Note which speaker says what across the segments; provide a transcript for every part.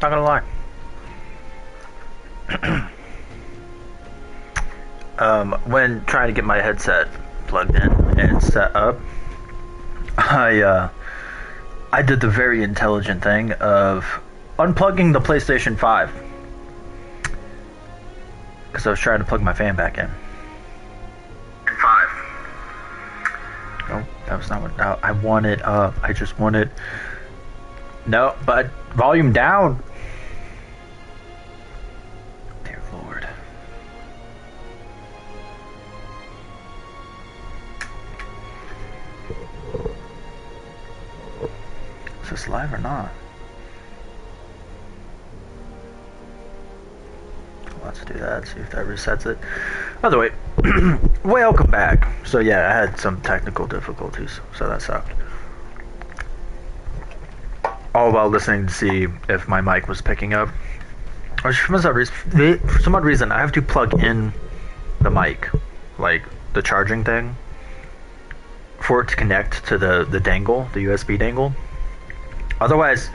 Speaker 1: Not gonna lie. When trying to get my headset plugged in and set up, I did the very intelligent thing of unplugging the PlayStation 5 because I was trying to plug my fan back in. No, that was not what I wanted. I just wanted. No, but volume down. Dear Lord. Is this live or not? Let's do that, see if that resets it. By the way, welcome back. So yeah, I had some technical difficulties, so that sucked. All while listening to see if my mic was picking up. For some odd reason, I have to plug in the mic, like the charging thing, for it to connect to the dangle, the USB dangle. Otherwise,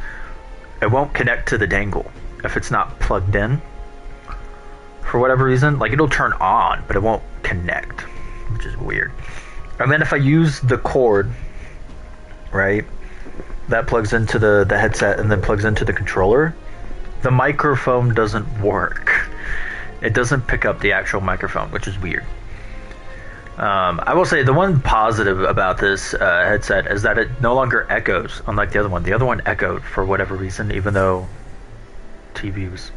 Speaker 1: it won't connect to the dangle if it's not plugged in. For whatever reason, like it'll turn on, but it won't connect, which is weird. And then if I use the cord, right, that plugs into the headset and then plugs into the controller, the microphone doesn't work. It doesn't pick up the actual microphone, which is weird. I will say the one positive about this headset is that it no longer echoes, unlike the other one. The other one echoed for whatever reason, even though TV was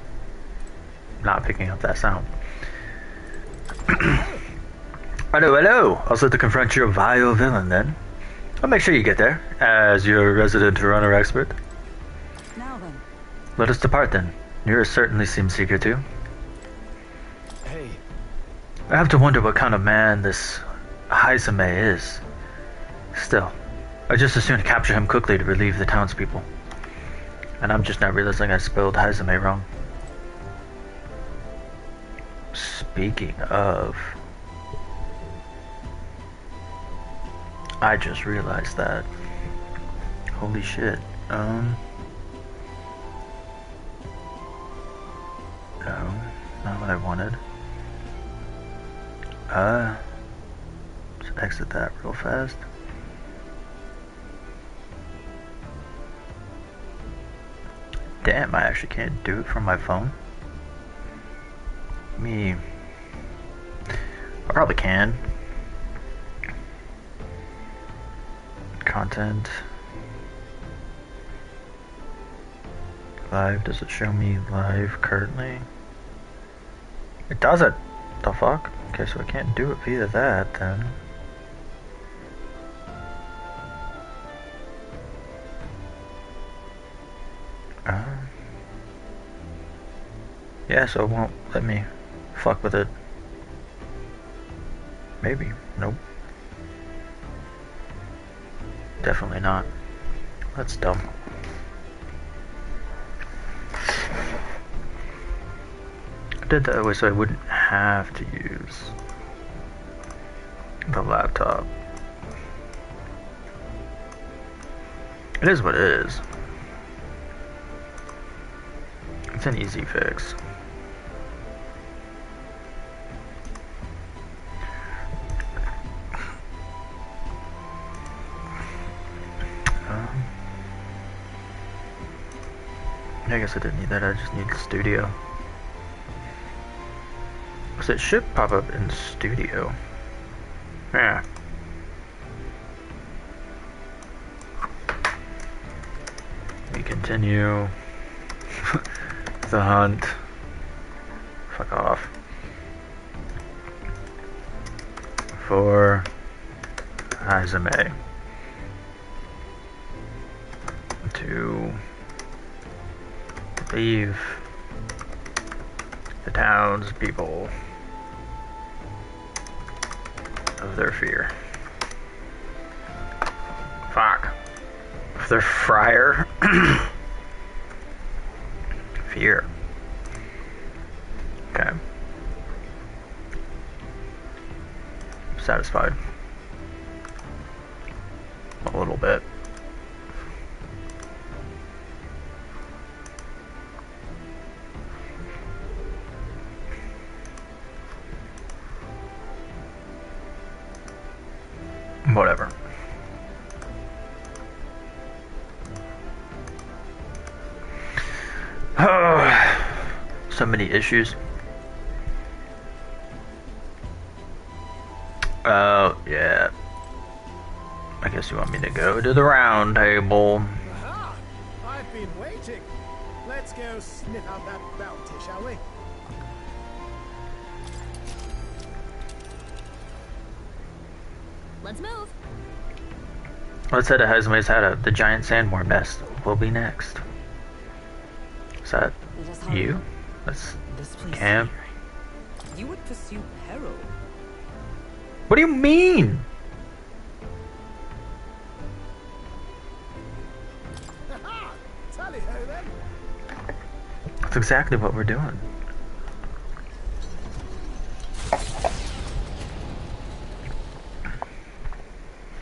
Speaker 1: not picking up that sound. Hello. I'll set to confront your vile villain then. I'll make sure you get there, as your resident runner expert.
Speaker 2: Now then.
Speaker 1: Let us depart then. You certainly seem eager to.
Speaker 3: Hey.
Speaker 1: I have to wonder what kind of man this Heismay is. Still, I just as soon capture him quickly to relieve the townspeople. And I'm just now realizing I spelled Heismay wrong. Speaking of, I just realized that. Holy shit. No, not what I wanted. Just exit that real fast. Damn, I actually can't do it from my phone. I probably can. Content. Live, does it show me live currently? It doesn't! The fuck? Okay, so I can't do it via that then. Yeah, so it won't let me fuck with it. Maybe. Nope. Definitely not. That's dumb. I did that way so I wouldn't have to use the laptop. It is what it is. It's an easy fix. I guess I didn't need that, I just need the studio. So it should pop up in studio. Yeah. We continue the hunt. Fuck off. For Heismay. To leave the townspeople of their fear. Fuck. Of their friar. Fear. Okay. Satisfied. A little bit. Whatever. So many issues. Oh, yeah. I guess you want me to go to the round table.
Speaker 3: Aha! I've been waiting. Let's go sniff out that bounty, shall we?
Speaker 4: Let's move.
Speaker 1: Let's head to Heismay's hideout. The giant sandworm nest will be next. Is that
Speaker 2: Let us hurry.
Speaker 1: you? That's
Speaker 2: This place.
Speaker 1: camp.
Speaker 2: You would pursue peril.
Speaker 1: What do you mean?
Speaker 3: Haha! Tally ho then.
Speaker 1: That's exactly what we're doing.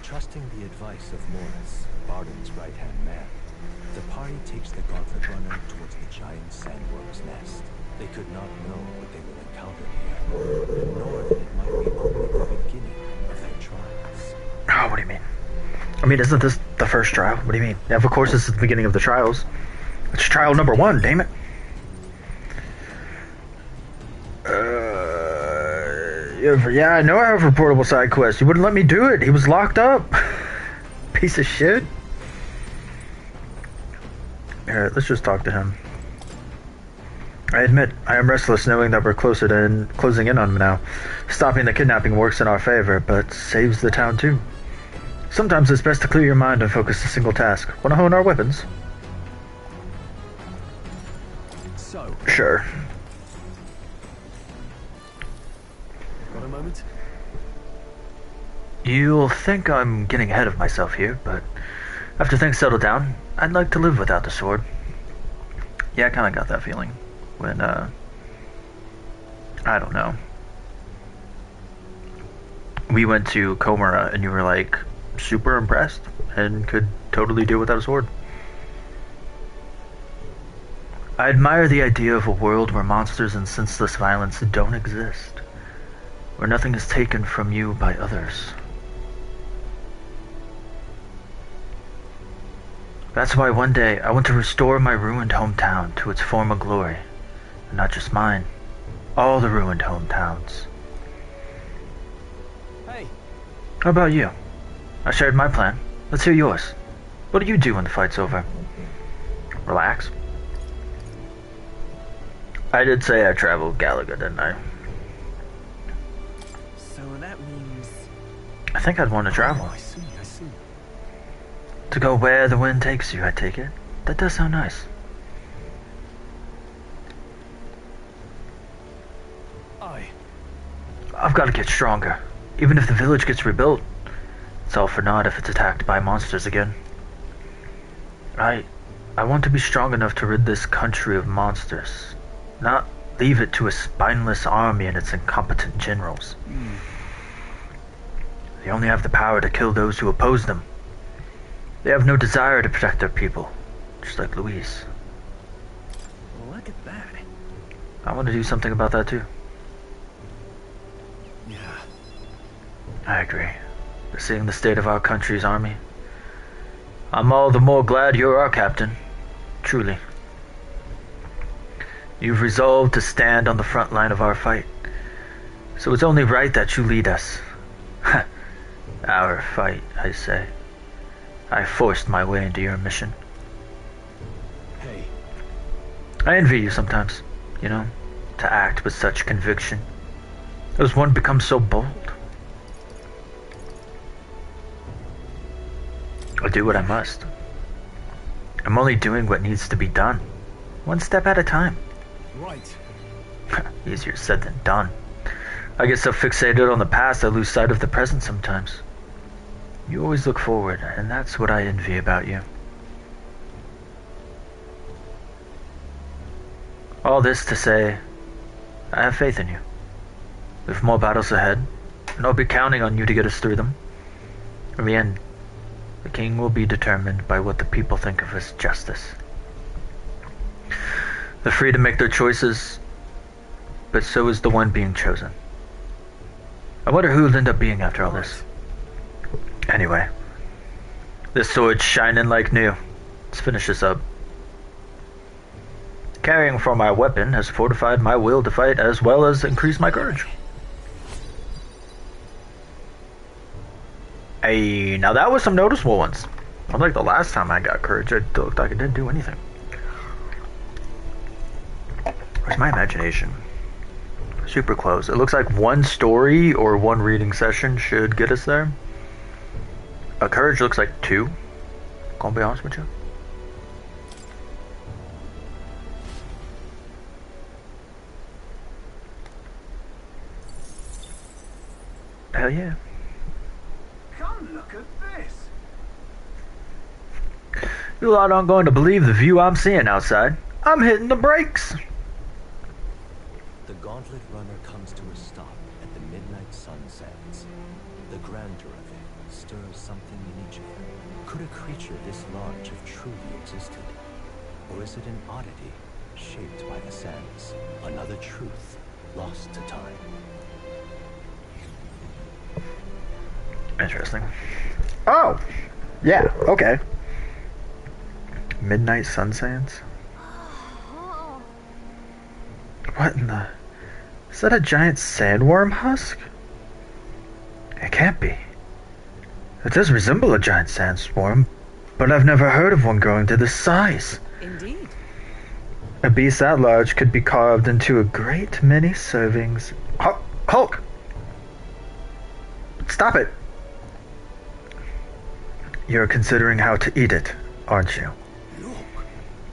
Speaker 5: Trusting the advice of Morris, Barden's right-hand man, the party takes the gauntlet runner towards the giant sandworm's nest. They could not know what they will encounter here, nor that it might be only the beginning of their trials.
Speaker 1: Oh, what do you mean? I mean, isn't this the first trial? What do you mean? Yeah, of course this is the beginning of the trials. It's trial number 1, damn it. Yeah, I know I have a reportable side quest. He wouldn't let me do it. He was locked up. Piece of shit. Alright, let's just talk to him. I admit, I am restless knowing that we're closing in on him now. Stopping the kidnapping works in our favor, but saves the town too. Sometimes it's best to clear your mind and focus a single task. Want to hone our weapons?
Speaker 3: So,
Speaker 1: Sure.
Speaker 3: got a moment?
Speaker 1: You'll think I'm getting ahead of myself here, but after things settle down, I'd like to live without the sword. Yeah, I kind of got that feeling when, I don't know. We went to Komara and you were like super impressed and could totally do without a sword. I admire the idea of a world where monsters and senseless violence don't exist, where nothing is taken from you by others. That's why one day I want to restore my ruined hometown to its former glory. And not just mine, all the ruined hometowns.
Speaker 3: Hey,
Speaker 1: How about you? I shared my plan. Let's hear yours. What do you do when the fight's over? Relax. I did say I traveled Galaga, didn't I?
Speaker 3: so that means...
Speaker 1: I think I'd want to travel.
Speaker 3: I see.
Speaker 1: To go where the wind takes you, I take it. That does sound nice. I've got to get stronger. Even if the village gets rebuilt, it's all for naught if it's attacked by monsters again. I want to be strong enough to rid this country of monsters, not leave it to a spineless army and its incompetent generals. They only have the power to kill those who oppose them. They have no desire to protect their people, just like Louise.
Speaker 3: Look at that.
Speaker 1: I want to do something about that too.
Speaker 3: Yeah.
Speaker 1: I agree. But seeing the state of our country's army, I'm all the more glad you're our captain. Truly. You've resolved to stand on the front line of our fight. So it's only right that you lead us. Our fight, I say. I forced my way into your mission.
Speaker 3: Hey,
Speaker 1: I envy you sometimes, you know, to act with such conviction. As one becomes so bold. I do what I must. I'm only doing what needs to be done. One step at a time.
Speaker 3: right.
Speaker 1: Easier said than done. I get so fixated on the past I lose sight of the present sometimes. You always look forward, and that's what I envy about you. All this to say, I have faith in you. We have more battles ahead, and I'll be counting on you to get us through them. In the end, the king will be determined by what the people think of as justice. They're free to make their choices, but so is the one being chosen. I wonder who it'll end up being after all this. Anyway, this sword's shining like new. Let's finish this up. Caring for my weapon has fortified my will to fight as well as increased my courage. Hey, now that was some noticeable ones. Unlike the last time I got courage, it looked like it didn't do anything. Where's my imagination? Super close. It looks like one story or one reading session should get us there. A courage looks like 2. Gonna be honest with you. Hell yeah.
Speaker 3: Come look at this.
Speaker 1: You lot aren't going to believe the view I'm seeing outside. I'm hitting the brakes.
Speaker 5: The gauntlet runner comes to a stop at the midnight sunsets. The grandeur of it stirs something in each of them. Could a creature this large have truly existed? Or is it an oddity shaped by the sands? Another truth lost to time.
Speaker 1: Interesting. Oh! Yeah, okay. Midnight Sunsands? What in the... Is that a giant sandworm husk? It can't be. It does resemble a giant sandstorm, but I've never heard of one growing to this size.
Speaker 2: Indeed.
Speaker 1: A beast that large could be carved into a great many servings. Hulk! Stop it! You're considering how to eat it, aren't you?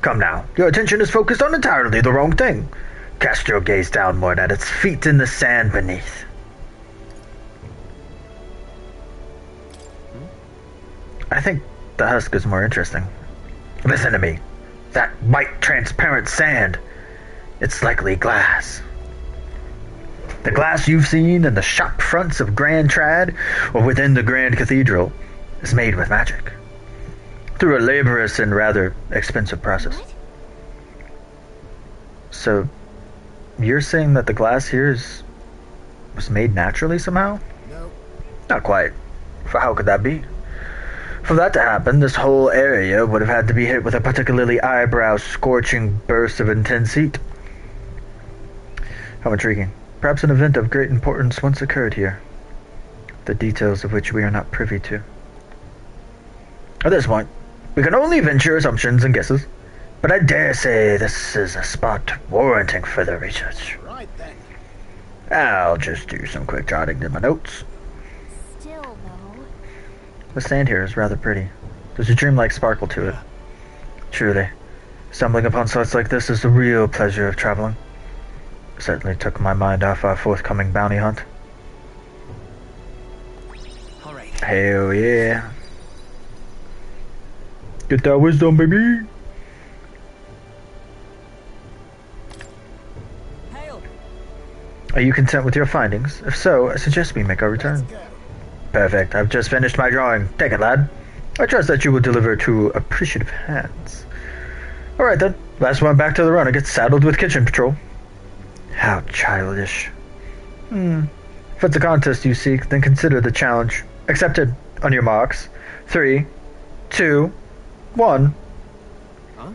Speaker 1: Come now, your attention is focused on entirely the wrong thing. Cast your gaze downward at its feet in the sand beneath. I think the husk is more interesting. Listen to me. That white, transparent sand. It's likely glass. The glass you've seen in the shop fronts of Grand Trad or within the Grand Cathedral is made with magic. Through a laborious and rather expensive process.
Speaker 4: What?
Speaker 1: So, you're saying that the glass here was made naturally somehow?
Speaker 3: No.
Speaker 1: Not quite. For how could that be? For that to happen, this whole area would have had to be hit with a particularly eyebrow-scorching burst of intense heat. How intriguing. Perhaps an event of great importance once occurred here, the details of which we are not privy to. At this point, we can only venture assumptions and guesses, but I dare say this is a spot warranting further research.
Speaker 3: Right then.
Speaker 1: I'll just do some quick jotting in my notes.
Speaker 4: Still, though.
Speaker 1: The sand here is rather pretty. There's a dreamlike sparkle to it. Truly, stumbling upon sights like this is the real pleasure of traveling. Certainly took my mind off our forthcoming bounty hunt.
Speaker 5: All right.
Speaker 1: Hell yeah. Get that wisdom, baby!
Speaker 2: Hail.
Speaker 1: Are you content with your findings? If so, I suggest we make our
Speaker 3: Let's
Speaker 1: return.
Speaker 3: go.
Speaker 1: Perfect. I've just finished my drawing. Take it, lad. I trust that you will deliver to appreciative hands. Alright then. Last one back to the runner gets saddled with kitchen patrol. How childish. If it's a contest you seek, then consider the challenge. Accepted. On your marks. 3, 2, 1.
Speaker 5: Huh?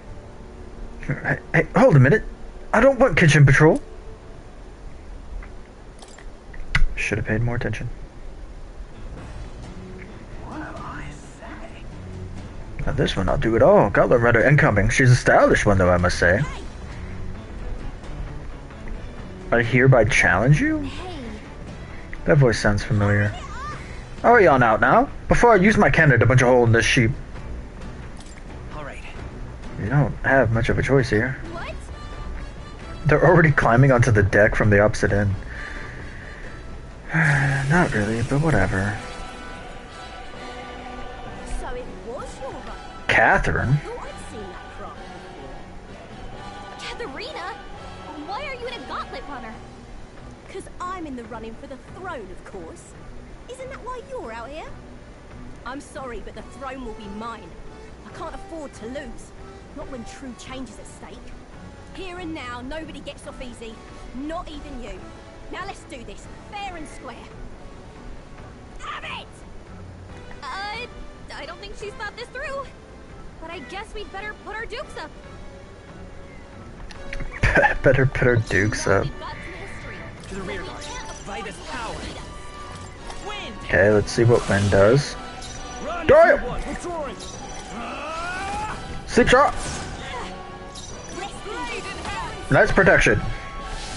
Speaker 1: Hey, hold a minute. I don't want kitchen patrol. Should have paid more attention.
Speaker 3: Well, I say.
Speaker 1: Now this one I'll do it all. Gauntlet Runner incoming. She's a stylish one though, I must say. I hereby challenge you?
Speaker 4: Hey,
Speaker 1: That voice sounds familiar. How are you on out now? Before I use my cannon to punch a hole in this sheep.
Speaker 5: All right.
Speaker 1: You don't have much of a choice here.
Speaker 4: what?
Speaker 1: They're already climbing onto the deck from the opposite end. Not really, but whatever.
Speaker 4: So it was your run.
Speaker 1: Catherine?
Speaker 4: Thought I'd seen that prop before. Katharina? Why are you in a gauntlet runner?
Speaker 2: Because I'm in the running for the throne, of course. Isn't that why you're out here? I'm sorry, but the throne will be mine. I can't afford to lose. Not when true change is at stake. Here and now, nobody gets off easy. Not even you. Now let's do this, fair and square. Have it!
Speaker 4: I don't think she's thought this through. But I guess we'd better put our dukes up.
Speaker 1: Better put our dukes up.
Speaker 4: We've got some history.
Speaker 6: To the rear guard. Vitus power. Wind.
Speaker 1: Okay, let's see what wind does.
Speaker 3: Run,
Speaker 1: Go!
Speaker 3: everyone, withdrawing.
Speaker 1: Sleep shot!
Speaker 4: Blade in hand.
Speaker 1: Nice protection.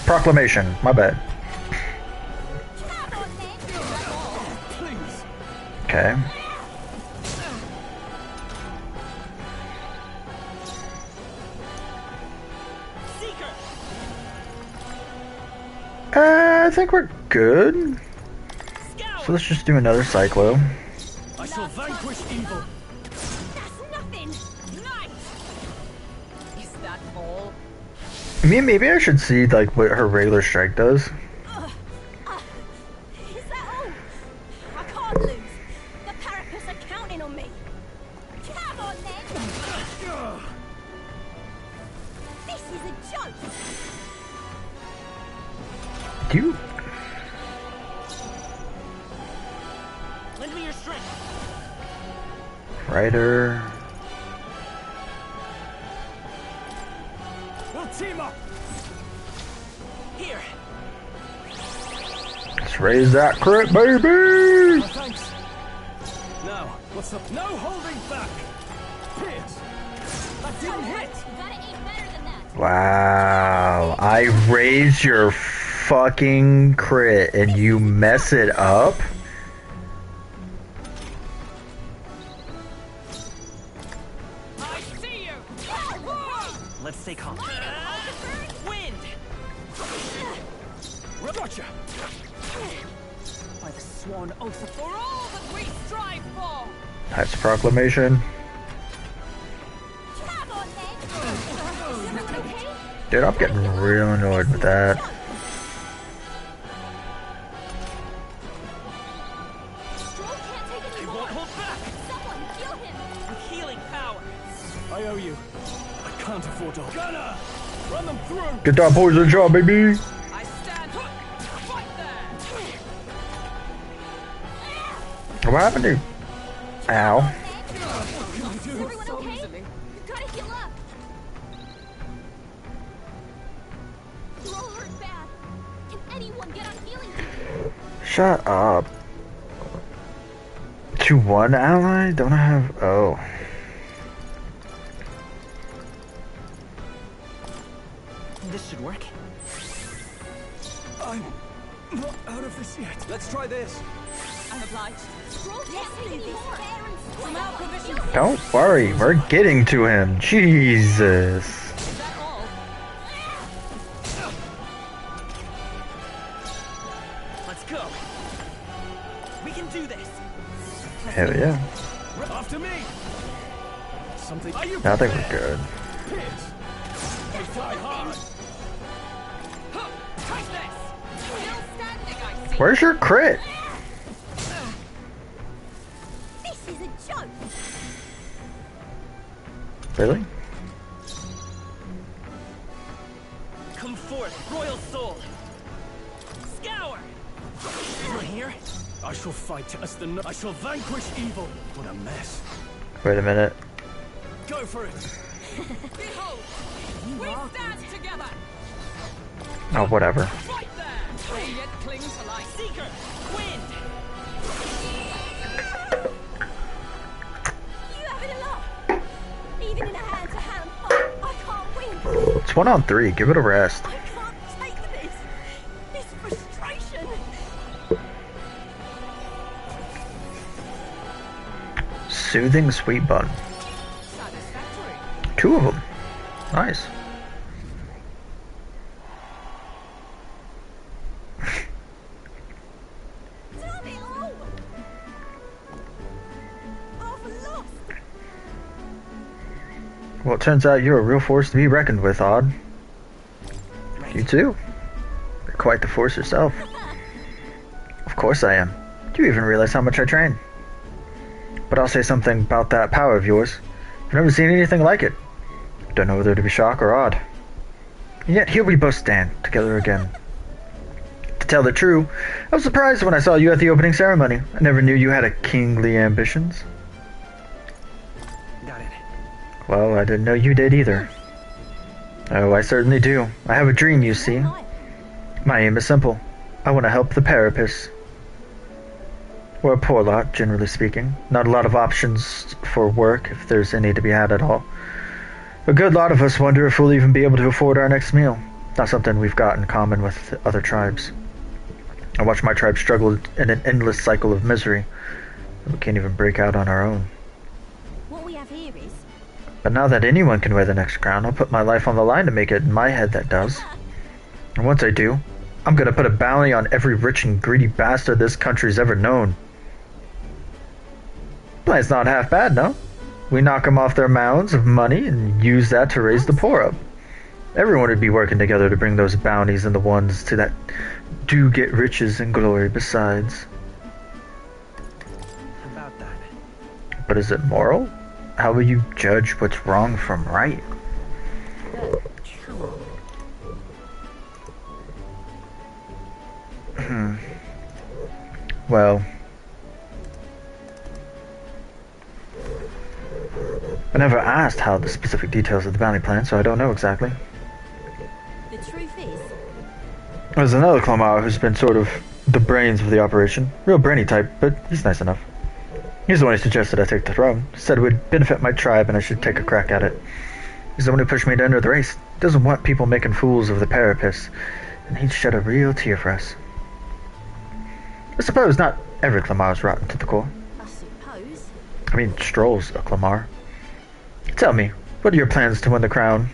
Speaker 1: Proclamation. My bad.
Speaker 3: Please.
Speaker 1: Okay.
Speaker 6: Seeker.
Speaker 1: I think we're good.
Speaker 6: Scout.
Speaker 1: So let's just do another cyclo.
Speaker 3: I shall vanquish evil.
Speaker 4: That's nothing. Nice. Is that all?
Speaker 1: I mean, maybe I should see like what her regular strike does.
Speaker 2: Is that all? I can't lose. The Parapets are counting on me. Come on then. This is a joke.
Speaker 1: Do you?
Speaker 6: Lend me your strength.
Speaker 1: Rider.
Speaker 3: We'll team up.
Speaker 6: Here.
Speaker 1: Let's raise that crit, baby!
Speaker 3: Oh, thanks. Now, what's up? No holding back. Pierce. That didn't hit.
Speaker 4: You gotta aim better than that.
Speaker 1: Wow. I raise your fucking crit and you mess it up?
Speaker 6: I see you. Let's stay calm. Wind.
Speaker 3: Gotcha.
Speaker 6: By the sworn oath of for all that we strive for.
Speaker 1: That's proclamation.
Speaker 2: Come on then. Okay.
Speaker 1: Dude, I'm getting real annoyed with that.
Speaker 4: Stroll can't take
Speaker 6: He
Speaker 4: any
Speaker 6: won't
Speaker 4: more.
Speaker 6: hold back.
Speaker 4: Someone heal him.
Speaker 6: With healing power.
Speaker 3: I owe you. I can't afford to. Gunner! Run them through!
Speaker 1: Get that poison shot, baby!
Speaker 6: I stand hook. Fight there.
Speaker 1: What happened to you? Ow.
Speaker 4: Is everyone okay? You gotta heal up. You're all hurt bad. Can anyone get on healing duty?
Speaker 1: Shut up. To one ally? Don't I have... Oh.
Speaker 6: This should work.
Speaker 3: I'm not out of this yet. Let's try this.
Speaker 6: I'm obliged.
Speaker 4: Stroll can't take any more.
Speaker 6: From our provision.
Speaker 1: Don't worry, we're getting to him. Jesus.
Speaker 6: Is that all? Let's go. We can do this.
Speaker 1: Hell yeah.
Speaker 3: After me! Something. Are you
Speaker 1: I think we're good.
Speaker 3: Pierce? They fly hard!
Speaker 6: Huh, take this. Still standing, I see.
Speaker 1: Where's your crit?
Speaker 2: This is a joke.
Speaker 1: Really?
Speaker 6: Come forth, royal soul. Scour. You're here.
Speaker 3: I shall fight as the I shall vanquish evil. What a mess.
Speaker 1: Wait a minute.
Speaker 3: Go for it.
Speaker 6: Behold, we stand together.
Speaker 1: Oh, whatever.
Speaker 6: Right there. We yet cling to life. Seeker, wind.
Speaker 2: You having a laugh? Even in a hand-to-hand fight, I can't win.
Speaker 1: It's 1-on-3. Give it a rest.
Speaker 2: I can't take this. This frustration.
Speaker 1: Soothing sweet bun.
Speaker 6: Satisfactory.
Speaker 1: 2 of them. Nice.
Speaker 2: Damn it all. I've lost.
Speaker 1: Well, it turns out you're a real force to be reckoned with, Odd. You too. You're quite the force yourself. Of course I am. Do you even realize how much I train? But I'll say something about that power of yours. I've never seen anything like it. Don't know whether to be shocked or odd. And yet here we both stand, together again. To tell the truth, I was surprised when I saw you at the opening ceremony. I never knew you had a kingly ambitions. Well, I didn't know you did either. Oh, I certainly do. I have a dream, you see. My aim is simple. I want to help the Parapis. We're a poor lot, generally speaking. Not a lot of options for work, if there's any to be had at all. A good lot of us wonder if we'll even be able to afford our next meal. Not something we've got in common with other tribes. I watch my tribe struggle in an endless cycle of misery. We can't even break out on our own.
Speaker 2: What we have here is...
Speaker 1: But now that anyone can wear the next crown, I'll put my life on the line to make it in my head that does. And once I do, I'm gonna put a bounty on every rich and greedy bastard this country's ever known. Plan's not half bad, no? We knock them off their mounds of money and use that to raise the poor up. Everyone would be working together to bring those bounties and the ones to that do get riches and glory besides.
Speaker 5: About that.
Speaker 1: But is it moral? How will you judge what's wrong from right? Well, I never asked how the specific details of the bounty plan, so I don't know exactly.
Speaker 2: The truth is...
Speaker 1: There's another Clamar who's been sort of the brains of the operation. Real brainy type, but he's nice enough. He's the one who suggested I take the throne. Said it would benefit my tribe and I should take a crack at it. He's the one who pushed me to enter the race. Doesn't want people making fools of the Parapis. And he'd shed a real tear for us. I suppose not every Clamar's rotten to the core.
Speaker 2: I suppose.
Speaker 1: I mean, Stroll's a Clamar. Tell me, what are your plans to win the crown?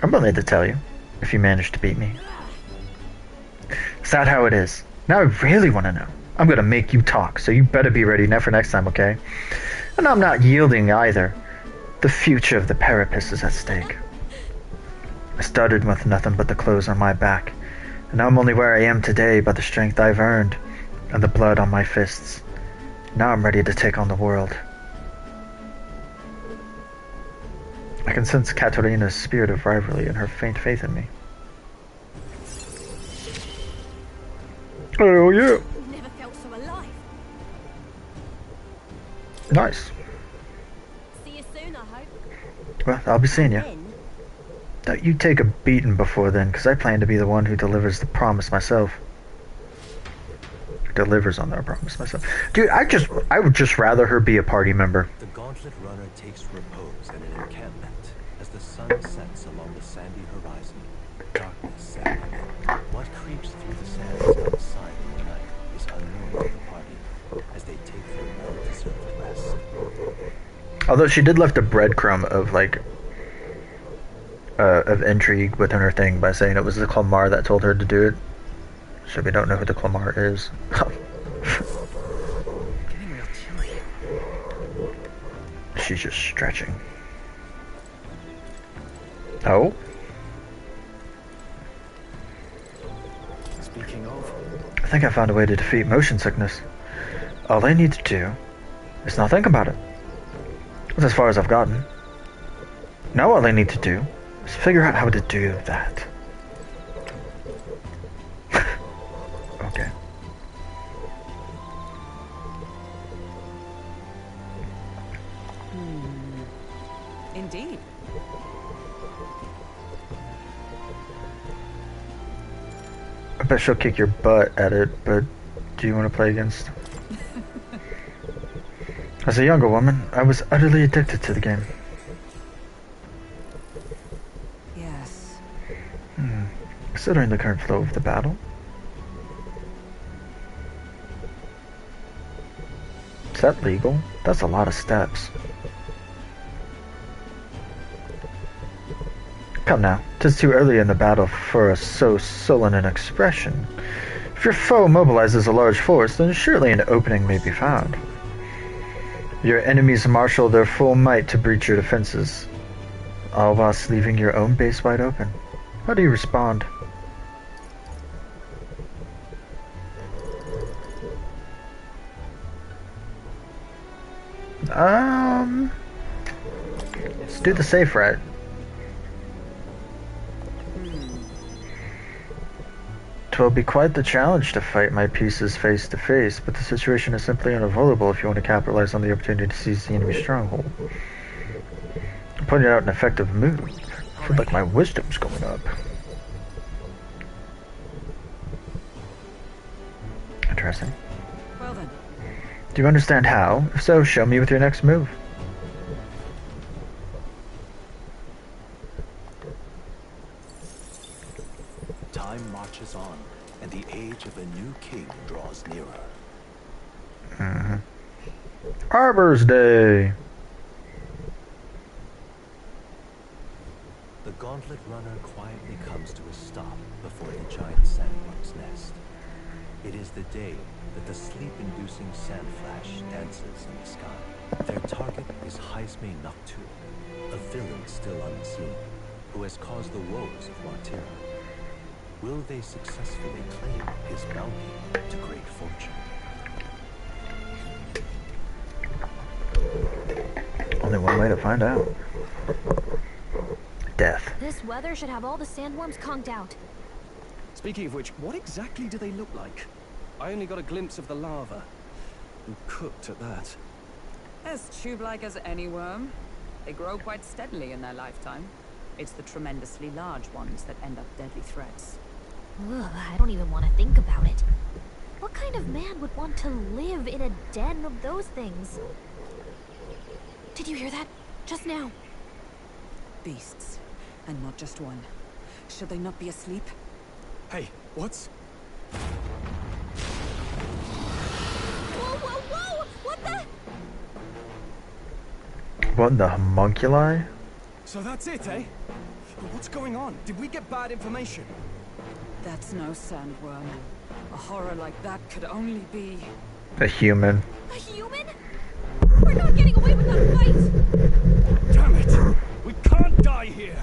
Speaker 1: I'm willing to tell you, if you manage to beat me. Is that how it is? Now I really want to know. I'm gonna make you talk, so you better be ready now for next time, okay? And I'm not yielding either. The future of the Parapis is at stake. I started with nothing but the clothes on my back, and I'm only where I am today by the strength I've earned, and the blood on my fists. Now I'm ready to take on the world. I can sense Katarina's spirit of rivalry and her faint faith in me. Oh yeah!
Speaker 2: Never felt so alive.
Speaker 1: Nice.
Speaker 2: See you soon, I hope.
Speaker 1: Well, I'll be seeing you.
Speaker 2: Then,
Speaker 1: Don't you take a beating before then, because I plan to be the one who delivers the promise myself. Delivers on that promise myself. Dude, I would just rather her be a party member.
Speaker 5: The gauntlet runner takes repose in an encampment as the sun sets along the sandy horizon. Darkness settling in. What creeps through the sands outside in the night is unknown to the party as they take their well-deserved rest.
Speaker 1: Although she did left a breadcrumb of like of intrigue within her thing by saying it was the Clamar that told her to do it. So we don't know who the Clamar is.
Speaker 6: Getting real chilly.
Speaker 1: She's just stretching. Oh?
Speaker 6: Speaking of,
Speaker 1: I think I found a way to defeat motion sickness. All I need to do is not think about it. That's as far as I've gotten. Now all I need to do is figure out how to do that. Okay.
Speaker 6: indeed.
Speaker 1: I bet she'll kick your butt at it, but do you want to play against? As a younger woman, I was utterly addicted to the game.
Speaker 6: Yes.
Speaker 1: Considering the current flow of the battle. Is that legal? That's a lot of steps. Come now, 'tis too early in the battle for so sullen an expression. If your foe mobilizes a large force, then surely an opening may be found. Your enemies marshal their full might to breach your defenses, all whilst leaving your own base wide open. How do you respond? Let's do the safe route. 'Twill be quite the challenge to fight my pieces face to face, but the situation is simply unavoidable if you want to capitalize on the opportunity to seize the enemy stronghold. I'm pointing out an effective move. I feel like my wisdom's going up. Interesting.
Speaker 6: Well then.
Speaker 1: Do you understand how? If so, show me with your next move.
Speaker 5: Time marches on, and the age of a new king draws nearer.
Speaker 1: Arbor's Day!
Speaker 5: The gauntlet runner quietly comes to a stop before the giant sandworm's nest. It is the day that the sleep-inducing sand flash dances in the sky. Their target is Heismay, a villain still unseen, who has caused the woes of Martyra. Will they successfully claim his bounty to great fortune?
Speaker 1: Only one way to find out. Death.
Speaker 4: This weather should have all the sandworms conked out.
Speaker 3: Speaking of which, what exactly do they look like? I only got a glimpse of the lava. And cooked at that.
Speaker 6: As tube-like as any worm. They grow quite steadily in their lifetime. It's the tremendously large ones that end up deadly threats.
Speaker 4: Ugh, I don't even want to think about it. What kind of man would want to live in a den of those things? Did you hear that? Just now.
Speaker 6: Beasts. And not just one. Should they not be asleep?
Speaker 3: Hey, what's...
Speaker 4: Whoa, whoa, whoa! What the?
Speaker 1: What, the homunculi?
Speaker 3: So that's it, eh? What's going on? Did we get bad information?
Speaker 6: That's no sandworm. A horror like that could only be...
Speaker 1: A human.
Speaker 4: A human? We're not getting away with that fight!
Speaker 3: Damn it! We can't die here!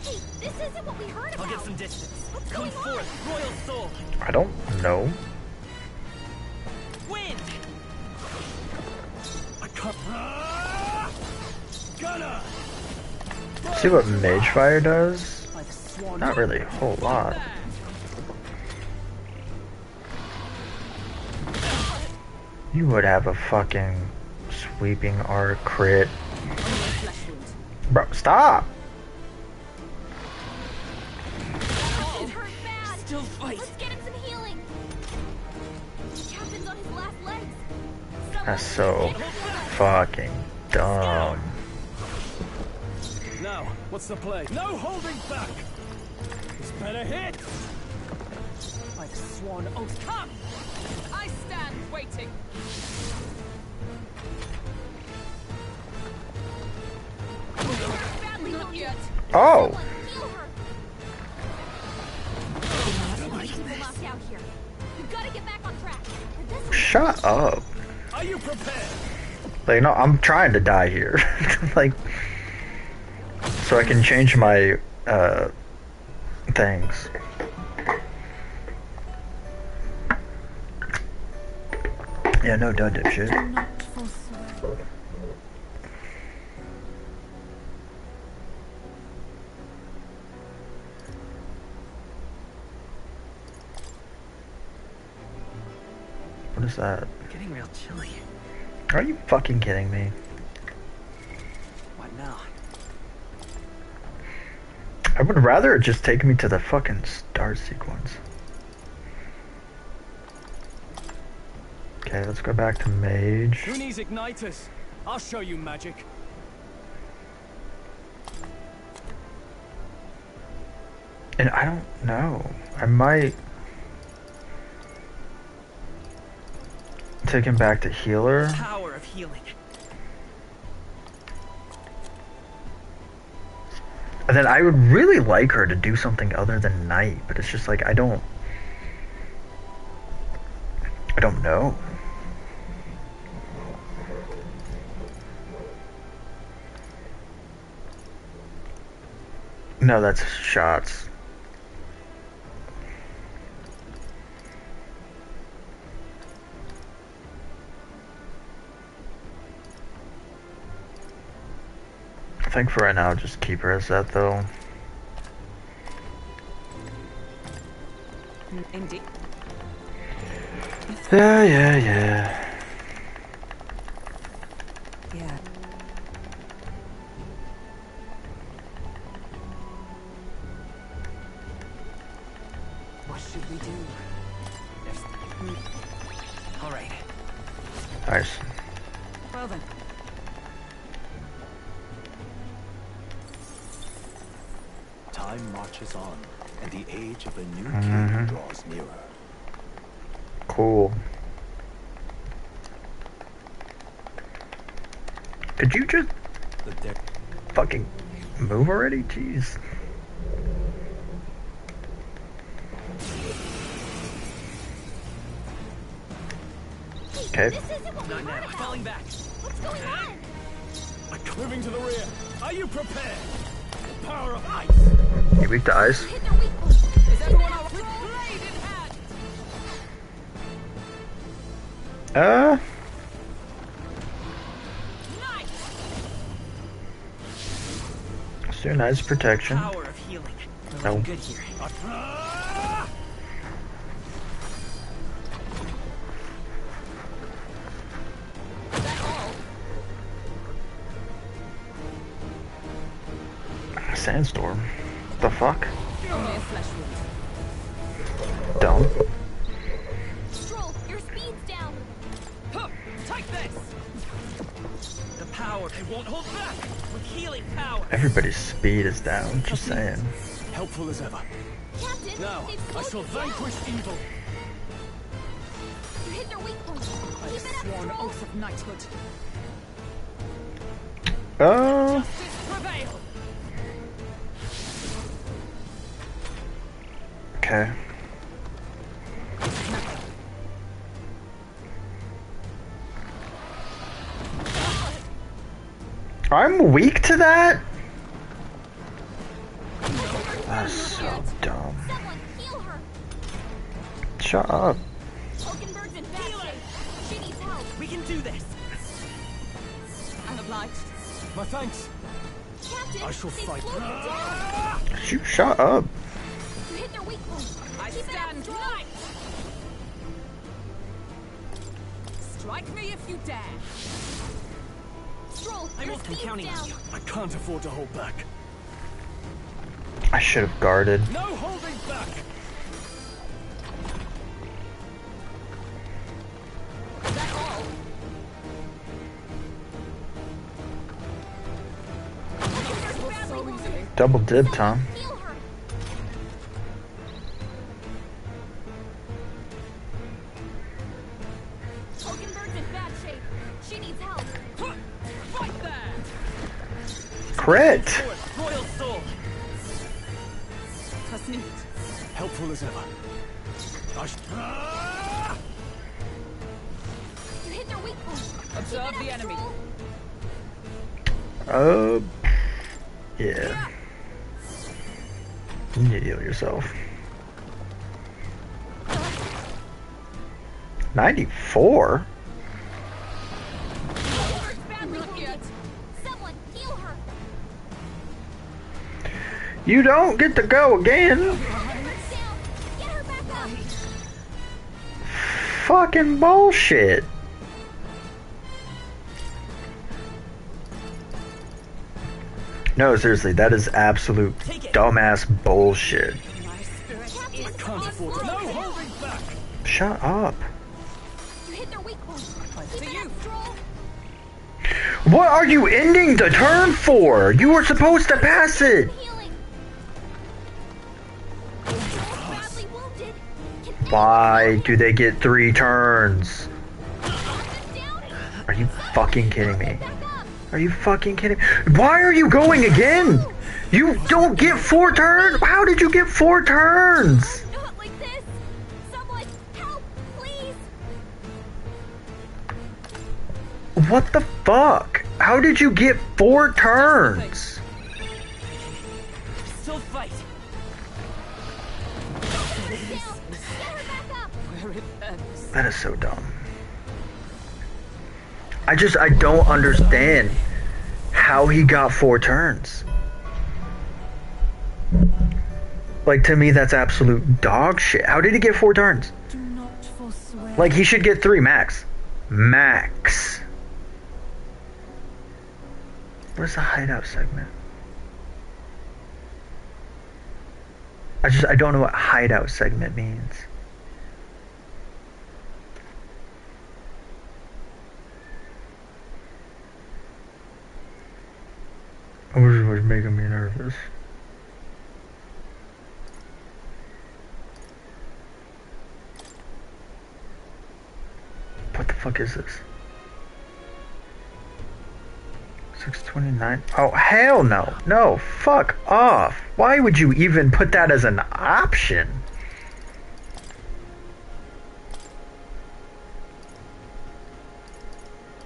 Speaker 4: Hey, this isn't what we heard about!
Speaker 7: I'll get some distance.
Speaker 4: What's
Speaker 7: Come
Speaker 4: going on?
Speaker 7: forth, royal soul.
Speaker 1: I don't know.
Speaker 7: Wind!
Speaker 3: I can't... Gunner!
Speaker 1: See what Mage Fire does?
Speaker 6: By the swan.
Speaker 1: Not really a whole lot. You would have a fucking sweeping arc crit.
Speaker 6: Only a flesh wound.
Speaker 1: Bro, stop!
Speaker 4: It hurt bad!
Speaker 7: Still fight.
Speaker 4: Let's get him some healing! Captain's on his last legs!
Speaker 1: That's so fucking dumb.
Speaker 3: Now, what's the play? No holding back! This better hit!
Speaker 6: By the swan oath. Come! I stand waiting.
Speaker 4: Badly
Speaker 6: Not
Speaker 4: wounded.
Speaker 6: yet.
Speaker 1: Oh!
Speaker 4: Someone heal her! We're locked out here. We've got to get back on track. This
Speaker 1: Shut up.
Speaker 3: Are you prepared?
Speaker 1: Like, no, I'm trying to die here. Like, so I can change my, things. Yeah, no duh, dipshit.
Speaker 6: Not forswear.
Speaker 1: What is that?
Speaker 7: Getting real chilly.
Speaker 1: Are you fucking kidding me?
Speaker 7: What now?
Speaker 1: I would rather it just take me to the fucking start sequence. Okay, let's go back to Mage.
Speaker 3: Who needs igniters? I'll show you magic.
Speaker 1: And I don't know. I might take him back to healer.
Speaker 7: Power of healing.
Speaker 1: And then I would really like her to do something other than knight, but it's just like I don't know. No, that's shots. think for right now, just keep her as that though.
Speaker 6: Indeed.
Speaker 1: Yeah.
Speaker 6: Yeah. What should we do?
Speaker 7: All right.
Speaker 1: Nice.
Speaker 6: Well then.
Speaker 5: Time marches on, and the age of a new king draws nearer.
Speaker 1: Cool. Could you just
Speaker 5: The deck.
Speaker 1: fucking move already? Jeez. Okay.
Speaker 2: This isn't what we
Speaker 7: Not now.
Speaker 2: heard about.
Speaker 7: Falling back.
Speaker 2: What's going on?
Speaker 3: Moving to the rear. Are you prepared? Power of ice.
Speaker 1: You weak to ice?
Speaker 2: Hit their weak point.
Speaker 6: Is everyone all
Speaker 2: Keep it up,
Speaker 6: blade in hand? Nice.
Speaker 1: So nice protection.
Speaker 7: Power of healing. We're
Speaker 1: No.
Speaker 7: looking good here.
Speaker 2: Is that all?
Speaker 1: Sandstorm. The fuck?
Speaker 6: Only a flesh wound.
Speaker 1: Dumb.
Speaker 2: Stroll, your speed's down.
Speaker 6: Huh, take this.
Speaker 7: The power. I won't hold back. With healing power.
Speaker 1: Everybody's speed is down. Just saying.
Speaker 3: Helpful as ever.
Speaker 2: Captain,
Speaker 3: Now,
Speaker 2: they've
Speaker 3: I
Speaker 2: slowed
Speaker 3: shall
Speaker 2: you down.
Speaker 3: vanquish evil.
Speaker 2: You hit their weak point.
Speaker 6: I
Speaker 2: Keep
Speaker 6: have
Speaker 2: it up,
Speaker 6: sworn
Speaker 2: Stroll.
Speaker 6: oath of knighthood. Justice prevail.
Speaker 1: Okay. I'm weak to that? That's so dumb.
Speaker 2: Someone heal her.
Speaker 1: Shut up.
Speaker 2: Hulkenberg's in bad shape. She needs help.
Speaker 7: We can do this.
Speaker 6: I'm obliged.
Speaker 3: My thanks.
Speaker 2: Captain,
Speaker 3: I shall
Speaker 2: they've
Speaker 3: fight.
Speaker 2: slowed you down.
Speaker 1: You shut up.
Speaker 2: You hit their weak point.
Speaker 6: I
Speaker 2: Keep it up,
Speaker 6: stand
Speaker 2: Stroll.
Speaker 6: knight. Strike me if you dare.
Speaker 2: Stroll,
Speaker 7: I
Speaker 2: your
Speaker 7: will come
Speaker 2: speed's
Speaker 7: counting on
Speaker 2: down.
Speaker 7: you.
Speaker 3: I can't afford to hold back.
Speaker 1: I should have guarded.
Speaker 3: No holding back.
Speaker 2: Is that all? Hulkenberg's badly
Speaker 6: So
Speaker 2: wounded.
Speaker 6: easily.
Speaker 1: Double dib, Tom.
Speaker 2: Heal her. Hulkenberg's in bad shape. She needs help.
Speaker 6: Huh, fight there.
Speaker 1: Crit!
Speaker 7: Forward, royal soul.
Speaker 6: Versnicht.
Speaker 3: Helpful as ever.
Speaker 2: You hit their weak point.
Speaker 6: Observe
Speaker 2: Keep it
Speaker 6: the
Speaker 2: up,
Speaker 6: enemy.
Speaker 2: Stroll.
Speaker 1: Yeah. You need to heal yourself. 94?
Speaker 2: Hulkenberg's badly
Speaker 6: Not
Speaker 2: wounded.
Speaker 6: yet.
Speaker 2: Someone heal her.
Speaker 1: You don't get to go again.
Speaker 2: Hulkenberg's down. Get her back up.
Speaker 1: Fucking bullshit. No, seriously, that is absolute dumbass bullshit.
Speaker 6: My spirit
Speaker 2: Captain,
Speaker 6: is
Speaker 3: Can't afford to. No
Speaker 2: slowed down.
Speaker 3: holding back.
Speaker 1: Shut up.
Speaker 2: You hit their weak point.
Speaker 6: to
Speaker 2: Keep it
Speaker 6: you.
Speaker 2: up, Stroll.
Speaker 1: What are you ending the turn for? You were supposed to pass it.
Speaker 2: Healing. Stroll's badly wounded. Can
Speaker 1: Why do they get 3 turns?
Speaker 2: Hulkenberg's down.
Speaker 1: Are you fucking kidding me?
Speaker 2: Back up.
Speaker 1: Are you fucking kidding me? Why are you going again? You don't get 4 turns? How did you get 4 turns?
Speaker 2: Not like this. Someone help, please.
Speaker 1: What the fuck? How did you get 4 turns?
Speaker 7: Still fight.
Speaker 2: Hulkenberg's down. Get her back up.
Speaker 6: where it ends.
Speaker 1: That is so dumb. I don't understand. how he got 4 turns. Like, to me, that's absolute dog shit. How did he get 4 turns?
Speaker 6: Do not forswear.
Speaker 1: Like, he should get 3 max. Max. Where's the hideout segment? I don't know what hideout segment means. This was making me nervous. What the fuck is this? 629. Oh, hell no. No, fuck off. Why would you even put that as an option?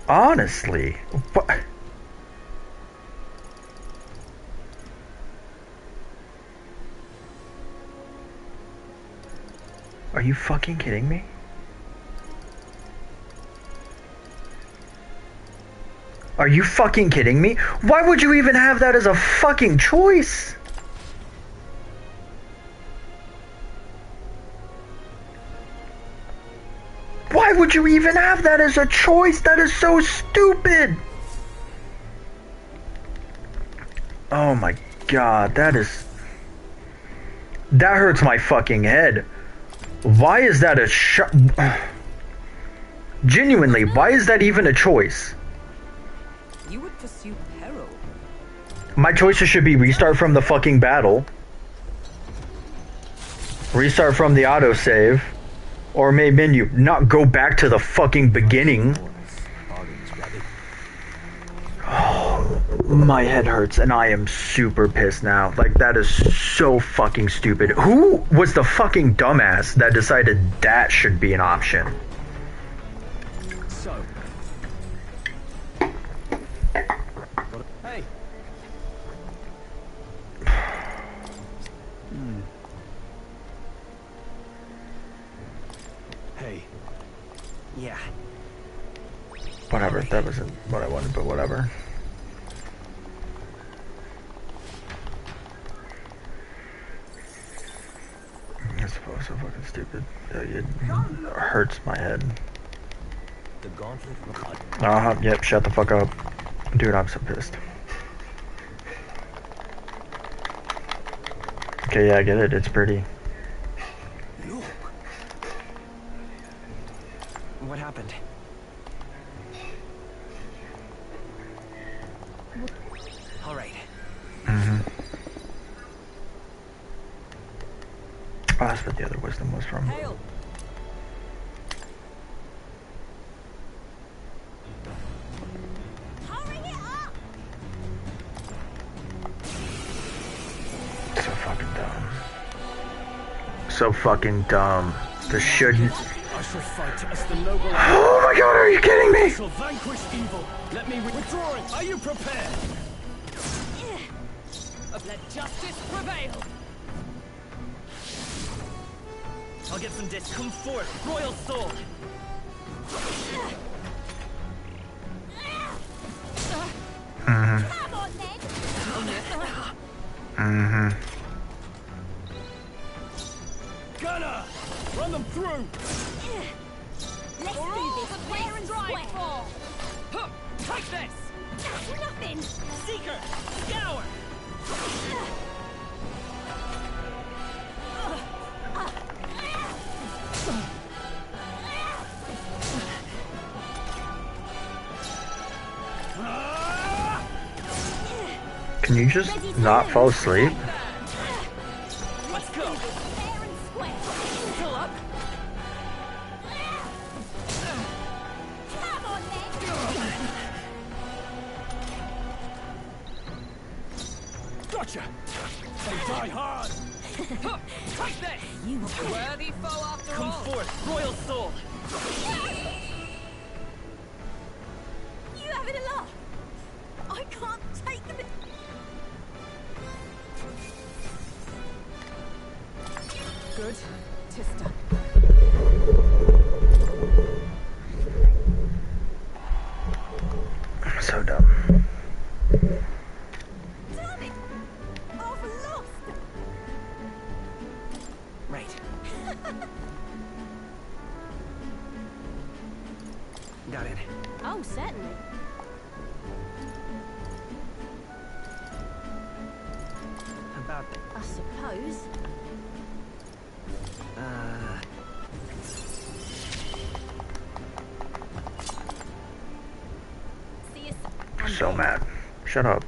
Speaker 1: Honestly. What? Are you fucking kidding me? Are you fucking kidding me? Why would you even have that as a fucking choice? Why would you even have that as a choice? That is so stupid. Oh my god, that hurts my fucking head. Why is that a Genuinely, why is that even a choice?
Speaker 6: You would pursue peril.
Speaker 1: My choices should be restart from the fucking battle, restart from the autosave, or main menu, not go back to the fucking beginning. Oh, my head hurts and I am super pissed now. Like, that is so fucking stupid. Who was the fucking dumbass that decided that should be an option?
Speaker 3: So. Hey. Hey. Yeah.
Speaker 1: Whatever, that wasn't what I wanted, but whatever. I suppose so fucking stupid. It hurts my head.
Speaker 5: The gauntlet.
Speaker 1: Yep, shut the fuck up. Dude, I'm so pissed. Okay, yeah, I get it, it's pretty.
Speaker 3: Look. What happened? All right.
Speaker 1: Oh, that's what the other wisdom was from.
Speaker 6: Hail.
Speaker 2: Hurry it up!
Speaker 1: So fucking dumb. So fucking dumb. This shouldn't.
Speaker 3: I shall fight as the noble.
Speaker 1: Oh my god, are you kidding me?
Speaker 3: I shall vanquish evil. Let me withdrawing. Are you prepared?
Speaker 7: Let justice prevail. I'll get some discs. Come forth, royal soul.
Speaker 2: Come on, then!
Speaker 3: Gunner, run them through.
Speaker 2: Let's do this fair and square!
Speaker 7: Huh, take this!
Speaker 2: That's nothing!
Speaker 7: Seeker, scour!
Speaker 1: Can you just not fall asleep?
Speaker 7: Let's go!
Speaker 2: Fair and square!
Speaker 7: Fill up!
Speaker 2: Come on, then!
Speaker 3: Gotcha. They die hard.
Speaker 7: Huh, take this!
Speaker 6: You worthy foe after
Speaker 7: Come
Speaker 6: all.
Speaker 7: forth, royal soul!
Speaker 2: You having a laugh? I can't take them.
Speaker 6: Good. 'Tis done.
Speaker 1: So dumb.
Speaker 3: Got it.
Speaker 2: Oh, certainly.
Speaker 3: About
Speaker 2: I suppose. See you.
Speaker 1: So mad. Shut up.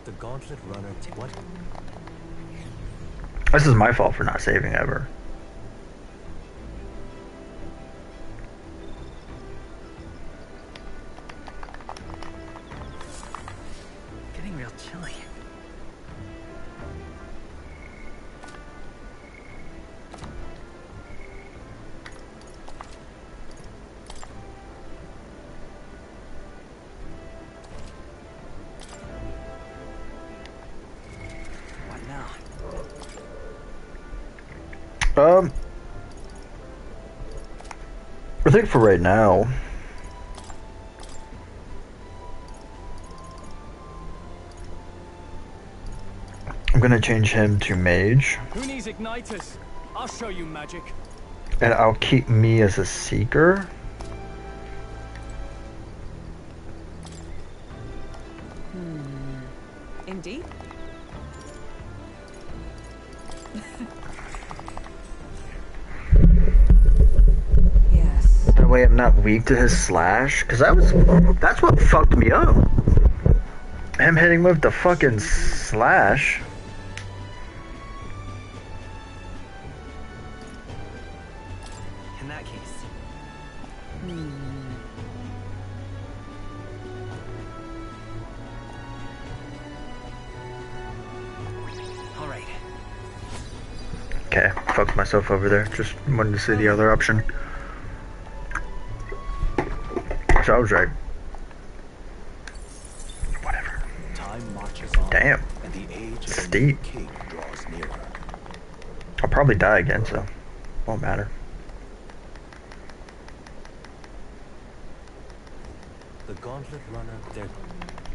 Speaker 5: The gauntlet runner. What?
Speaker 1: This is my fault for not saving ever.
Speaker 7: Getting real chilly. What now?
Speaker 1: I think for right now, I'm gonna change him to mage,
Speaker 3: who needs igniters? I'll show you magic.
Speaker 1: and I'll keep me as a seeker.
Speaker 6: Indeed. Yes.
Speaker 1: That way I'm not weak to his slash, because that's what fucked me up. Him hitting with the fucking slash.
Speaker 7: In that case. All right.
Speaker 1: Okay, fucked myself over there. Just wanted to see the other option. So I was right. Whatever.
Speaker 5: Time marches on.
Speaker 1: Damn.
Speaker 5: And the age of
Speaker 1: Steep.
Speaker 5: the king draws nearer.
Speaker 1: I'll probably die again, so won't matter.
Speaker 5: The gauntlet runner. There.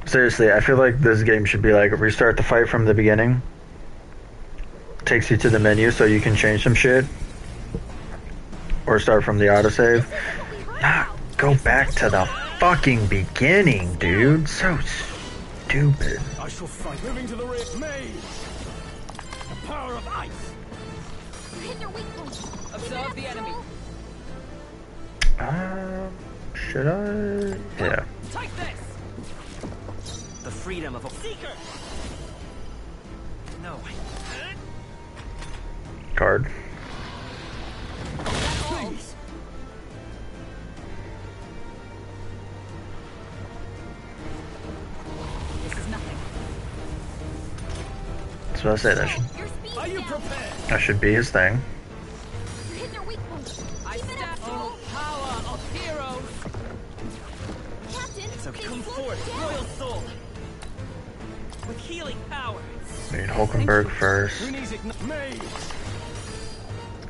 Speaker 1: Seriously, I feel like this game should be like restart the fight from the beginning. Takes you to the menu so you can change some shit. Or start from the autosave. Nah, go back to the fucking beginning, dude. So stupid.
Speaker 3: I shall fight. Moving to the rear. Mage. The power of ice.
Speaker 4: Hit their weak points.
Speaker 6: Observe the enemy.
Speaker 1: Should I? Yeah.
Speaker 6: Take this.
Speaker 7: The freedom of a seeker. No.
Speaker 1: Card.
Speaker 3: Please.
Speaker 6: This is nothing.
Speaker 1: That's what I said.
Speaker 4: Your speed
Speaker 3: Are you
Speaker 4: down.
Speaker 3: prepared?
Speaker 1: That should be his thing.
Speaker 4: Hit their weak points.
Speaker 6: I
Speaker 4: Keep it
Speaker 6: stand
Speaker 4: up,
Speaker 6: for
Speaker 4: Joel.
Speaker 6: power of heroes.
Speaker 4: Captain,
Speaker 7: So
Speaker 4: they
Speaker 7: come
Speaker 4: slowed
Speaker 7: forth,
Speaker 4: us down.
Speaker 7: royal soul. With healing power.
Speaker 1: Need Hulkenberg first.
Speaker 3: Who needs ignite? Mage.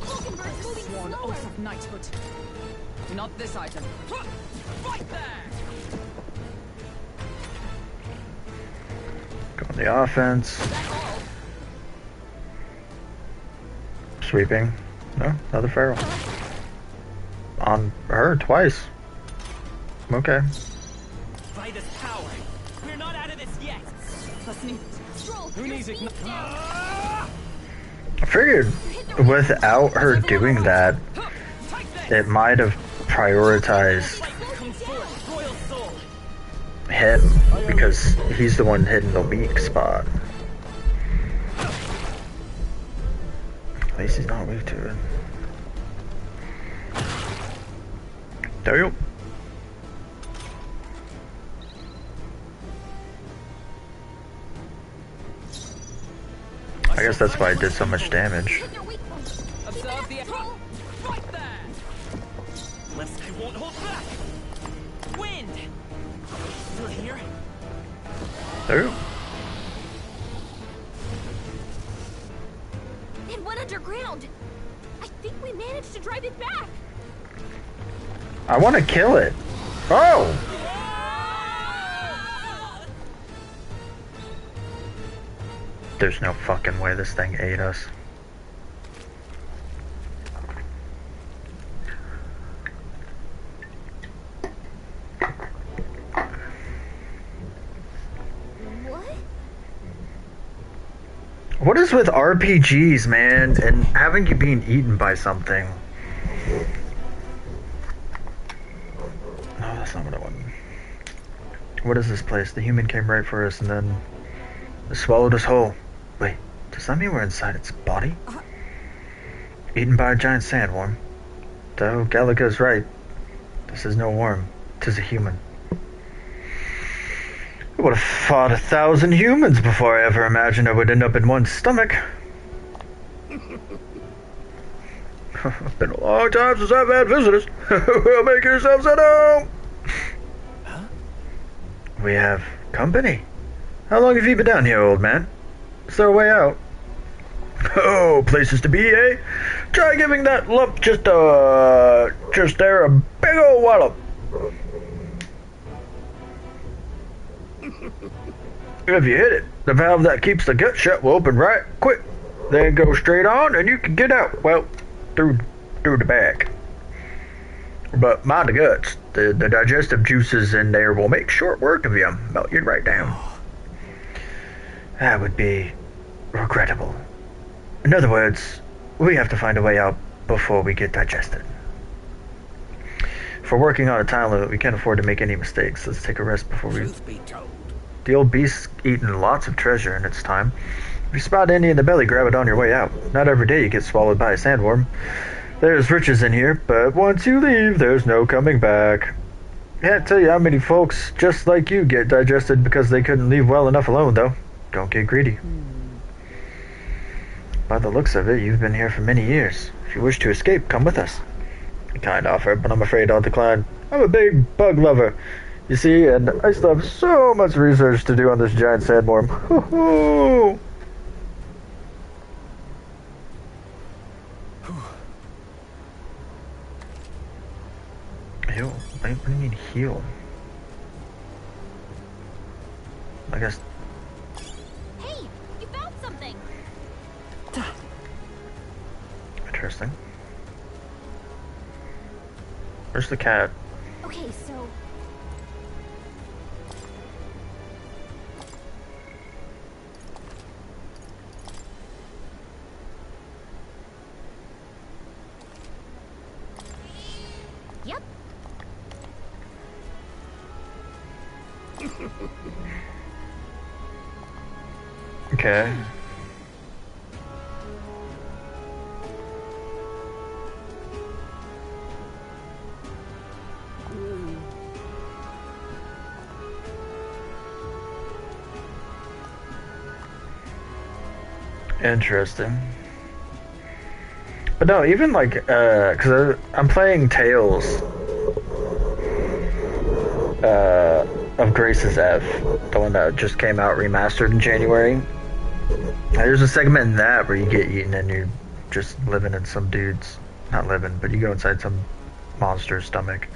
Speaker 4: Hulkenberg's moving
Speaker 6: Sworn
Speaker 4: slower.
Speaker 6: oath of knighthood. Not this item. Fight there!
Speaker 1: Go on the offense. Sweeping. No, another feral. On her twice. Okay.
Speaker 7: By this power. We're not out of this yet.
Speaker 6: Listening.
Speaker 4: Stroll,
Speaker 3: Who
Speaker 4: your
Speaker 3: needs
Speaker 4: speed's
Speaker 3: ignite?
Speaker 4: down.
Speaker 1: I figured without her doing that,
Speaker 6: Take this!
Speaker 1: it might have prioritized
Speaker 7: Come forth, royal soul.
Speaker 1: him because he's the one hitting the weak spot. At least he's not weak to it. There you go. I guess that's why I did so much damage.
Speaker 4: Hit their weak points.
Speaker 6: Observe the
Speaker 4: Stroll.
Speaker 6: Fight there!
Speaker 7: Lest I won't hold back. Wind. Still here?
Speaker 1: There you go.
Speaker 4: It went underground. I think we managed to drive it back.
Speaker 1: I want to kill it. Oh! There's no fucking way this thing ate us. What is with RPGs, man, and having you being eaten by something? No, that's not what I want. What is this place? The human came right for us and then it swallowed us whole. Wait, does that mean we're inside its body? Eaten by a giant sandworm. Though Gallica's right. This is no worm. 'Tis a human. I would have fought 1,000 humans before I ever imagined I would end up in one stomach. It's been a long time since I've had visitors. Well, make yourselves at home.
Speaker 5: Huh?
Speaker 1: We have company. How long have you been down here, old man? Is there a way out? Oh, places to be, eh? Try giving that lump just there a big old wallop. If you hit it, the valve that keeps the gut shut will open right quick. Then go straight on and you can get out, well, through the back. But mind the guts. The digestive juices in there will make short work of you. Melt you right down. That would be regrettable. In other words, we have to find a way out before we get digested. If we're working on a time limit, we can't afford to make any mistakes. Let's take a rest before we...
Speaker 7: Truth be told.
Speaker 1: The old beast's eaten lots of treasure in its time. If you spot any in the belly, grab it on your way out. Not every day you get swallowed by a sandworm. There's riches in here, but once you leave, there's no coming back. Can't tell you how many folks just like you get digested because they couldn't leave well enough alone, though. Don't get greedy. By the looks of it, you've been here for many years. If you wish to escape, come with us. A kind offer, but I'm afraid I'll decline. I'm a big bug lover. You see, and I still have so much research to do on this giant sandworm. Hoo-hoo! Heal? What do you mean heal? I guess...
Speaker 4: Hey, you found something.
Speaker 1: Interesting. Where's the cat?
Speaker 4: Okay, so yep.
Speaker 1: Okay. Interesting. But no, even like, cause I'm playing Tales, of Grace's F, the one that just came out remastered in January. There's a segment in that where you get eaten and you're just living in some dude's, not living, but you go inside some monster's stomach.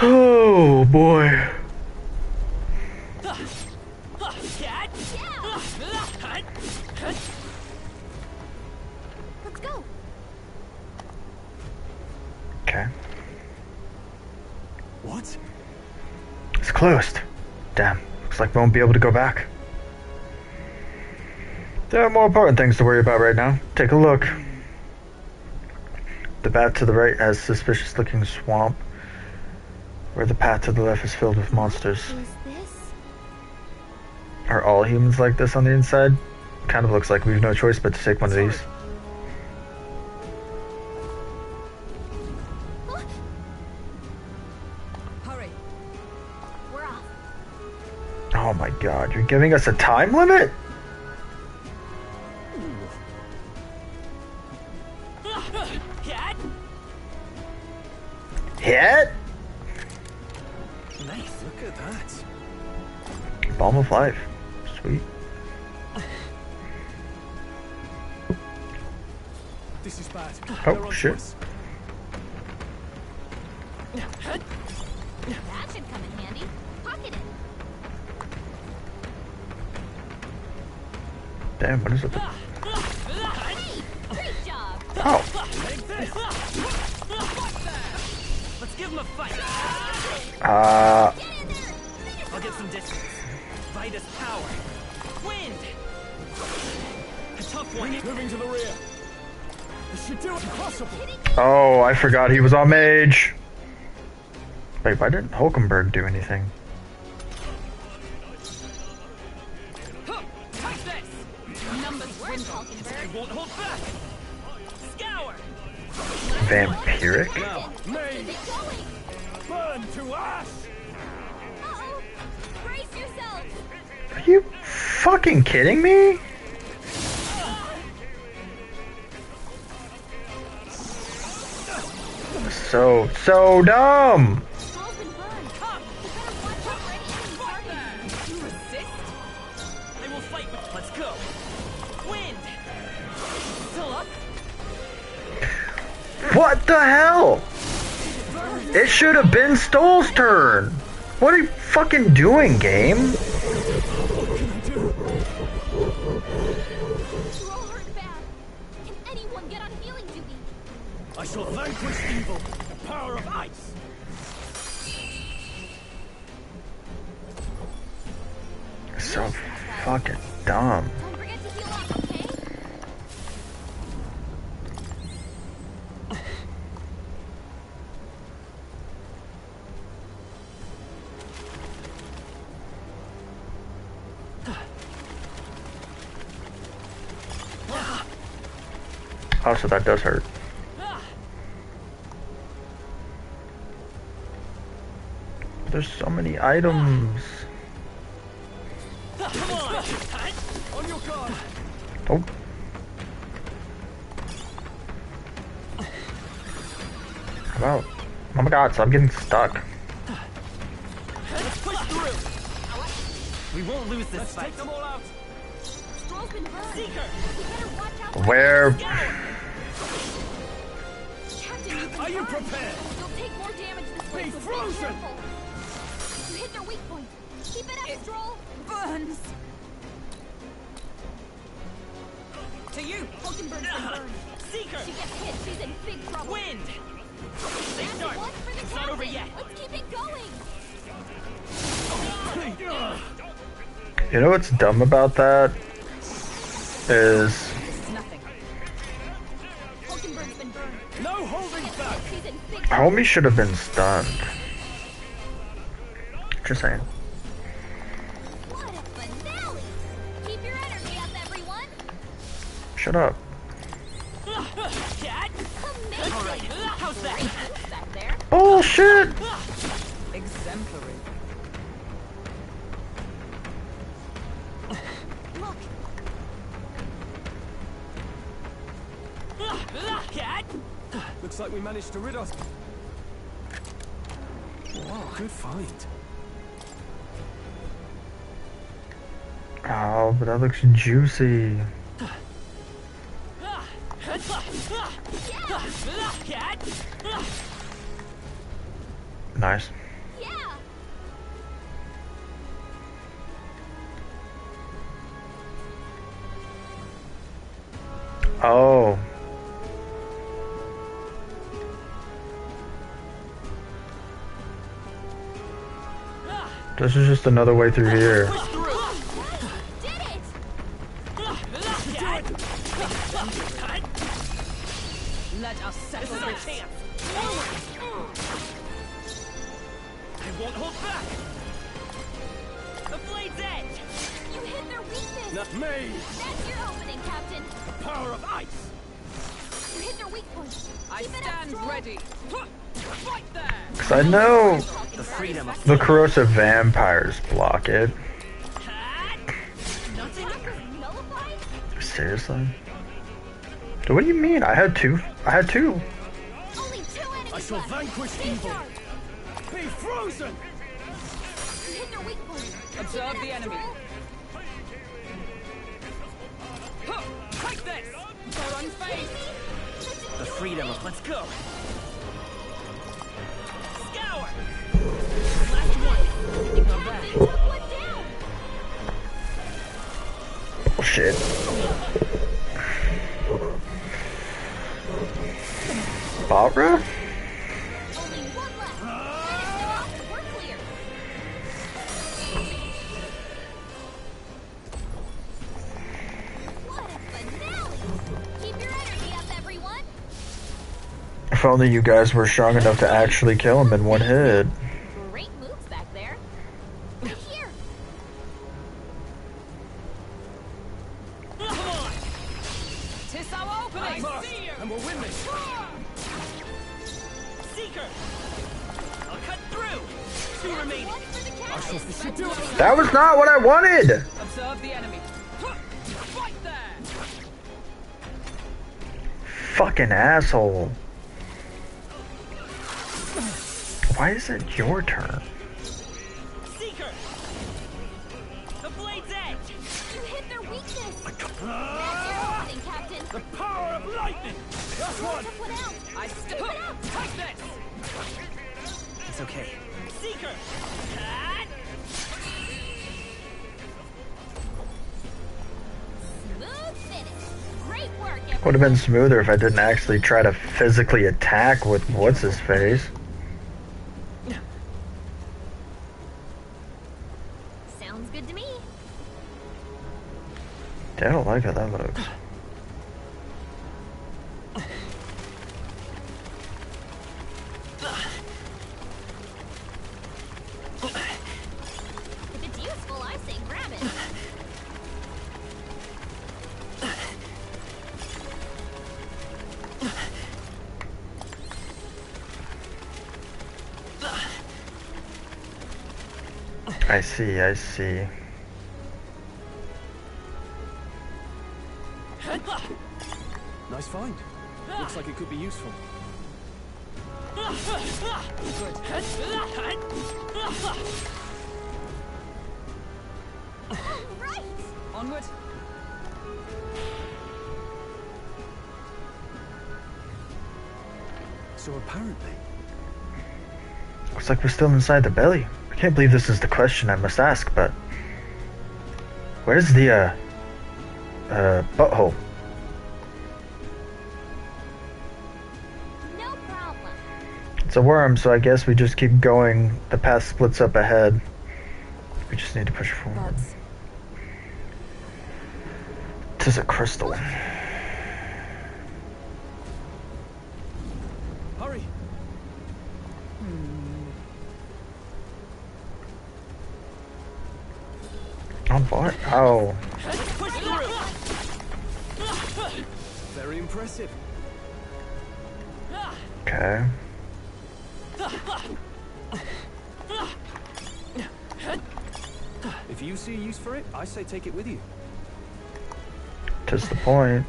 Speaker 1: Oh boy.
Speaker 4: Let's go.
Speaker 1: Okay.
Speaker 5: What?
Speaker 1: It's closed. Damn. Looks like we won't be able to go back. There are more important things to worry about right now. Take a look. The path to the right has suspicious looking swamp, where the path to the left is filled with monsters.
Speaker 4: Is this?
Speaker 1: Are all humans like this on the inside? Kind of looks like we've no choice but to take one of these.
Speaker 6: Hurry.
Speaker 4: We're off.
Speaker 1: Oh my god, you're giving us a time limit?
Speaker 7: Cat?
Speaker 1: Hit?
Speaker 5: Nice. Look at that.
Speaker 1: Balm of life. Sweet.
Speaker 5: This is bad.
Speaker 1: Oh,
Speaker 5: They're on
Speaker 1: shit.
Speaker 5: us.
Speaker 4: That should come in handy. Pocket it.
Speaker 1: Damn, what is it?
Speaker 2: Great job.
Speaker 1: Oh,
Speaker 7: Let's give him a fight.
Speaker 1: uh,
Speaker 7: I'll get some distance. Vitus power. Wind. A tough one.
Speaker 3: Moving to the rear. This should do it. Impossible.
Speaker 1: oh, I forgot he was on mage. Wait, why didn't Hulkenberg do anything?
Speaker 7: Take this.
Speaker 2: Numbers were talking,
Speaker 7: I won't hold back. Scour.
Speaker 1: Vampiric?
Speaker 3: Now, May,
Speaker 2: Keep it going.
Speaker 3: burn to ash.
Speaker 2: Uh-oh. Brace yourselves.
Speaker 1: Are you fucking kidding me? So dumb.
Speaker 2: Stroll's been burned. You better watch out for any enemy targets.
Speaker 7: You resist? I will fight with. Let's go. Wind. Still up?
Speaker 1: What the hell? It should have been Stoll's turn. What are you fucking doing, game?
Speaker 2: Stroll hurt bad. Can anyone get on healing duty?
Speaker 3: I shall vanquish evil with the power of ice.
Speaker 1: So fucking dumb.
Speaker 2: Don't forget to heal up, okay?
Speaker 1: Oh, so that does hurt. There's so many items.
Speaker 7: Come on.
Speaker 3: On your guard.
Speaker 1: Oh. Wow. Oh my god, so I'm getting stuck.
Speaker 7: Let's push through. We won't lose this
Speaker 3: Let's
Speaker 7: fight.
Speaker 3: take them all out.
Speaker 2: Stroll's been burned.
Speaker 7: Seeker.
Speaker 2: You better watch out for
Speaker 1: Where?
Speaker 2: Captain, you've been
Speaker 3: Are you
Speaker 2: burned.
Speaker 3: prepared?
Speaker 2: You'll take more damage this way,
Speaker 3: Be
Speaker 2: so
Speaker 3: frozen.
Speaker 2: be careful. You hit their weak point. Keep it up, Stroll.
Speaker 6: Burns. To you.
Speaker 2: Hulkenberg's been burned.
Speaker 7: Seeker.
Speaker 2: She gets hit, she's in big trouble.
Speaker 7: Wind. Stay
Speaker 2: And
Speaker 7: sharp.
Speaker 2: one for the
Speaker 7: It's not over
Speaker 2: captain.
Speaker 7: yet.
Speaker 2: Let's keep it going.
Speaker 1: You know what's dumb about that? Is
Speaker 6: Nothing.
Speaker 2: Hulkenberg's been burned.
Speaker 3: No holding back.
Speaker 2: She's in big trouble.
Speaker 1: homie should have been stunned. Just saying.
Speaker 2: What a finale! Keep your energy up, everyone.
Speaker 1: Shut up.
Speaker 7: Cat.
Speaker 2: Amazing.
Speaker 7: All right. How's that?
Speaker 2: Who's back there?
Speaker 1: Bullshit!
Speaker 6: Exemplary.
Speaker 2: Look,
Speaker 7: Cat.
Speaker 3: Looks like we managed to rid us. Wow, good fight.
Speaker 1: Oh, but that looks juicy.
Speaker 7: Cat.
Speaker 1: Nice.
Speaker 2: yeah.
Speaker 1: Oh. This is just another way through here.
Speaker 7: Push through.
Speaker 2: Did it!
Speaker 7: Cat.
Speaker 6: Let us
Speaker 7: This
Speaker 6: settle
Speaker 7: is our
Speaker 6: this.
Speaker 7: chance. I won't hold back. The blade's edge.
Speaker 2: You hit their weakness.
Speaker 3: May,
Speaker 2: That's your opening, Captain.
Speaker 3: the power of ice.
Speaker 2: You hit their weak point.
Speaker 6: I
Speaker 2: Keep it up,
Speaker 6: stand
Speaker 2: Stroll.
Speaker 6: ready. Fight there.
Speaker 1: Cause I know
Speaker 7: The freedom of
Speaker 1: the corrosive vampires block it.
Speaker 7: cat. Nothing.
Speaker 2: Attack was nullified?
Speaker 1: Seriously? What do you mean? I had two. I had two.
Speaker 2: Only 2 enemies
Speaker 3: I shall
Speaker 2: left.
Speaker 3: vanquish
Speaker 2: Stay
Speaker 3: evil.
Speaker 2: sharp.
Speaker 3: Be frozen.
Speaker 2: You hit their weak point.
Speaker 6: Observe
Speaker 2: Keep it
Speaker 6: the
Speaker 2: up,
Speaker 6: enemy.
Speaker 2: Stroll.
Speaker 7: Take this.
Speaker 6: They're unfazed.
Speaker 7: The freedom of. Let's go. Scour. Last one.
Speaker 2: The captain took one down.
Speaker 1: Bullshit. Barbara?
Speaker 4: Only one left. Finish them off. We're clear. What a finale! Keep your energy up, everyone.
Speaker 1: If only you guys were strong enough to actually kill him in one hit.
Speaker 4: Great moves back there. Right here.
Speaker 7: Come on!
Speaker 6: Tis our opening!
Speaker 7: I see you!
Speaker 3: And we'll win this.
Speaker 7: Seeker! I'll cut through! Two remaining.
Speaker 4: One for the captain.
Speaker 3: Let's do it.
Speaker 1: That was not what I wanted!
Speaker 6: Observe the enemy. Right there!
Speaker 1: Fucking asshole. Why is it your turn?
Speaker 7: Seeker! The blade's edge!
Speaker 4: You hit their weakness. That's your opening, Captain.
Speaker 3: The power of lightning. That's one.
Speaker 4: Took one out.
Speaker 6: I still
Speaker 4: Keep it up.
Speaker 6: take this!
Speaker 7: It's okay. Seeker!
Speaker 4: Smooth finish. Great work, everyone.
Speaker 1: Would have been smoother if I didn't actually try to physically attack with what's his face.
Speaker 4: Sounds good to me.
Speaker 1: I don't like how that looks.
Speaker 4: If it's useful, I say grab it.
Speaker 1: I see, I see.
Speaker 3: Nice find. Looks like it could be useful.
Speaker 4: Right.
Speaker 6: Onward.
Speaker 3: So apparently,
Speaker 1: Looks like we're still inside the belly. I can't believe this is the question I must ask, but where's the butthole?
Speaker 4: No problem.
Speaker 1: It's a worm, so I guess we just keep going. The path splits up ahead. We just need to push forward.
Speaker 6: That's
Speaker 1: This is a crystal.
Speaker 3: hurry.
Speaker 1: On what? Oh.
Speaker 7: Push through!
Speaker 3: Very impressive.
Speaker 1: Okay.
Speaker 3: If you see a use for it, I say take it with you.
Speaker 1: Tis the point.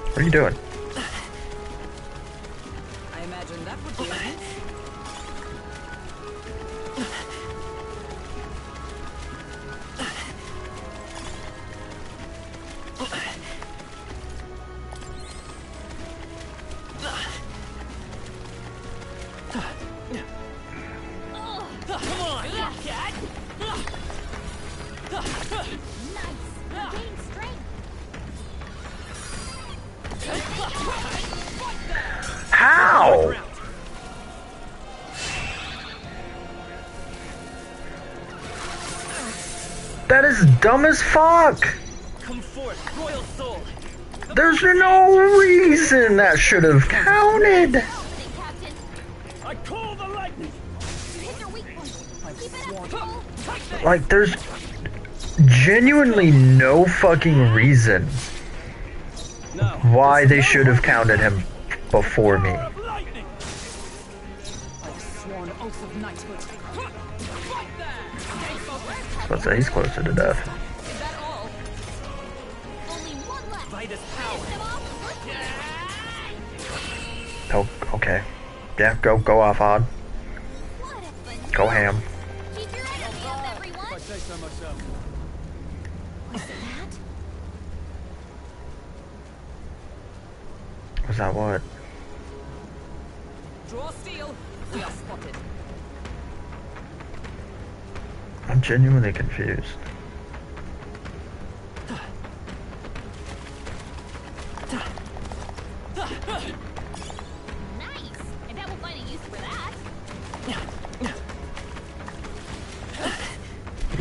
Speaker 1: What are you doing?
Speaker 6: I imagine that would be it.
Speaker 7: Come on, cat!
Speaker 4: Nice. You're gaining strength.
Speaker 1: How? That is dumb as fuck.
Speaker 7: Come forth, royal soul!
Speaker 1: There's no reason that should have counted.
Speaker 4: Opening, Captain.
Speaker 3: I call the lightning.
Speaker 4: You hit their weak point. Keep it up, Patrol.
Speaker 1: Like, there's genuinely no fucking reason
Speaker 3: Now,
Speaker 1: why they should have counted him before me.
Speaker 3: power of lightning.
Speaker 6: I've sworn oath of knighthood. Right there!
Speaker 1: Let's say he's closer to death.
Speaker 6: Is that all?
Speaker 4: Only one left.
Speaker 7: Vitus power!
Speaker 4: Finish them off.
Speaker 1: Oh, okay. Yeah, go off, Odd.
Speaker 4: What a finale.
Speaker 1: Go ham.
Speaker 4: Keep your energy up, everyone.
Speaker 3: If I say so myself.
Speaker 4: Was that?
Speaker 1: Was that what?
Speaker 6: Draw steel. We are spotted.
Speaker 1: I'm genuinely confused.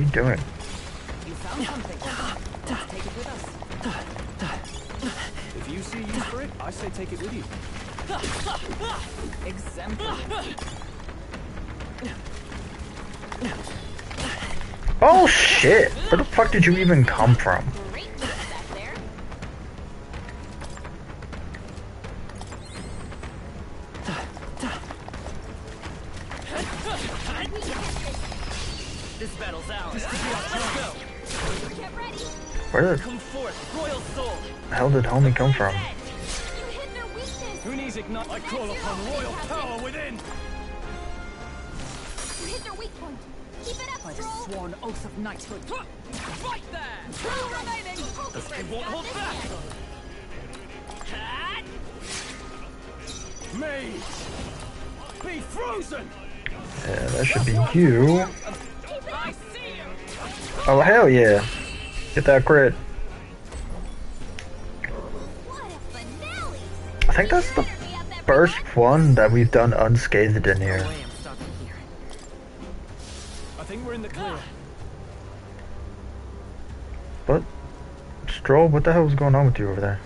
Speaker 1: are you doing?
Speaker 6: You found something. Let's take it with us.
Speaker 3: If you see use for it, I say take it with you.
Speaker 6: Exemplary.
Speaker 1: Oh shit! Where the fuck did you even come from?
Speaker 4: Great move back there.
Speaker 7: This battle's ours. Let's go.
Speaker 4: Get ready.
Speaker 1: Where the
Speaker 7: Come forth, royal soul.
Speaker 1: hell did homie come from?
Speaker 4: You hit their weakness.
Speaker 3: Who needs ignite? I call upon royal power within.
Speaker 4: You hit their weak point. Keep it up,
Speaker 6: By the
Speaker 4: Stroll.
Speaker 6: sworn oath of knighthood.
Speaker 7: Right there.
Speaker 6: Two remaining.
Speaker 7: They won't hold back. Hat.
Speaker 3: Mage, be frozen.
Speaker 1: Yeah, that should be you.
Speaker 7: I see you.
Speaker 1: Oh hell yeah! Get that crit.
Speaker 4: What a finale.
Speaker 1: I think that's the first one that we've done unscathed in here.
Speaker 7: I am stopping here.
Speaker 3: I think we're in the clear.
Speaker 1: But Stroll, what the hell was going on with you over there?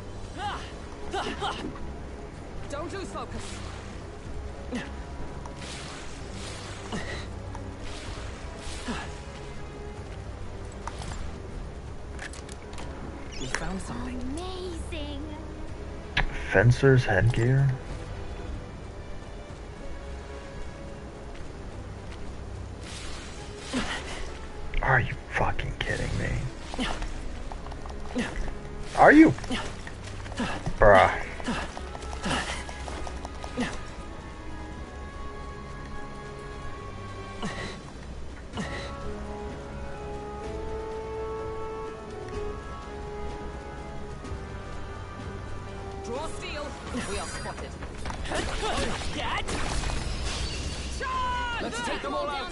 Speaker 6: Don't lose focus.
Speaker 7: We found something.
Speaker 4: Amazing.
Speaker 1: Fencer's headgear? Are you fucking kidding me? Are you? Bruh.
Speaker 6: Draw steel. We are spotted. Let's take them all out.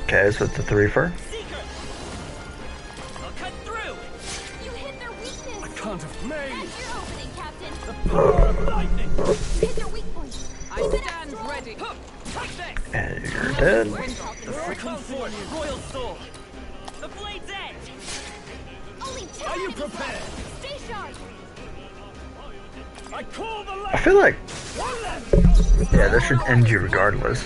Speaker 1: Okay, so it's a 3-fer.
Speaker 7: Seeker. I'll cut through.
Speaker 4: You hit their weakness.
Speaker 3: I can't have made.
Speaker 4: That's your opening, Captain.
Speaker 3: Lightning.
Speaker 4: You hit their weak point.
Speaker 6: I stand ready.
Speaker 7: Take this.
Speaker 1: And you're dead.
Speaker 7: Come forth, royal soul. The blade's edge.
Speaker 4: Only 2
Speaker 3: Are you
Speaker 4: enemies left.
Speaker 3: prepared?
Speaker 4: Stay sharp.
Speaker 3: I call the
Speaker 1: I
Speaker 3: left.
Speaker 1: feel like,
Speaker 3: One left.
Speaker 1: yeah, this should end you regardless.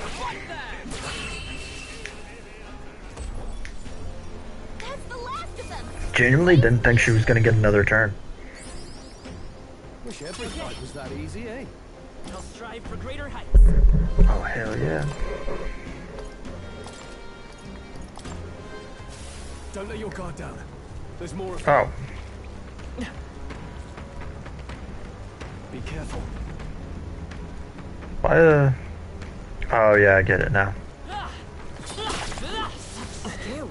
Speaker 4: That's the last of them.
Speaker 1: Genuinely didn't think she was gonna get another turn.
Speaker 3: Wish every fight was that easy, eh?
Speaker 7: I'll strive for greater heights.
Speaker 1: Oh hell yeah.
Speaker 3: Don't let your guard down. There's more of
Speaker 1: Oh,
Speaker 3: Be careful.
Speaker 1: why oh yeah, I get it now.
Speaker 4: Let's do it.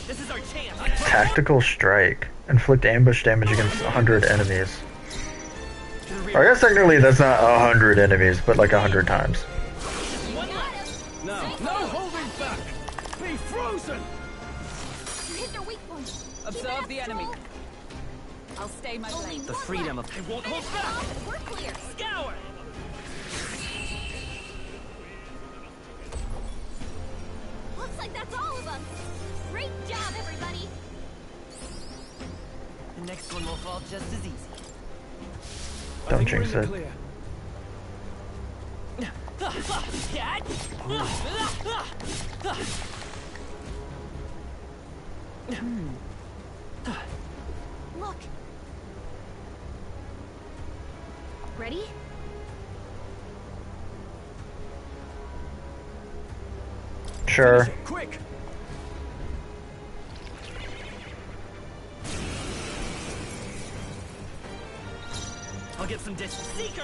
Speaker 7: This is our chance.
Speaker 1: Tactical strike. Inflict ambush damage against 100 enemies. Or I guess technically that's not 100 enemies, but like 100 times.
Speaker 3: Now, no holding back. Be frozen.
Speaker 4: You hit their weak point.
Speaker 6: Observe the enemy. I'll stay my
Speaker 4: Only
Speaker 6: lane.
Speaker 7: The
Speaker 4: one
Speaker 7: freedom
Speaker 4: left.
Speaker 7: of... I won't hold
Speaker 4: Finish
Speaker 7: back.
Speaker 4: off and we're clear.
Speaker 7: Scour.
Speaker 4: Looks like that's all of them. Great job, everybody.
Speaker 7: The next one will fall just as easy.
Speaker 3: I
Speaker 1: Don't
Speaker 3: think we're in
Speaker 1: jinx
Speaker 3: the
Speaker 1: it.
Speaker 3: clear.
Speaker 4: Look. Ready?
Speaker 1: Sure.
Speaker 3: Quick.
Speaker 7: I'll get some distance. Seeker.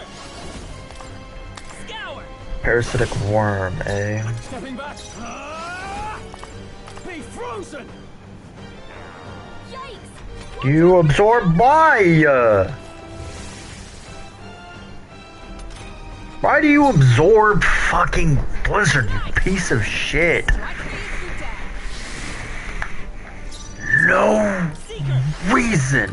Speaker 7: Scour.
Speaker 1: Parasitic worm, eh?
Speaker 3: Stepping back. Be frozen.
Speaker 4: Yikes!
Speaker 1: You absorb why? Why do you absorb fucking Blizzard, you piece of shit? No reason.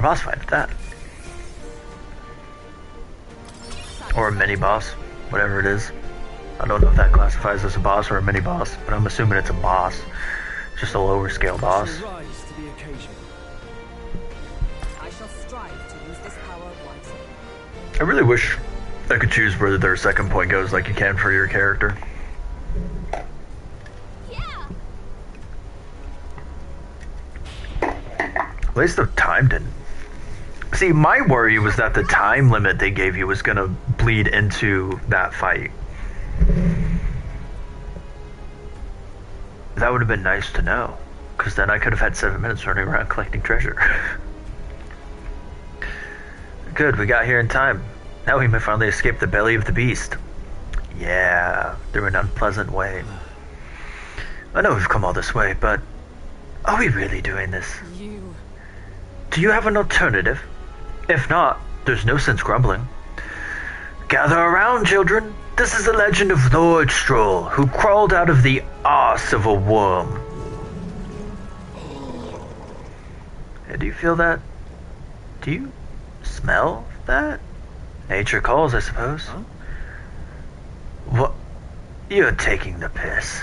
Speaker 1: A boss fight at that. Or a mini boss, whatever it is. I don't know if that classifies as a boss or a mini boss, but I'm assuming it's a boss. Just a lower scale boss.
Speaker 3: Rise to the occasion.
Speaker 6: I shall strive to use this power wisely.
Speaker 1: I really wish I could choose where their second point goes like you can for your character.
Speaker 2: Yeah.
Speaker 1: At least the time didn't. See, my worry was that the time limit they gave you was gonna bleed into that fight. That would have been nice to know, because then I could have had 7 minutes running around collecting treasure. Good, we got here in time. Now we may finally escape the belly of the beast. Yeah, through an unpleasant way. I know we've come all this way, but are we really doing this?
Speaker 6: You...
Speaker 1: Do you have an alternative? If not, there's no sense grumbling. Gather around, children. This is the legend of Lord Stroll, who crawled out of the arse of a worm. Hey, do you feel that? Do you smell that? Nature calls, I suppose.
Speaker 3: Huh?
Speaker 1: What? You're taking the piss.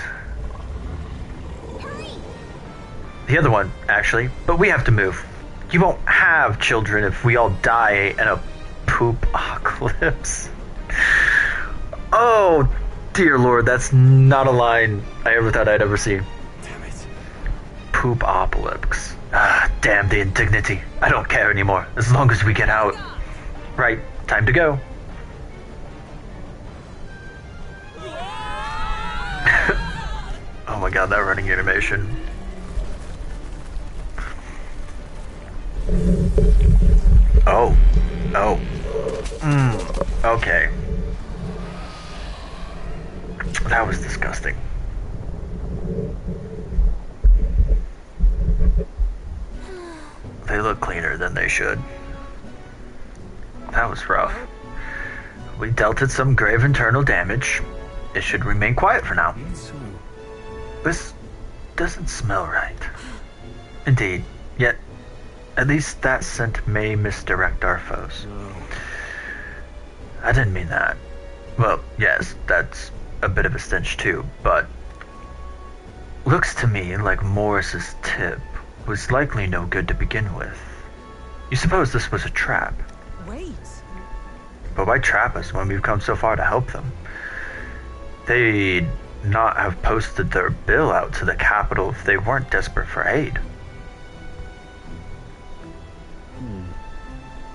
Speaker 1: The other one, actually, but we have to move. You won't have children if we all die in a poop apocalypse. Oh, dear Lord, that's not a line I ever thought I'd ever see.
Speaker 3: Damn it.
Speaker 1: Poop apocalypse. Ah, damn the indignity. I don't care anymore, as long as we get out. Right, time to go. Oh my god, that running animation. Oh. Oh. Okay. That was disgusting. They look cleaner than they should. That was rough. We dealt it some grave internal damage. It should remain quiet for now.
Speaker 3: So,
Speaker 1: This doesn't smell right. Indeed, yet at least that scent may misdirect our foes.
Speaker 3: no.
Speaker 1: I didn't mean that. Well, yes, that's a bit of a stench too, but looks to me like Morris's tip was likely no good to begin with. You suppose this was a trap,
Speaker 6: Wait.
Speaker 1: but why trap us when we've come so far to help them? They'd not have posted their bill out to the capital if they weren't desperate for aid.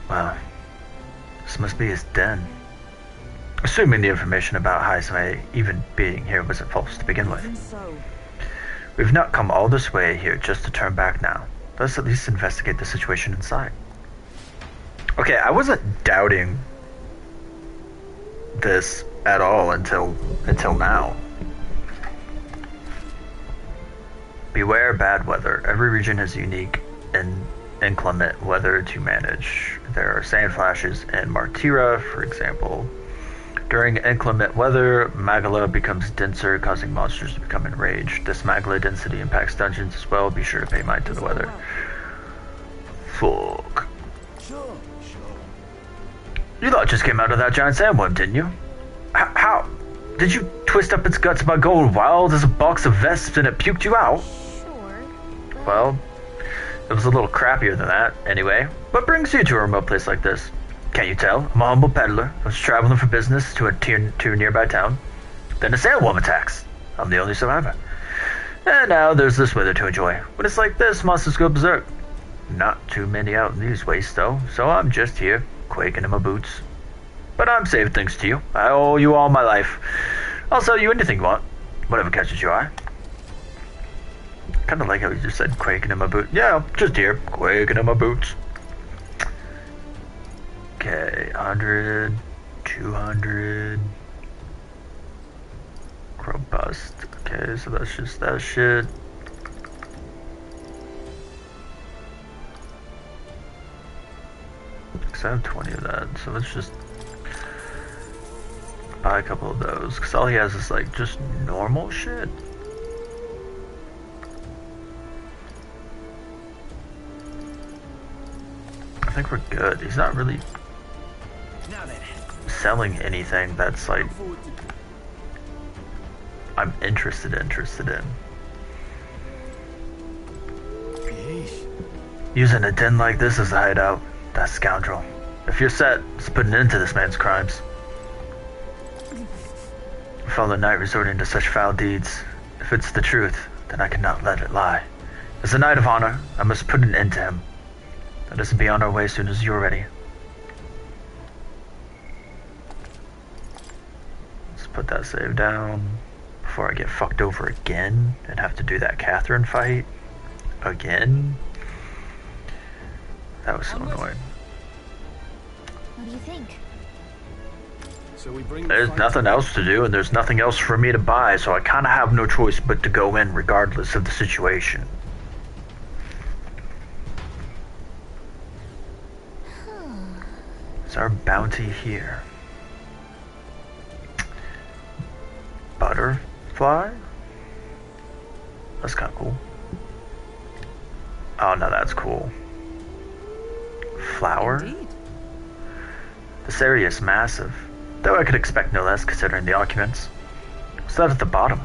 Speaker 1: Well, this must be his den. Assuming the information about Heismay even being here wasn't false to begin with.
Speaker 6: Even so,
Speaker 1: We've not come all this way here just to turn back now. Let's at least investigate the situation inside. Okay, I wasn't doubting this at all until now. Beware bad weather. Every region has unique and inclement weather to manage. There are sand flashes in Martira, for example. During inclement weather, Magala becomes denser, causing monsters to become enraged. This Magala density impacts dungeons as well. Be sure to pay mind to the weather. Fuck.
Speaker 5: Sure.
Speaker 1: You lot just came out of that giant sandworm, didn't you? How? Did you twist up its guts about going wild as a box of vesps and it puked you out?
Speaker 4: Sure. But
Speaker 1: Well, it was a little crappier than that. Anyway, what brings you to a remote place like this? Can't you tell? I'm a humble peddler. I was traveling for business to a nearby town. Then a sandworm attacks. I'm the only survivor. And now there's this weather to enjoy. When it's like this, monsters go berserk. Not too many out in these wastes, though, so I'm just here, quaking in my boots. But I'm safe thanks to you. I owe you all my life. I'll sell you anything you want. Whatever catches your eye. Kind of like how you just said quaking in my boots. Yeah, just here, quaking in my boots. Okay, 100, 200. Robust. Okay, so that's just that shit. Because I have 20 of that, so let's just buy a couple of those. Because all he has is like just normal shit. think we're good. He's not really
Speaker 3: Now then.
Speaker 1: selling anything that's like I'm interested in.
Speaker 3: Yeesh.
Speaker 1: Using a den like this as a hideout, that scoundrel. If you're set, let's put an end to this man's crimes. I found the night resorting to such foul deeds. If it's the truth, then I cannot let it lie. As a knight of honor, I must put an end to him. Let us be on our way as soon as you're ready. Let's put that save down before I get fucked over again and have to do that Catherine fight again. That was so annoying.
Speaker 4: What do you think?
Speaker 3: So we bring
Speaker 1: There's nothing else to do, and there's nothing else for me to buy, so I kind of have no choice but to go in regardless of the situation. Is our bounty here? Butterfly? That's kind of cool. Oh, no, that's cool. Flower?
Speaker 6: Indeed.
Speaker 1: This area is massive, though I could expect no less considering the occupants. What's that at the bottom?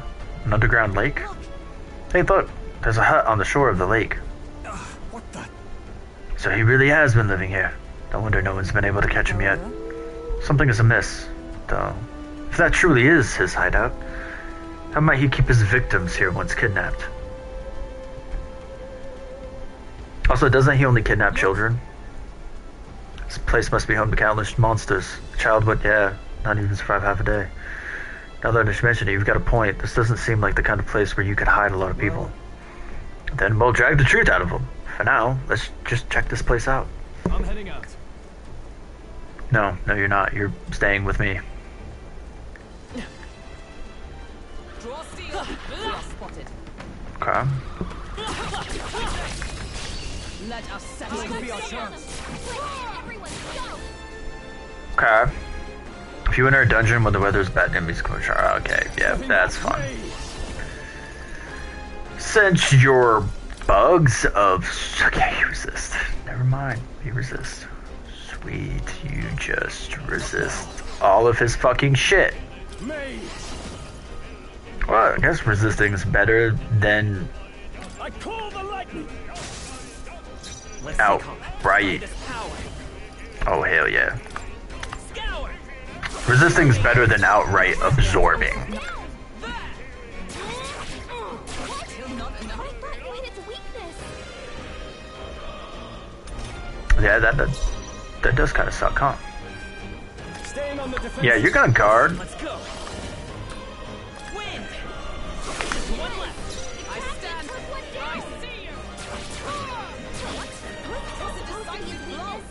Speaker 1: An underground lake? Hey, look, there's a hut on the shore of the lake.
Speaker 3: What the?
Speaker 1: So he really has been living here. No wonder no one's been able to catch him yet. Something is amiss, though. If that truly is his hideout, how might he keep his victims here once kidnapped? Also, doesn't he only kidnap children? This place must be home to countless monsters. A child would, not even survive half a day. Now that I mention it, you've got a point. This doesn't seem like the kind of place where you could hide a lot of people. Then we'll drag the truth out of them. For now, let's just check this place out.
Speaker 3: I'm heading out.
Speaker 1: No, you're not. You're staying with me.
Speaker 6: Draw steel. We are spotted.
Speaker 1: Okay.
Speaker 6: Let us settle
Speaker 3: This could be our
Speaker 6: this.
Speaker 3: chance.
Speaker 4: Everyone, go!
Speaker 1: Okay. If you enter a dungeon when the weather's bad, enemies come charge. Okay, yeah, that's fun. Since your bugs of... Okay, you resist. Never mind. You resist. Sweet, you just resist all of his fucking shit. Well, I guess resisting is better than
Speaker 3: I call the lightning.
Speaker 1: outright.
Speaker 7: Power.
Speaker 1: Oh, hell yeah.
Speaker 7: Scour.
Speaker 1: Resisting is better than outright absorbing.
Speaker 4: I thought you hit its weakness.
Speaker 1: Yeah, that does kind of suck, huh?
Speaker 3: Staying on the defense.
Speaker 1: Yeah, you're gonna guard.
Speaker 7: Let's go. Wind. One left.
Speaker 6: I stand.
Speaker 4: Took one
Speaker 6: I
Speaker 4: down.
Speaker 6: see you.
Speaker 4: What? Toss it to weakness.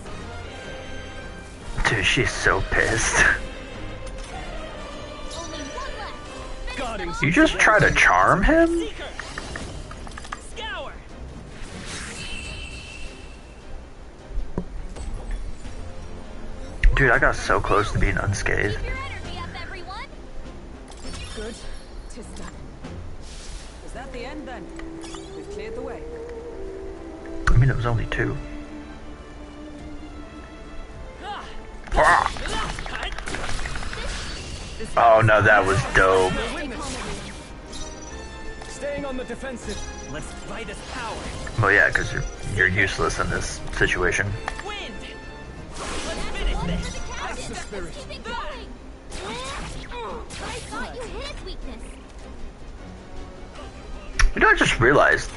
Speaker 1: Dude, she's so pissed.
Speaker 4: Only one left.
Speaker 3: Guarding.
Speaker 1: You just try to charm him?
Speaker 7: Seeker. Scour.
Speaker 1: Dude, I got so close to being unscathed.
Speaker 4: Keep your energy up, everyone.
Speaker 6: Good. 'Tis done. Is that the end then? We've cleared the way.
Speaker 1: I mean, it was only 2. Ah. Oh no, that was dope.
Speaker 3: Staying on the defensive.
Speaker 7: Let's fight this power.
Speaker 1: Well, yeah, because you're useless in this situation.
Speaker 7: Wind. Let's finish
Speaker 4: One
Speaker 7: this.
Speaker 4: for the captain.
Speaker 3: That's the spirit.
Speaker 4: Keep it going. I thought you hit its weakness.
Speaker 1: You know, I just realized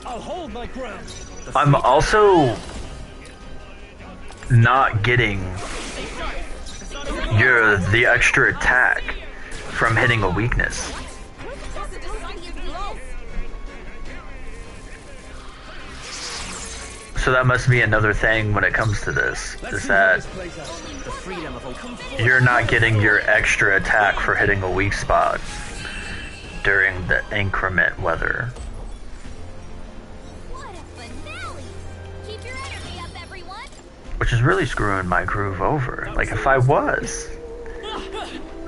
Speaker 3: I'll hold my ground.
Speaker 1: I'm also not getting the extra attack from hitting a weakness.
Speaker 4: Toss it to weakness.
Speaker 1: So that must be another thing when it comes to this,
Speaker 3: Let's
Speaker 1: is
Speaker 3: see how
Speaker 1: that
Speaker 3: this plays out.
Speaker 7: The freedom of a
Speaker 1: you're not getting your extra attack for hitting a weak spot during the increment weather.
Speaker 4: What a finale! Keep your energy up, everyone.
Speaker 1: Which is really screwing my groove over. Like, if I was,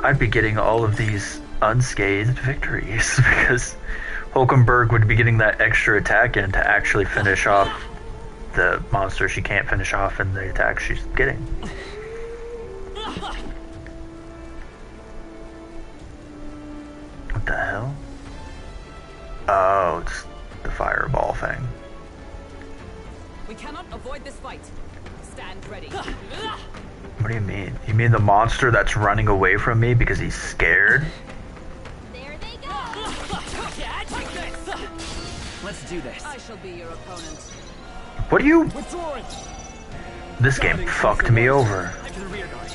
Speaker 1: I'd be getting all of these unscathed victories because Hulkenberg would be getting that extra attack in to actually finish off the monster she can't finish off in the attack she's getting. What the hell? Oh, it's the fireball thing.
Speaker 6: We cannot avoid this fight. Stand ready.
Speaker 1: What do you mean? You mean the monster that's running away from me because he's scared?
Speaker 4: There they go.
Speaker 7: Yeah, take this.
Speaker 3: Let's do this.
Speaker 6: I shall be your opponent.
Speaker 1: What do you...
Speaker 3: Withdrawing.
Speaker 1: This game fucked me over.
Speaker 7: Head to the rear guard.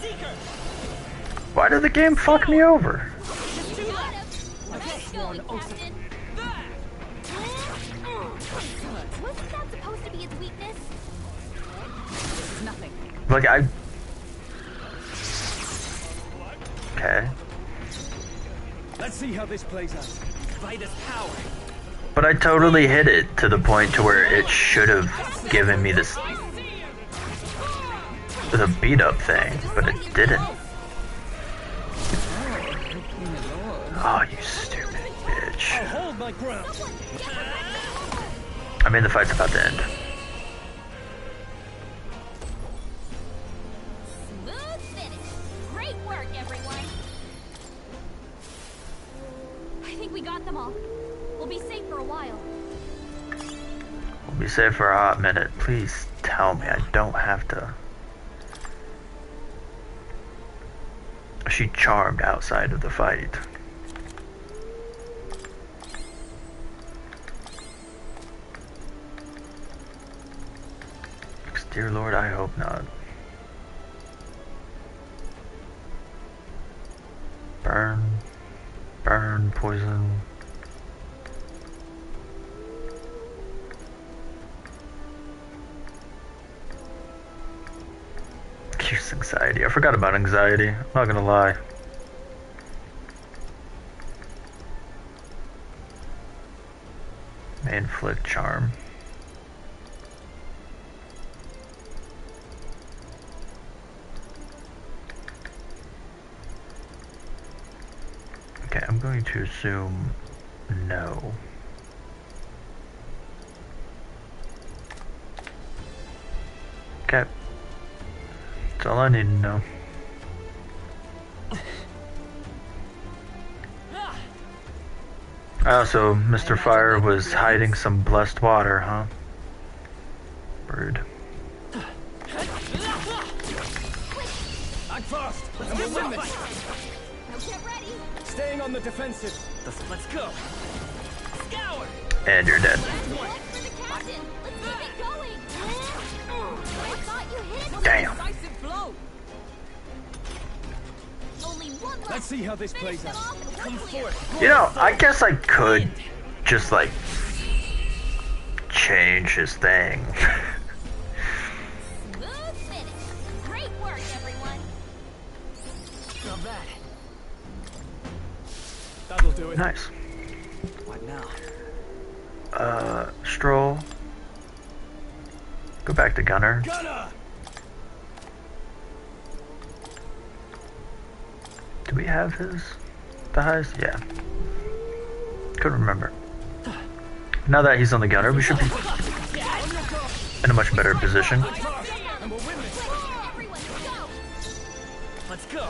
Speaker 7: Seeker.
Speaker 1: Why did the game fuck me over?
Speaker 7: Just two left.
Speaker 4: Nice going, Captain. Wasn't that supposed to be its weakness?
Speaker 6: This is nothing.
Speaker 1: Like, I... Okay.
Speaker 3: Let's see how this plays out.
Speaker 7: Fight is power.
Speaker 1: But I totally hit it to the point to where it should have given me this... the beat-up thing, but it didn't. Oh, you stupid bitch.
Speaker 3: Hold my ground.
Speaker 1: I mean, the fight's about to end.
Speaker 4: Smooth finish. Great work, everyone. I think we got them all. We'll be safe for a while.
Speaker 1: We'll be safe for a hot minute. Please tell me I don't have to... She charmed outside of the fight. Dear Lord, I hope not. Burn. Burn, poison. Use anxiety. I forgot about anxiety. I'm not gonna lie. Main flick charm. Okay, I'm going to assume no. Okay. That's all I need to know. So Mr. Fire was hiding some blessed water, huh? Rude.
Speaker 3: Act fast, and we'll win this.
Speaker 4: Now get ready.
Speaker 3: Staying on the defensive.
Speaker 7: Let's go. Scour.
Speaker 1: And you're dead.
Speaker 4: Look for the captain. Let's keep it going. I thought you hit.
Speaker 1: Damn.
Speaker 6: Decisive blow.
Speaker 4: Only one left.
Speaker 3: Let's see how this
Speaker 4: Finish
Speaker 3: plays
Speaker 4: them
Speaker 3: out.
Speaker 4: off and
Speaker 7: Come
Speaker 4: we're clear.
Speaker 7: forth.
Speaker 1: You know, I guess I could just like change his thing.
Speaker 4: Smooth finish. Great work, everyone.
Speaker 7: Not bad.
Speaker 3: That'll do it.
Speaker 1: Nice.
Speaker 7: What now?
Speaker 1: Stroll. Go back to Gunner.
Speaker 3: Gunner!
Speaker 1: Do we have the highest? Yeah. Couldn't remember. Now that he's on the Gunner, we should be in a much better position.
Speaker 3: And we'll win this.
Speaker 4: Everyone, go.
Speaker 7: Let's go.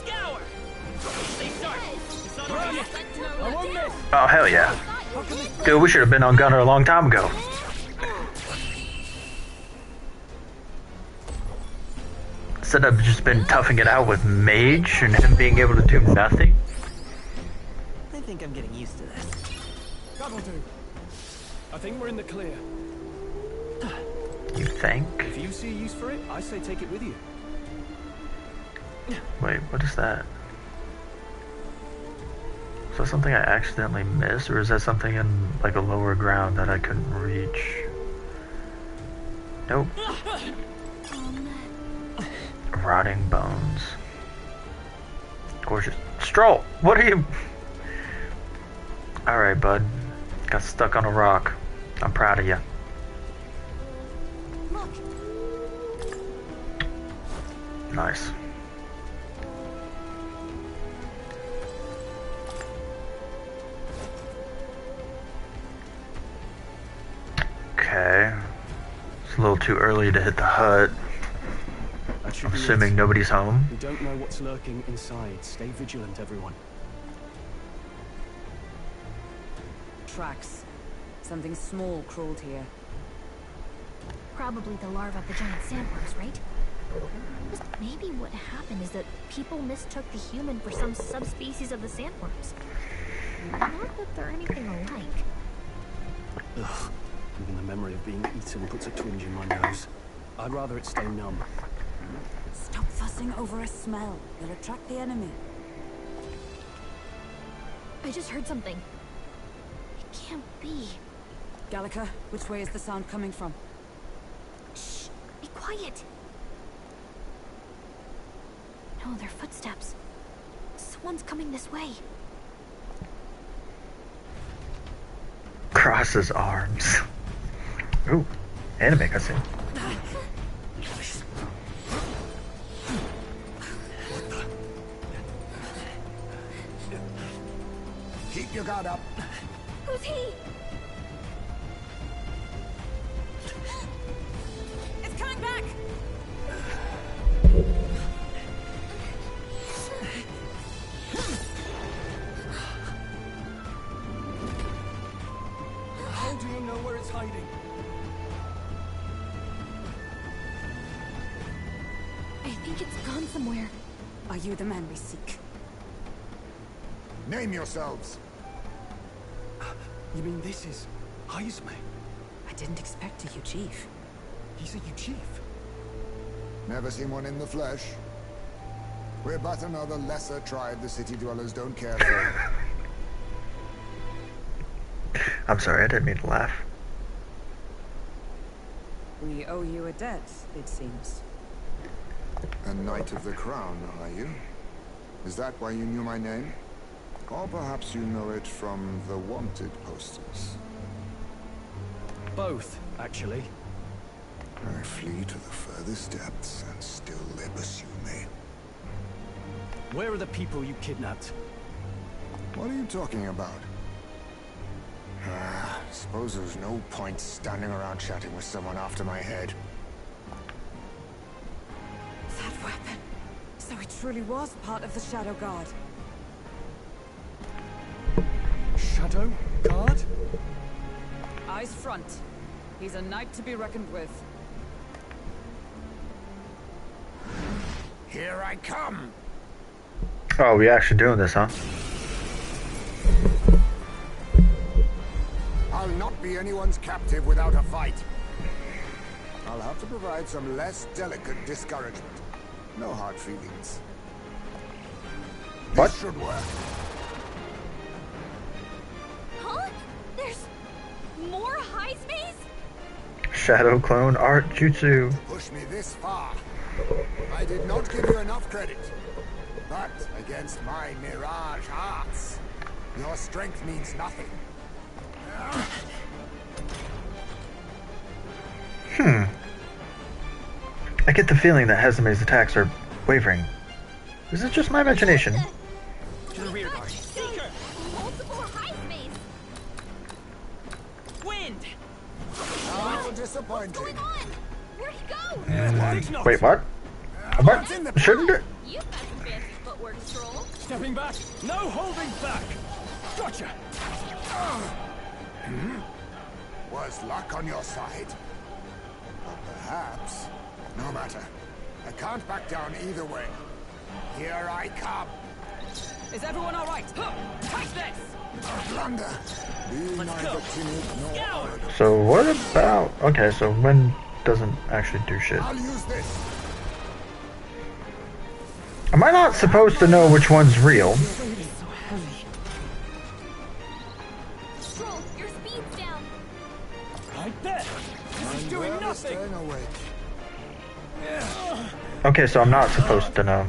Speaker 7: Scour. Stay sharp. It's on our way.
Speaker 3: I won this.
Speaker 1: Oh, hell yeah. Dude, we should have been on Gunner a long time ago. Instead of just been toughing it out with Mage and him being able to do nothing.
Speaker 7: I think I'm getting used to this.
Speaker 3: That'll do. I think we're in the clear.
Speaker 1: You think?
Speaker 3: If you see a use for it, I say take it with you.
Speaker 1: Wait, what is that? Is that something I accidentally missed, or is that something in like a lower ground that I couldn't reach? Nope. Rotting bones. Gorgeous. Stroll! What are you... Alright, bud. Got stuck on a rock. I'm proud of you.
Speaker 4: Look.
Speaker 1: Nice. little too early to hit the hut.
Speaker 3: That should
Speaker 1: I'm
Speaker 3: be
Speaker 1: assuming
Speaker 3: it.
Speaker 1: nobody's home.
Speaker 3: We don't know what's lurking inside. Stay vigilant, everyone.
Speaker 6: Tracks. Something small crawled here.
Speaker 4: Probably the larva of the giant sandworms, right? Maybe what happened is that people mistook the human for some subspecies of the sandworms. Not that they're anything alike.
Speaker 3: Ugh. Even the memory of being eaten puts a twinge in my nose. I'd rather it stay numb.
Speaker 6: Stop fussing over a smell. You'll attract the enemy.
Speaker 4: I just heard something. It can't be.
Speaker 6: Gallica, which way is the sound coming from?
Speaker 4: Shh! Be quiet! No, they're footsteps. Someone's coming this way.
Speaker 1: Cross his arms. Ooh, anime cutscene.
Speaker 8: Keep your guard up.
Speaker 4: Who's he?
Speaker 6: It's coming back!
Speaker 3: How do you know where it's hiding?
Speaker 4: I think it's gone somewhere.
Speaker 6: Are you the man we seek?
Speaker 8: Name yourselves.
Speaker 3: You mean this is Heismay?
Speaker 6: I didn't expect you, Chief.
Speaker 3: He's a chief.
Speaker 8: Never seen one in the flesh. We're but another lesser tribe the city dwellers don't care for.
Speaker 1: I'm sorry, I didn't mean to laugh.
Speaker 6: We owe you a debt, it seems.
Speaker 8: A Knight of the Crown, are you? Is that why you knew my name? Or perhaps you know it from the wanted posters.
Speaker 3: Both, actually.
Speaker 8: I flee to the furthest depths, and still they pursue me.
Speaker 3: Where are the people you kidnapped?
Speaker 8: What are you talking about? Suppose there's no point standing around chatting with someone after my head.
Speaker 6: That weapon. So it truly was part of the Shadow Guard.
Speaker 3: Shadow Guard?
Speaker 6: Eyes front. He's a knight to be reckoned with.
Speaker 8: Here I come!
Speaker 1: Oh, we actually doing this, huh?
Speaker 8: I'll not be anyone's captive without a fight. I'll have to provide some less delicate discouragement. No hard feelings.
Speaker 1: What?
Speaker 8: This should work.
Speaker 4: Huh? There's more Heismays?
Speaker 1: Shadow clone art jutsu.
Speaker 8: Push me this far. I did not give you enough credit. But against my mirage hearts, your strength means nothing.
Speaker 1: I get the feeling that Heismay's attacks are wavering. Is it just my imagination?
Speaker 7: To the rear guard. Seeker!
Speaker 4: Multiple Heismays!
Speaker 7: Wind!
Speaker 8: How disappointing.
Speaker 4: What's going on? Where'd he go?
Speaker 1: Wait, what? What? Shouldn't it?
Speaker 4: You've got some fancy footwork, Stroll.
Speaker 3: Stepping back! No holding back! Gotcha!
Speaker 8: Was luck on your side? Or perhaps. No matter. I can't back down either way. Here I come.
Speaker 6: Is everyone all right? Take this!
Speaker 8: Blunder. Be
Speaker 7: Let's
Speaker 8: neither
Speaker 7: go.
Speaker 8: timid nor
Speaker 7: Scout.
Speaker 8: arrogant.
Speaker 1: So what about... Okay, so wind doesn't actually do shit.
Speaker 8: I'll use this.
Speaker 1: Am I not supposed to know which one's real?
Speaker 6: So heavy.
Speaker 4: Stroll, your speed's down.
Speaker 3: Right there! This is doing
Speaker 8: Barely
Speaker 3: nothing!
Speaker 8: staying awake.
Speaker 1: Okay, so I'm not supposed to know.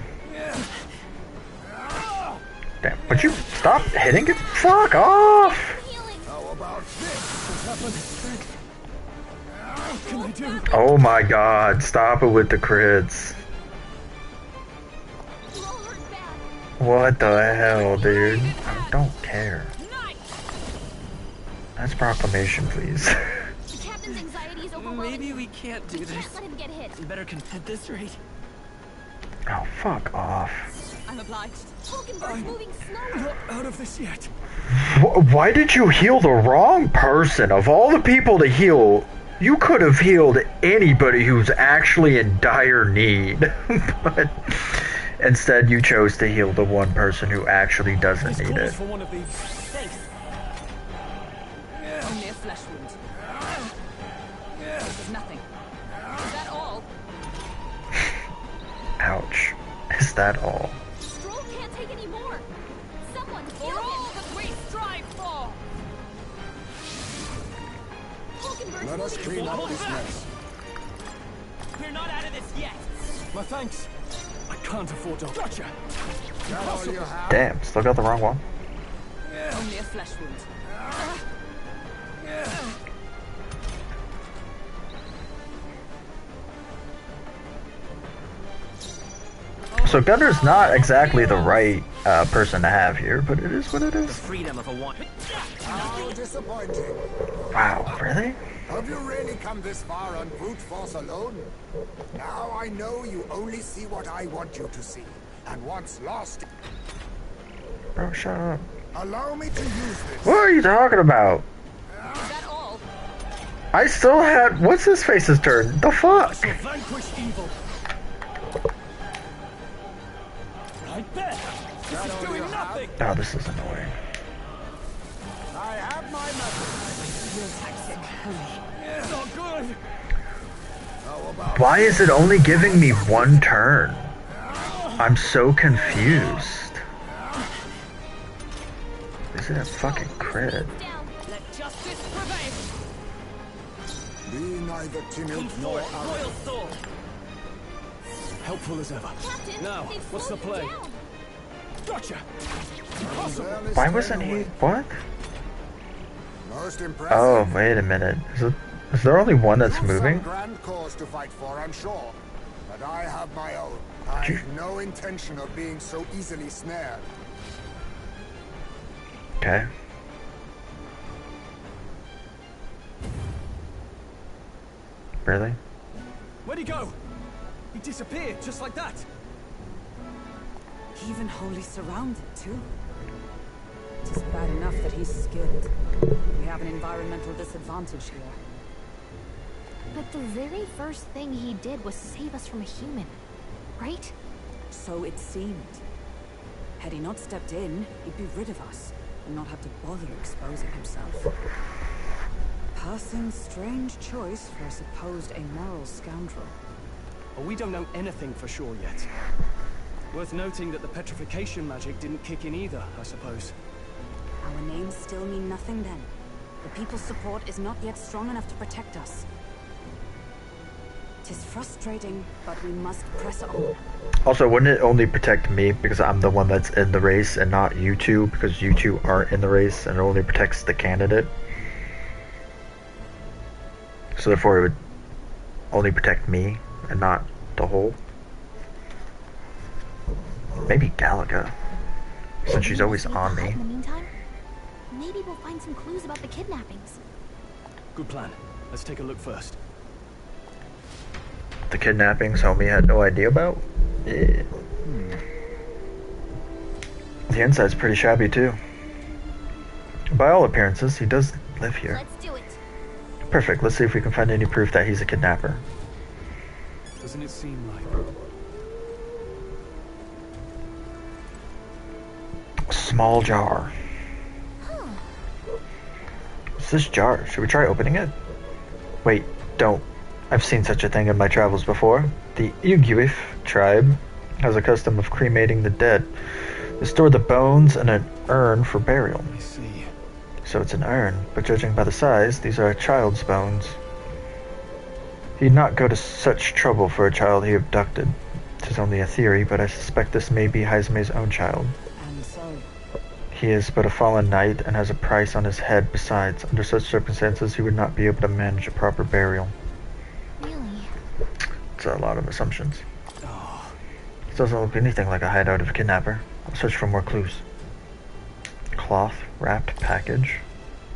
Speaker 1: Damn, would you stop hitting it? Fuck off!
Speaker 4: Healing.
Speaker 8: How about this?
Speaker 3: What can I do?
Speaker 1: Oh my god, stop it with the crits.
Speaker 4: You all hurt bad.
Speaker 1: What the hell, dude? I don't care.
Speaker 7: Nice!
Speaker 1: That's proclamation, please.
Speaker 4: The captain's anxiety is overwhelming.
Speaker 6: Maybe we can't do
Speaker 4: We
Speaker 6: this.
Speaker 4: can't let him get hit.
Speaker 6: We better at this rate.
Speaker 1: Oh, fuck off.
Speaker 6: I'm obliged.
Speaker 2: Hulkenberg's moving slower.
Speaker 3: Not out of this yet.
Speaker 1: Why did you heal the wrong person? Of all the people to heal, you could have healed anybody who's actually in dire need. But instead, you chose to heal the one person who actually doesn't need it.
Speaker 3: For one of these.
Speaker 6: Thanks. Only a flesh wound. This is nothing. Is that all?
Speaker 1: Ouch. Is that all?
Speaker 2: Stroll can't take any more. Someone
Speaker 6: For
Speaker 2: heal
Speaker 6: all
Speaker 2: him.
Speaker 6: that we strive for!
Speaker 2: Hulkenberg's
Speaker 8: Let us
Speaker 2: moving
Speaker 8: clean
Speaker 2: slower.
Speaker 8: up this mess.
Speaker 7: We're not out of this yet.
Speaker 3: My thanks. I can't afford to. Gotcha.
Speaker 8: That all you have?
Speaker 1: Damn, still got the wrong one.
Speaker 6: Only a flesh wound.
Speaker 1: So Gunner's not exactly the right person to have here, but it is what it
Speaker 7: The
Speaker 1: is.
Speaker 7: freedom of a one.
Speaker 8: How disappointing.
Speaker 1: Wow, really?
Speaker 8: Have you really come this far on brute force alone? Now I know you only see what I want you to see. And once lost,
Speaker 1: Bro, shut up.
Speaker 8: allow me to use this.
Speaker 1: What are you talking about?
Speaker 6: Is that all?
Speaker 1: I still had... What's his face's turn? The fuck?
Speaker 3: So vanquish evil. Right there. This is doing nothing.
Speaker 1: Oh, this is annoying.
Speaker 8: I have my method.
Speaker 3: It's not good.
Speaker 8: How about
Speaker 1: Why is it only giving me one turn? I'm so confused. Is it a fucking crit?
Speaker 2: Down.
Speaker 6: Let justice prevail!
Speaker 8: be neither timid
Speaker 7: Come
Speaker 8: nor
Speaker 7: forth,
Speaker 8: arrogant?
Speaker 7: royal soul.
Speaker 3: Helpful as ever.
Speaker 2: Captain,
Speaker 3: Now,
Speaker 2: they've
Speaker 3: what's the
Speaker 2: slowed you
Speaker 3: play?
Speaker 2: down.
Speaker 3: Gotcha.
Speaker 8: Barely
Speaker 1: Why
Speaker 8: staying
Speaker 1: wasn't he...
Speaker 8: away.
Speaker 1: What?
Speaker 8: Most impressive.
Speaker 1: Oh, wait a minute. Is there only one that's
Speaker 8: You've
Speaker 1: moving?
Speaker 8: some grand cause to fight for, I'm sure. But I have my own.
Speaker 1: You-
Speaker 8: I've no intention of being so easily snared.
Speaker 1: Okay. Really?
Speaker 3: Where'd he go? He disappeared just like that.
Speaker 6: Even wholly surrounded, too. It is bad enough that he's skilled. We have an environmental disadvantage here.
Speaker 4: But the very first thing he did was save us from a human, right?
Speaker 6: So it seemed. Had he not stepped in, he'd be rid of us, and not have to bother exposing himself. Passing strange choice for a supposed amoral scoundrel.
Speaker 3: Well, we don't know anything for sure yet. Worth noting that the petrification magic didn't kick in either, I suppose.
Speaker 6: Our names still mean nothing then. The people's support is not yet strong enough to protect us. 'Tis frustrating, but we must press on.
Speaker 1: Also, wouldn't it only protect me because I'm the one that's in the race and not you two because you two aren't in the race and it only protects the candidate? So therefore it would only protect me and not the whole. Maybe Galaga, since she's always
Speaker 4: Save the
Speaker 1: on
Speaker 4: hut
Speaker 1: me.
Speaker 4: In the meantime, maybe we'll find some clues about the kidnappings.
Speaker 3: Good plan. Let's take a look first.
Speaker 1: The kidnappings homie had no idea about? Yeah. The inside's pretty shabby too. By all appearances, he does live here.
Speaker 2: Let's do it.
Speaker 1: Perfect, let's see if we can find any proof that he's a kidnapper.
Speaker 3: Doesn't it seem like...
Speaker 1: Small jar. What's this jar? Should we try opening it? Wait, don't. I've seen such a thing in my travels before. The Uguif tribe has a custom of cremating the dead. They store the bones in an urn for burial.
Speaker 3: I see.
Speaker 1: So it's an urn, but judging by the size, these are a child's bones. He'd not go to such trouble for a child he abducted. 'Tis only a theory, but I suspect this may be Heismay's own child.
Speaker 6: And so,
Speaker 1: He is but a fallen knight and has a price on his head besides. Under such circumstances, he would not be able to manage a proper burial.
Speaker 4: Really?
Speaker 1: It's a lot of assumptions.
Speaker 3: Oh,
Speaker 1: This doesn't look anything like a hideout of a kidnapper. I'll search for more clues. Cloth wrapped package.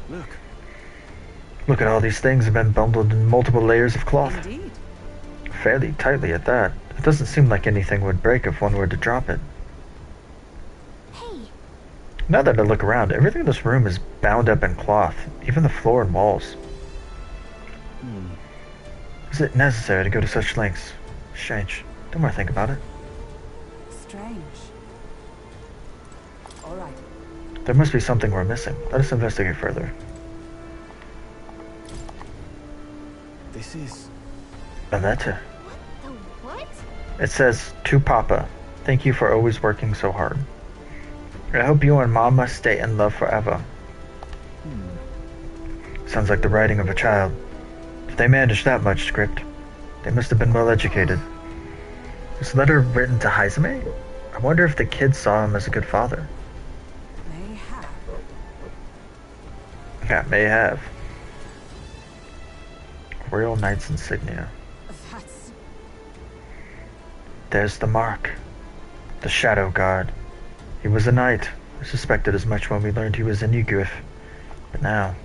Speaker 3: look.
Speaker 1: Look at all these things have been bundled in multiple layers of cloth.
Speaker 6: Indeed.
Speaker 1: Fairly tightly at that. It doesn't seem like anything would break if one were to drop it.
Speaker 4: Hey,
Speaker 1: Now that I look around, everything in this room is bound up in cloth, even the floor and walls. Is it necessary to go to such lengths? Strange. Don't more think about it.
Speaker 6: Strange. All right.
Speaker 1: There must be something we're missing. Let us investigate further.
Speaker 3: This is...
Speaker 1: A letter.
Speaker 4: the what?
Speaker 1: It says, "To Papa, thank you for always working so hard. I hope you and Mama stay in love forever." Sounds like the writing of a child. If they managed that much script, they must have been well educated. This letter written to Heismay? I wonder if the kids saw him as a good father.
Speaker 6: May have.
Speaker 1: Yeah, may have. Royal Knight's insignia.
Speaker 6: That's...
Speaker 1: There's the mark. The Shadow Guard. He was a knight. I suspected as much when we learned he was in Ugriff. But now...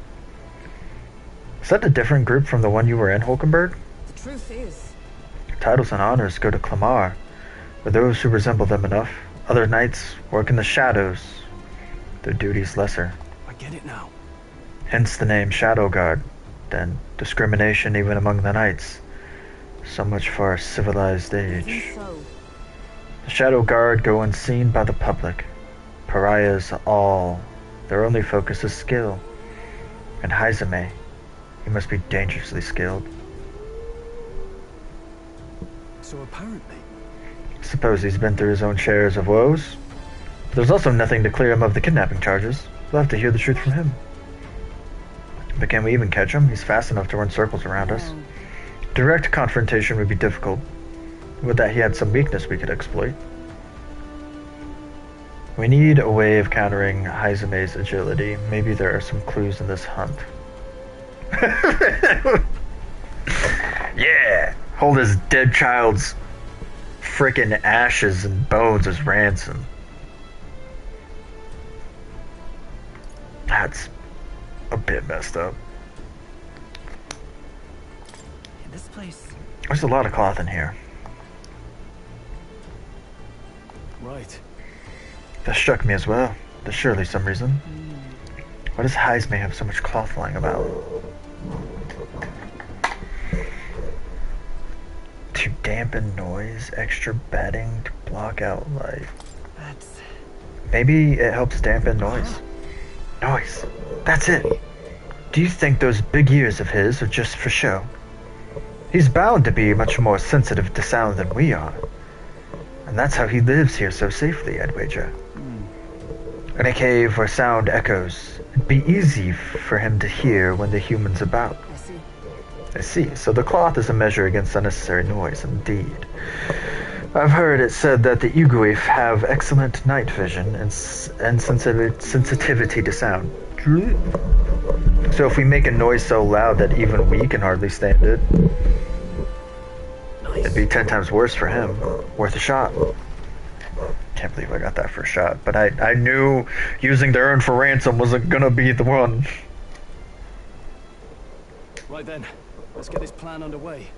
Speaker 1: Is that a different group from the one you were in, Hulkenberg?
Speaker 6: The truth is...
Speaker 1: Titles and honors go to Clamar, or those who resemble them enough. Other knights work in the shadows. Their duties lesser.
Speaker 3: I get it now.
Speaker 1: Hence the name Shadow Guard. Then discrimination even among the knights. So much for our civilized age.
Speaker 6: Even so,
Speaker 1: The Shadow Guard go unseen by the public. Pariahs all. Their only focus is skill. And Heismay, he must be dangerously skilled.
Speaker 3: So apparently...
Speaker 1: Suppose he's been through his own shares of woes. But there's also nothing to clear him of the kidnapping charges. We'll have to hear the truth from him. But can we even catch him? He's fast enough to run circles around us. Direct confrontation would be difficult. With that, he had some weakness we could exploit. We need a way of countering Heismay's agility. Maybe there are some clues in this hunt. Yeah! Hold his dead child's frickin' ashes and bones as ransom. That's a bit messed up.
Speaker 7: This place.
Speaker 1: There's a lot of cloth in here.
Speaker 3: Right.
Speaker 1: That struck me as well. There's surely some reason. Why does Heismay have so much cloth lying about? To dampen noise, extra bedding to block out light.
Speaker 7: That's...
Speaker 1: Maybe it helps dampen noise. Noise. That's it. Do you think those big ears of his are just for show? He's bound to be much more sensitive to sound than we are. And that's how he lives here so safely, I'd wager. In a cave where sound echoes, it'd be easy for him to hear when the human's about.
Speaker 6: I see.
Speaker 1: I see. So the cloth is a measure against unnecessary noise, indeed. I've heard it said that the Ugriff have excellent night vision and sensitivity to sound. So if we make a noise so loud that even we can hardly stand it, it'd be 10 times worse for him. Worth a shot. Can't believe I got that first shot, but I knew using the urn for ransom wasn't gonna be the one.
Speaker 3: Right then, let's get this plan underway.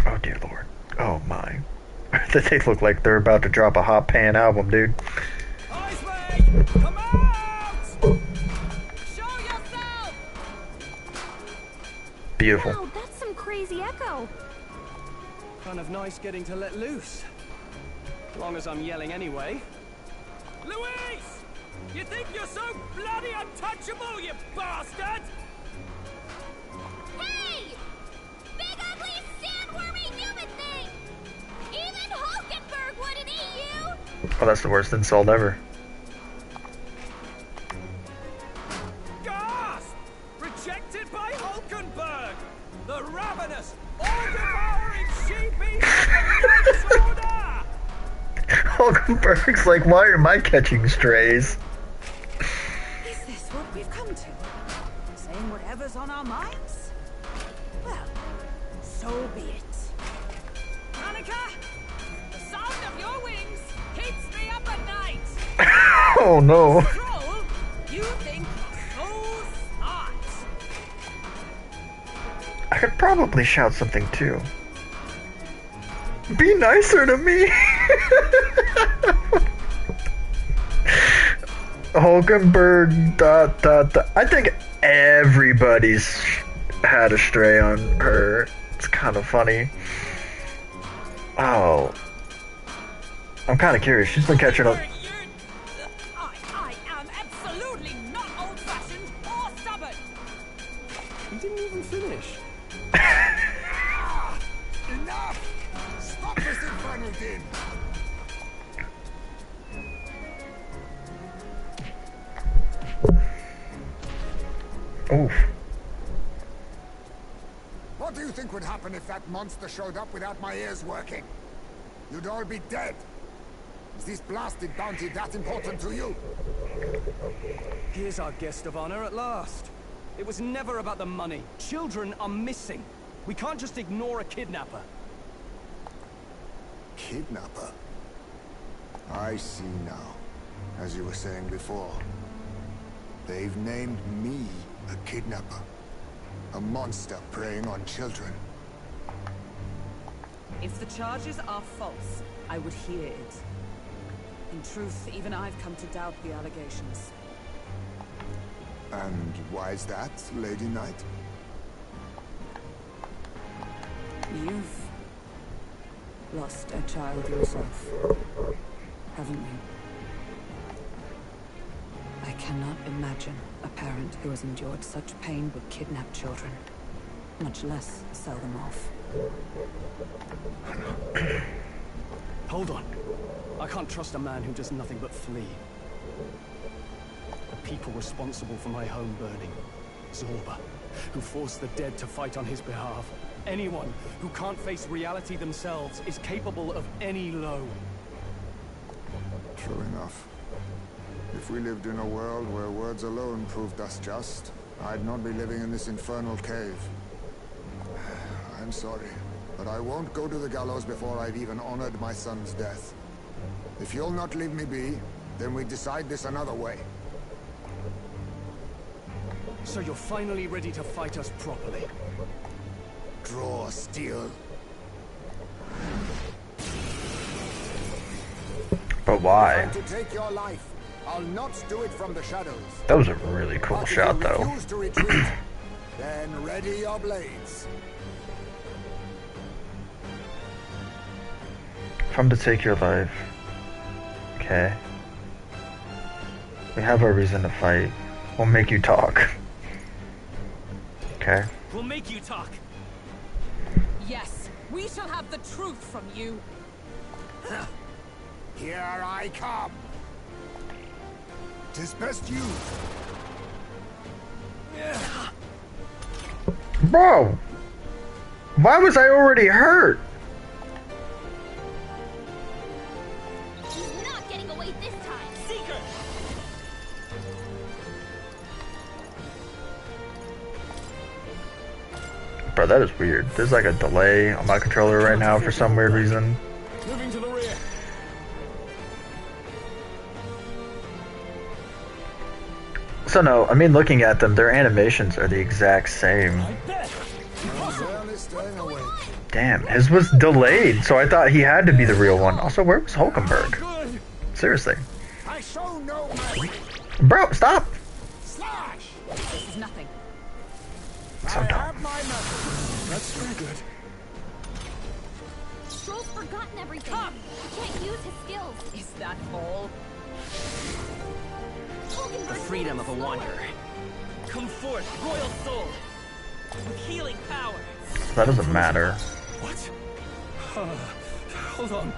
Speaker 1: Oh dear lord. Oh my. They look like they're about to drop a hot pan album, dude.
Speaker 7: Heismay! Come out! Show yourself!
Speaker 1: Beautiful.
Speaker 4: Wow, that's some crazy echo.
Speaker 3: Kind of nice getting to let loose. As long as I'm yelling anyway.
Speaker 7: Louise! You think you're so bloody untouchable, you bastard?
Speaker 4: Hey! Big ugly sandwormy human thing! Even Hulkenberg wouldn't eat you!
Speaker 1: Oh, that's the worst insult ever.
Speaker 7: Gasp! Rejected by Hulkenberg! The ravenous, all-devouring she-beast of the Knight's Order!
Speaker 1: Hulkenberg's like, why am I catching strays?
Speaker 6: Is this what we've come to? Saying whatever's on our minds? Well, so be it.
Speaker 7: Annika! The sound of your wings keeps me up at night!
Speaker 1: Oh no.
Speaker 7: Troll, you think you're so smart!
Speaker 1: could probably shout something too. Be nicer to me! Hulkenberg, ... I think everybody's had a stray on her. It's kind of funny. Oh. I'm kind of curious. She's been catching up.
Speaker 7: I am absolutely not old-fashioned or stubborn.
Speaker 3: He didn't even finish.
Speaker 8: Enough! Stop this infernal din!
Speaker 1: Oof.
Speaker 8: What do you think would happen if that monster showed up without my ears working? You'd all be dead. Is this blasted bounty that important to you?
Speaker 3: Here's our guest of honor at last. It was never about the money. Children are missing. We can't just ignore a kidnapper.
Speaker 8: Kidnapper? I see now. As you were saying before. They've named me a kidnapper. A monster preying on children.
Speaker 6: If the charges are false, I would hear it. In truth, even I've come to doubt the allegations.
Speaker 8: And why is that, Lady Knight?
Speaker 6: You've lost a child yourself, haven't you? I cannot imagine a parent who has endured such pain would kidnap children, much less sell them off.
Speaker 3: Hold on. I can't trust a man who does nothing but flee. The people responsible for my home burning. Zorba, who forced the dead to fight on his behalf. Anyone who can't face reality themselves is capable of any low.
Speaker 8: True enough. If we lived in a world where words alone proved us just, I'd not be living in this infernal cave. I'm sorry, but I won't go to the gallows before I've even honored my son's death. If you'll not leave me be, then we decide this another way.
Speaker 3: So you're finally ready to fight us properly.
Speaker 8: Draw steel.
Speaker 1: But why?
Speaker 8: To take your life. I'll not do it from the shadows.
Speaker 1: That was a really cool shot, though.
Speaker 8: If you refuse to retreat, then ready your blades.
Speaker 1: If I'm to take your life. Okay. We have our reason to fight. We'll make you talk. Okay.
Speaker 7: We'll make you talk.
Speaker 6: Yes, we shall have the truth from you.
Speaker 8: Here I come. 'Tis best you.
Speaker 1: Bro! Why was I already hurt?
Speaker 4: He's not getting away this time.
Speaker 7: Seeker!
Speaker 1: Bro, that is weird. There's like a delay on my controller right now for some weird reason.
Speaker 3: Moving to the rear.
Speaker 1: So no, I mean looking at them, their animations are the exact same. Damn, his was delayed, so I thought he had to be the real one. Also, where was Hulkenberg? Seriously.
Speaker 8: I show no mercy.
Speaker 1: Bro, stop!
Speaker 8: Slash!
Speaker 6: This is nothing.
Speaker 1: So
Speaker 8: I
Speaker 1: dumb.
Speaker 8: have my method.
Speaker 3: That's very good.
Speaker 4: Stroll's forgotten everything. He can't use his skills.
Speaker 6: Is that all?
Speaker 7: The freedom of a wanderer. Come forth, royal soul, with healing power.
Speaker 1: That doesn't matter.
Speaker 3: What? Hold on.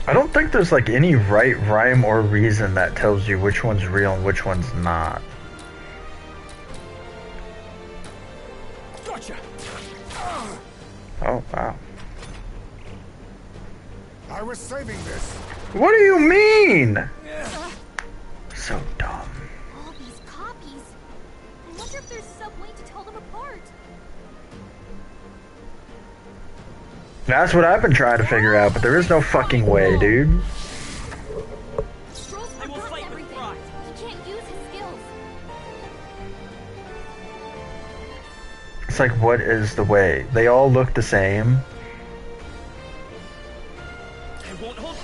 Speaker 1: I don't think there's like any right rhyme or reason that tells you which one's real and which one's not.
Speaker 3: Gotcha.
Speaker 1: Oh, wow.
Speaker 8: I was saving this.
Speaker 1: What do you mean? So dumb.
Speaker 4: All these copies. I wonder if there's some way to tell them apart.
Speaker 1: That's what I've been trying to figure out, but there is no fucking way, dude.
Speaker 4: Stroll's
Speaker 7: I will
Speaker 4: forgotten
Speaker 7: fight with
Speaker 4: everything.
Speaker 7: pride.
Speaker 4: He can't use his skills.
Speaker 1: It's like, what is the way? They all look the same.
Speaker 7: I won't hold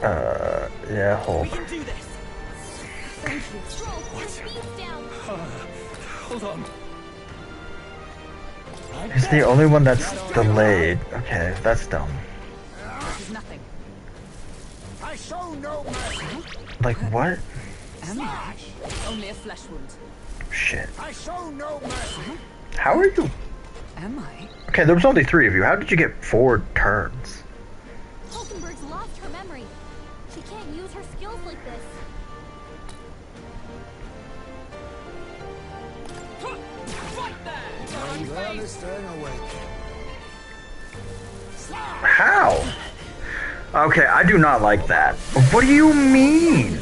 Speaker 7: back.
Speaker 1: Yeah, hold.
Speaker 7: We can do this.
Speaker 2: Thank you. Stroll, your speed's down.
Speaker 3: Hold on.
Speaker 1: He's the only one that's delayed. Okay, that's dumb.
Speaker 6: This is nothing.
Speaker 8: I show no mercy.
Speaker 1: Like, what?
Speaker 6: Am I? Only a flesh wound.
Speaker 1: Shit.
Speaker 8: I show no mercy.
Speaker 1: How are you?
Speaker 6: Am I?
Speaker 1: Okay, there was only 3 of you. How did you get 4 turns?
Speaker 4: Hulkenberg's lost her memory. She can't use her skills like this.
Speaker 7: Fight there.
Speaker 8: I'm barely staying awake.
Speaker 1: How? Okay, I do not like that. What do you mean?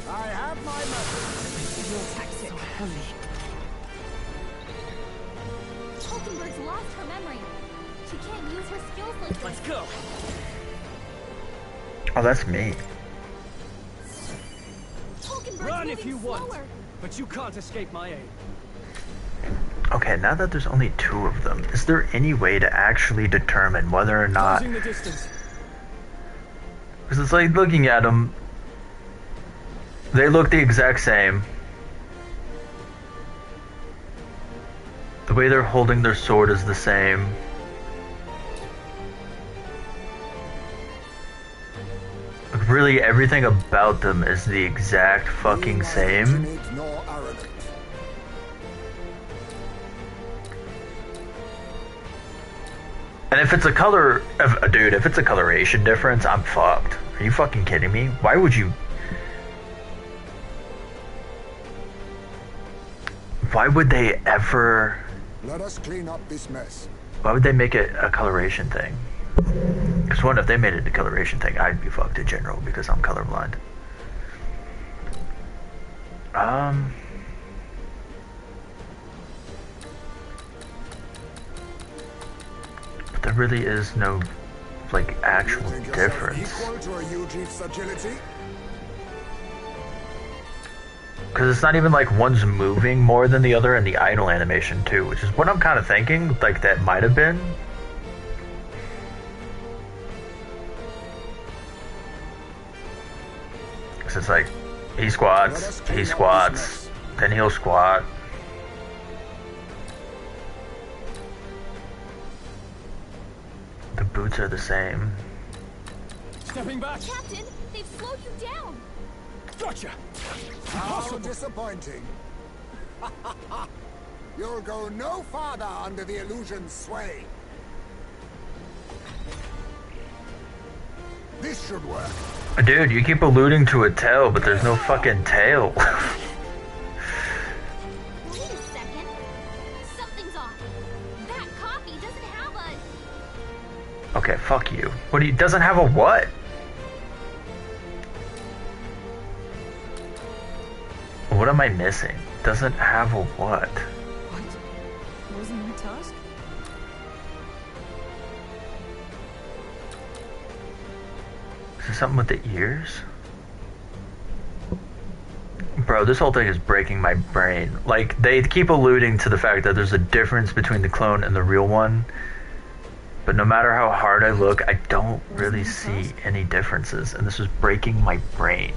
Speaker 8: I have my message.
Speaker 6: Your attacks so heavy.
Speaker 4: Hulkenberg's lost her memory. She can't use her skills like
Speaker 7: Let's
Speaker 4: this.
Speaker 7: go.
Speaker 1: Oh, that's me.
Speaker 4: Hulkenberg's
Speaker 7: Run if
Speaker 4: moving
Speaker 7: you want,
Speaker 4: slower.
Speaker 7: but you can't escape my aim.
Speaker 1: Okay, now that there's only 2 of them, is there any way to actually determine whether or not...
Speaker 7: Closing the distance.
Speaker 1: Because it's like looking at them, they look the exact same. The way they're holding their sword is the same. Like, really, everything about them is the exact fucking same.
Speaker 8: Nor arrogant.
Speaker 1: And if it's a color, dude, if it's a coloration difference, I'm fucked. Are you fucking kidding me? Why would you? Why would they ever?
Speaker 8: Let us clean up this mess.
Speaker 1: Why would they make it a coloration thing? Because one, if they made it a coloration thing, I'd be fucked in general because I'm colorblind. But there really is no, like, actual
Speaker 8: You think yourself
Speaker 1: difference.
Speaker 8: equal to a Eugene's agility?
Speaker 1: Because it's not even like one's moving more than the other in the idle animation too, which is what I'm kind of thinking, like that might have been. Because it's like, he squats, then he'll squat. The boots are the same.
Speaker 7: Stepping back.
Speaker 4: Captain, they've slowed you down.
Speaker 7: Gotcha.
Speaker 8: How disappointing. You'll go no farther under the illusion's sway. This should work.
Speaker 1: Dude, you keep alluding to a tail, but there's no fucking tail.
Speaker 4: Wait a second. Something's off. That copy doesn't have a...
Speaker 1: Okay, fuck you. What do you, doesn't have a what? What am I missing? Doesn't have a what?
Speaker 6: What? Wasn't my task?
Speaker 1: Is there something with the ears? Bro, this whole thing is breaking my brain. Like, they keep alluding to the fact that there's a difference between the clone and the real one. But no matter how hard I look, I don't really see any differences. And this is breaking my brain.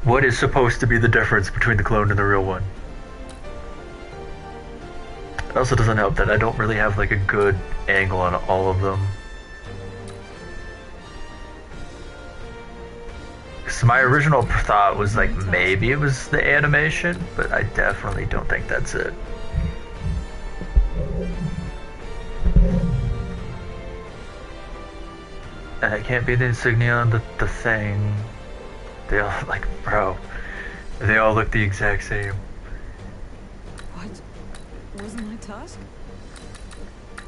Speaker 1: What is supposed to be the difference between the clone and the real one? It also doesn't help that I don't really have like a good angle on all of them. So my original thought was like maybe it was the animation, but I definitely don't think that's it. And it can't be the insignia on the thing. They all, like, bro, they all look the exact same.
Speaker 6: What? Wasn't my task?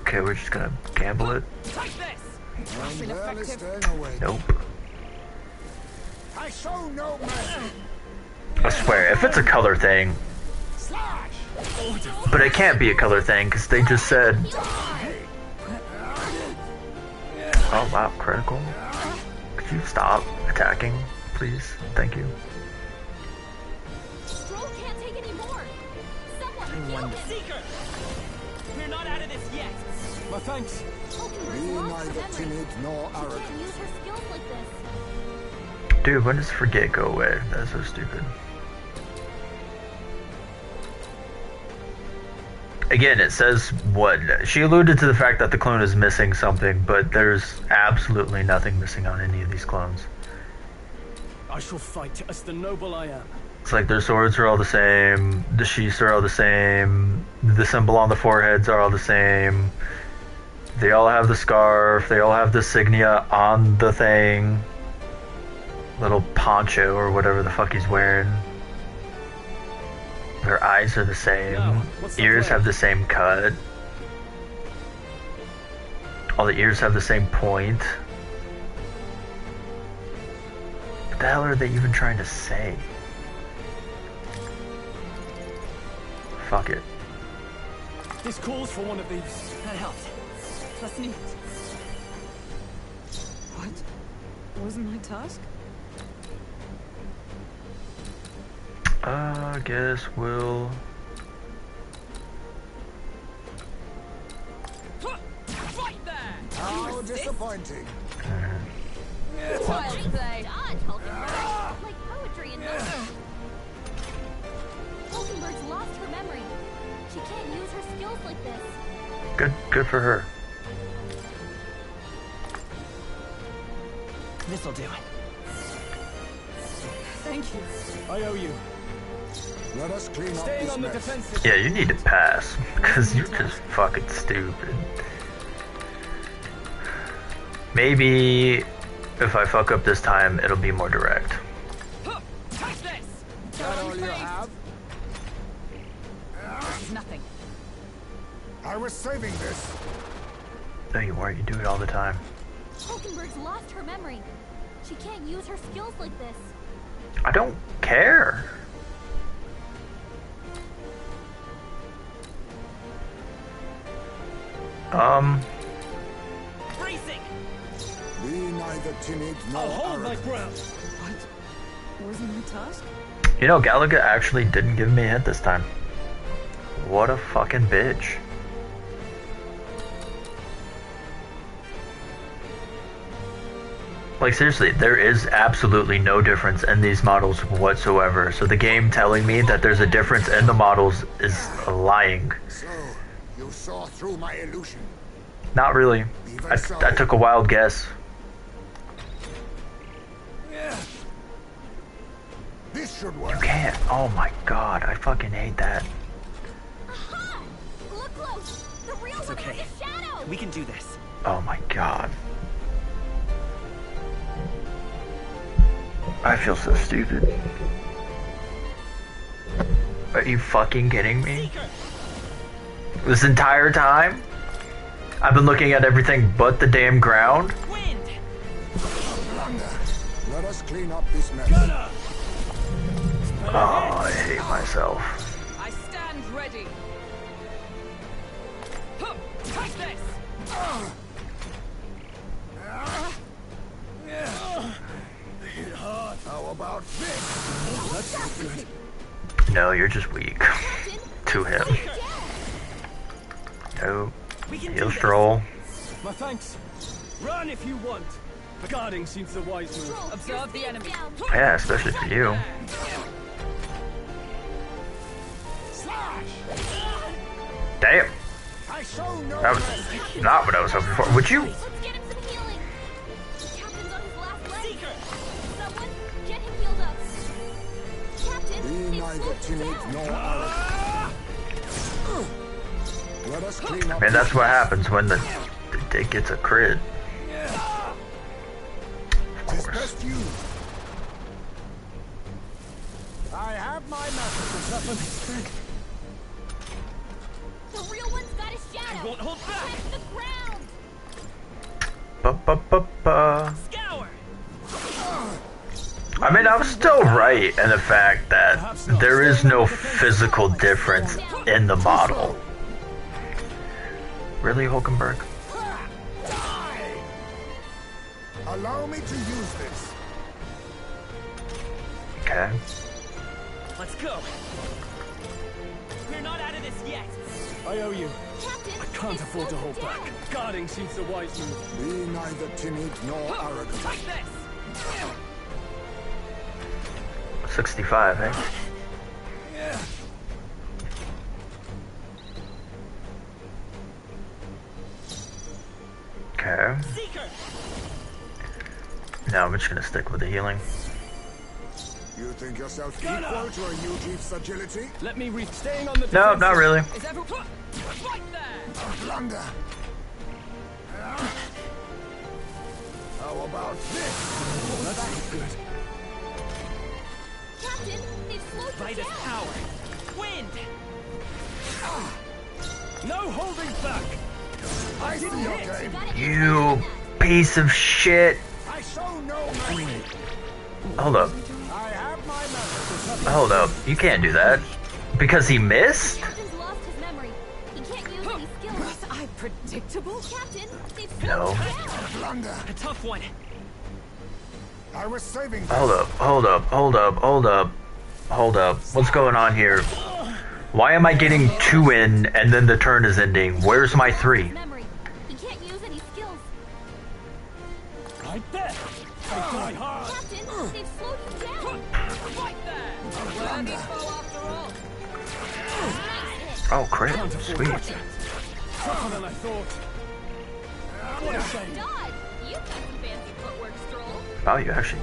Speaker 1: Okay, we're just gonna gamble it.
Speaker 7: Take this.
Speaker 8: I'm barely staying awake.
Speaker 1: Nope.
Speaker 8: I show no mercy.
Speaker 1: I swear, if it's a color thing,
Speaker 8: Slash.
Speaker 1: but it can't be a color thing, because they just said... Oh wow, critical. Could you stop attacking, please? Thank you.
Speaker 4: Stroll can't take
Speaker 3: friend.
Speaker 7: Seeker! We're not out of this yet.
Speaker 3: My thanks.
Speaker 8: Be neither timid nor arrogant.
Speaker 4: Can't use her skills like this.
Speaker 1: Dude, when does forget go away? That's so stupid. Again, it says what? She alluded to the fact that the clone is missing something, but there's absolutely nothing missing on any of these clones.
Speaker 3: I shall fight as the noble I am.
Speaker 1: It's like their swords are all the same, the sheaths are all the same, the symbol on the foreheads are all the same, they all have the scarf, they all have the insignia on the thing, little poncho or whatever the fuck he's wearing. Their eyes are the same, ears have the same cut, all the ears have the same point. What the hell are they even trying to say? Fuck it.
Speaker 3: This calls for one of these.
Speaker 6: That helped. That's neat. What? Wasn't my task?
Speaker 1: Guess we'll...
Speaker 7: Right there!
Speaker 8: How disappointing.
Speaker 4: Child's play. Dodge, Hulkenberg. Like poetry and nothing. Hulkenberg's lost her memory. She can't use her skills like this.
Speaker 1: Good for her.
Speaker 6: This'll do it. Thank you.
Speaker 3: I owe you.
Speaker 8: Let us clean up
Speaker 3: Staying
Speaker 8: this
Speaker 3: on the
Speaker 8: mess.
Speaker 3: defensive.
Speaker 1: Yeah, you need to pass, because you're just fucking stupid. Maybe if I fuck up this time, it'll be more direct.
Speaker 7: Touch this!
Speaker 8: That all you have?
Speaker 6: Nothing.
Speaker 8: I was saving this.
Speaker 1: No, you weren't. You do it all the time.
Speaker 4: Hulkenberg's lost her memory. She can't use her skills like this.
Speaker 1: I don't care.
Speaker 7: Bracing!
Speaker 8: Be neither timid nor
Speaker 3: I'll hold my
Speaker 8: arrogant.
Speaker 3: ground.
Speaker 6: What? Wasn't my task?
Speaker 1: You know, Galaga actually didn't give me a hint this time. What a fucking bitch. Like, seriously, there is absolutely no difference in these models whatsoever. So the game telling me that there's a difference in the models is lying.
Speaker 8: So, you saw through my illusion.
Speaker 1: Not really. I took a wild guess.
Speaker 8: This should work.
Speaker 1: You can't. Oh my god, I fucking hate that.
Speaker 4: Aha! Look close! The real one
Speaker 6: okay.
Speaker 4: has a shadow!
Speaker 6: We can do this.
Speaker 1: Oh my god. I feel so stupid. Are you fucking kidding me? This entire time? I've been looking at everything but the damn ground?
Speaker 7: Wind!
Speaker 8: Let us clean up this mess.
Speaker 7: Gunner!
Speaker 1: Oh, I hate myself.
Speaker 7: I stand ready. Huh, touch this!
Speaker 8: How about this?
Speaker 1: No, you're just weak. To him. No.
Speaker 7: We can do
Speaker 1: He'll
Speaker 7: this.
Speaker 1: stroll.
Speaker 3: My thanks. Run if you want. Guarding seems the wise move.
Speaker 7: Observe the enemy.
Speaker 1: Yeah, especially for you. Damn.
Speaker 8: I show no
Speaker 1: That was not what I was hoping for. Would you?
Speaker 4: Let's get him some healing. The captain's on his last leg. Someone, get him healed up. Captain,
Speaker 8: Be
Speaker 4: they've
Speaker 8: neither
Speaker 4: slowed you
Speaker 8: timid
Speaker 4: down.
Speaker 8: nor arrogant. Let us clean up
Speaker 1: Man, that's
Speaker 8: this
Speaker 1: what
Speaker 8: mess.
Speaker 1: happens when the dick gets a crit. Of
Speaker 8: Tis
Speaker 1: course.
Speaker 8: best used. I have my method.
Speaker 4: The real one's got a shadow.
Speaker 7: Won't hold back.
Speaker 4: Protect the ground.
Speaker 1: Ba-ba-ba-ba.
Speaker 7: Scour!
Speaker 1: I mean, I was still right in the fact that there is no physical difference in the model. Really, Hulkenberg?
Speaker 8: Allow me to use this.
Speaker 1: Okay.
Speaker 7: Let's go. We're We're not out of this yet.
Speaker 3: I owe you.
Speaker 4: Captain,
Speaker 3: I can't afford to hold back. Guarding seems the wise move.
Speaker 8: Be neither timid nor arrogant.
Speaker 7: Take this.
Speaker 1: 65, eh? Okay.
Speaker 7: Seeker.
Speaker 1: Now I'm just gonna stick with the healing.
Speaker 8: You think yourself equal to a new chief's agility?
Speaker 3: Let me staying on the
Speaker 1: No, not really.
Speaker 7: Is everyone right there?
Speaker 8: Blunder. How about this?
Speaker 3: That's good.
Speaker 4: Captain, they've slowed you
Speaker 7: Vitus
Speaker 4: down.
Speaker 7: power. Wind.
Speaker 3: No holding back.
Speaker 8: I see your game.
Speaker 1: You piece of shit.
Speaker 8: I show no mercy.
Speaker 1: Hold up.
Speaker 8: I have my methods.
Speaker 1: Hold up. You can't do that. Because he missed?
Speaker 4: Captain's lost his memory. He can't use any skills.
Speaker 6: Was I predictable?
Speaker 4: Captain, they've slowed
Speaker 1: No.
Speaker 4: you down.
Speaker 8: Blunder.
Speaker 7: A tough one.
Speaker 8: I was saving.
Speaker 1: Hold up. Hold up. Hold up. Hold up. Hold up. What's going on here? Why am I getting 2 in and then the turn is ending? Where's my 3?
Speaker 4: Memory. He can't use any skills.
Speaker 3: Right there. I die hard.
Speaker 4: Captain, they've slowed you down.
Speaker 7: Right there. Worthy foe after all.
Speaker 4: Nice hit.
Speaker 1: Oh, crit.
Speaker 3: Can't afford
Speaker 1: Sweet.
Speaker 3: that. Tougher than I thought. What a shame.
Speaker 4: Dodge. You've got some fancy footwork, Stroll.
Speaker 1: Wow, you actually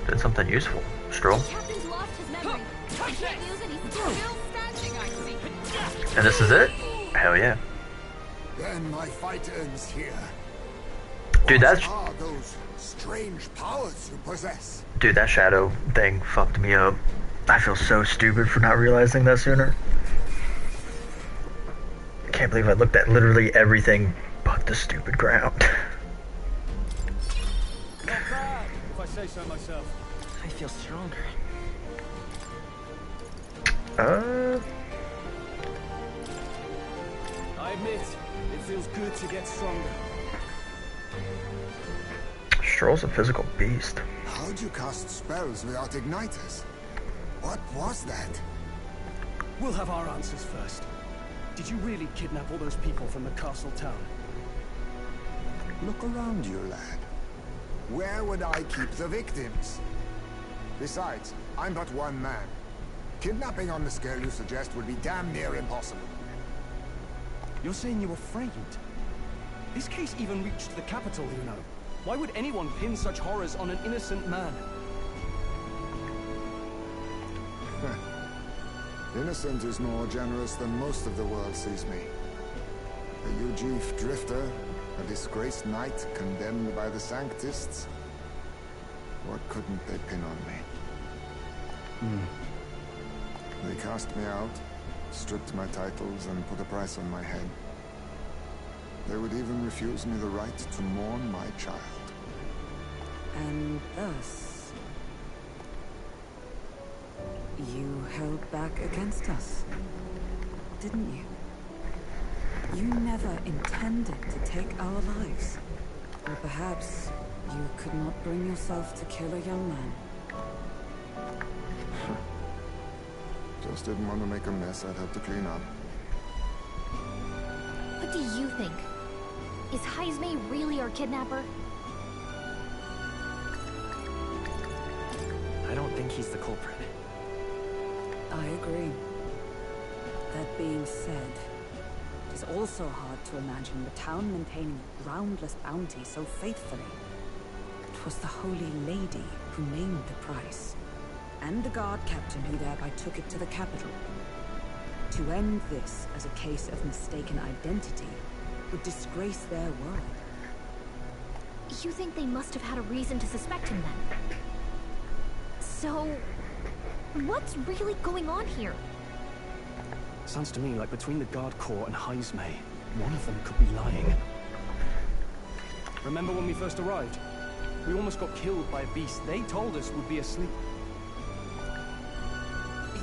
Speaker 1: did something useful. Stroll.
Speaker 4: Captain's lost his memory. He can't use any skills.
Speaker 7: Still standing, I see.
Speaker 1: And this is it? Hell yeah.
Speaker 8: Then my fight ends here.
Speaker 1: Dude, that's...
Speaker 8: What are those strange powers you possess?
Speaker 1: Dude, that shadow thing fucked me up. I feel so stupid for not realizing that sooner. I can't believe I looked at literally everything but the stupid ground.
Speaker 3: Not bad, if I say so myself.
Speaker 7: I feel stronger.
Speaker 3: I admit, it feels good to get stronger.
Speaker 1: Stroll's a physical beast.
Speaker 8: How'd you cast spells without igniters? What was that?
Speaker 3: We'll have our answers first. Did you really kidnap all those people from the castle town?
Speaker 8: Look around you, lad. Where would I keep the victims? Besides, I'm but one man. Kidnapping on the scale you suggest would be damn near impossible.
Speaker 3: You're saying you were framed? This case even reached the capital, you know. Why would anyone pin such horrors on an innocent man?
Speaker 8: Innocent is more generous than most of the world sees me. A Ujif drifter, a disgraced knight condemned by the Sanctists. What couldn't they pin on me? They cast me out, stripped my titles, and put a price on my head. They would even refuse me the right to mourn my child.
Speaker 6: And thus, you held back against us, didn't you? You never intended to take our lives. Or perhaps you could not bring yourself to kill a young man.
Speaker 8: Just didn't want to make a mess I'd have to clean up.
Speaker 4: What do you think? Is Heismay really our kidnapper?
Speaker 7: I don't think he's the culprit.
Speaker 6: I agree. That being said, it is also hard to imagine the town maintaining a groundless bounty so faithfully. It was the Holy Lady who named the price, and the guard captain who thereby took it to the capital. To end this as a case of mistaken identity would disgrace their world.
Speaker 4: You think they must have had a reason to suspect him then? So, what's really going on here?
Speaker 3: Sounds to me like between the Guard Corps and Heismay, one of them could be lying. Remember when we first arrived? We almost got killed by a beast they told us would be asleep.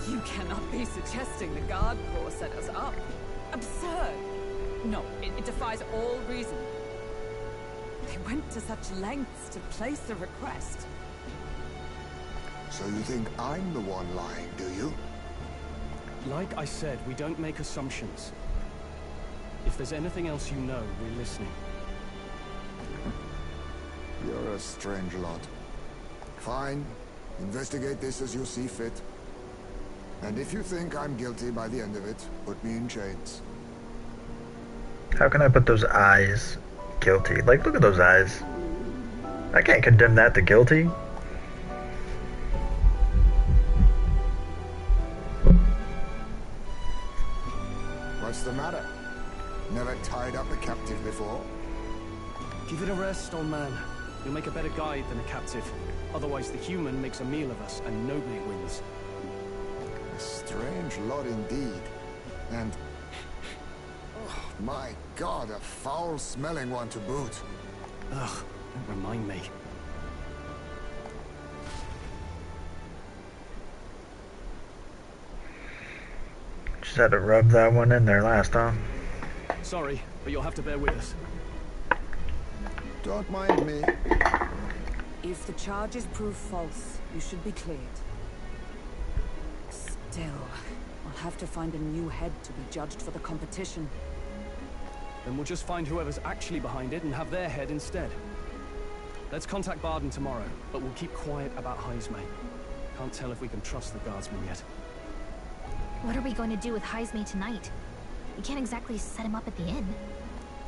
Speaker 6: You cannot be suggesting the Guard Corps set us up. Absurd! No, it defies all reason. They went to such lengths to place the request.
Speaker 8: So you think I'm the one lying, do you?
Speaker 3: Like I said, we don't make assumptions. If there's anything else you know, we're listening.
Speaker 8: You're a strange lot. Fine. Investigate this as you see fit. And if you think I'm guilty by the end of it, put me in chains.
Speaker 1: How can I put those eyes guilty? Like, look at those eyes. I can't condemn that to guilty.
Speaker 8: What's the matter? Never tied up a captive before?
Speaker 3: Give it a rest, old man. You'll make a better guide than a captive. Otherwise, the human makes a meal of us, and nobody wins.
Speaker 8: A strange lot indeed. And... oh, my God, a foul-smelling one to boot.
Speaker 3: Ugh, don't remind me.
Speaker 1: Just had to rub that one in there last time.
Speaker 3: Sorry, but you'll have to bear with us.
Speaker 8: Don't mind me.
Speaker 6: If the charges prove false, you should be cleared. Still, I'll have to find a new head to be judged for the competition.
Speaker 3: Then we'll just find whoever's actually behind it and have their head instead. Let's contact Barden tomorrow, but we'll keep quiet about Heismay. Can't tell if we can trust the guardsman yet.
Speaker 4: What are we going to do with Heismay tonight? We can't exactly set him up at the inn.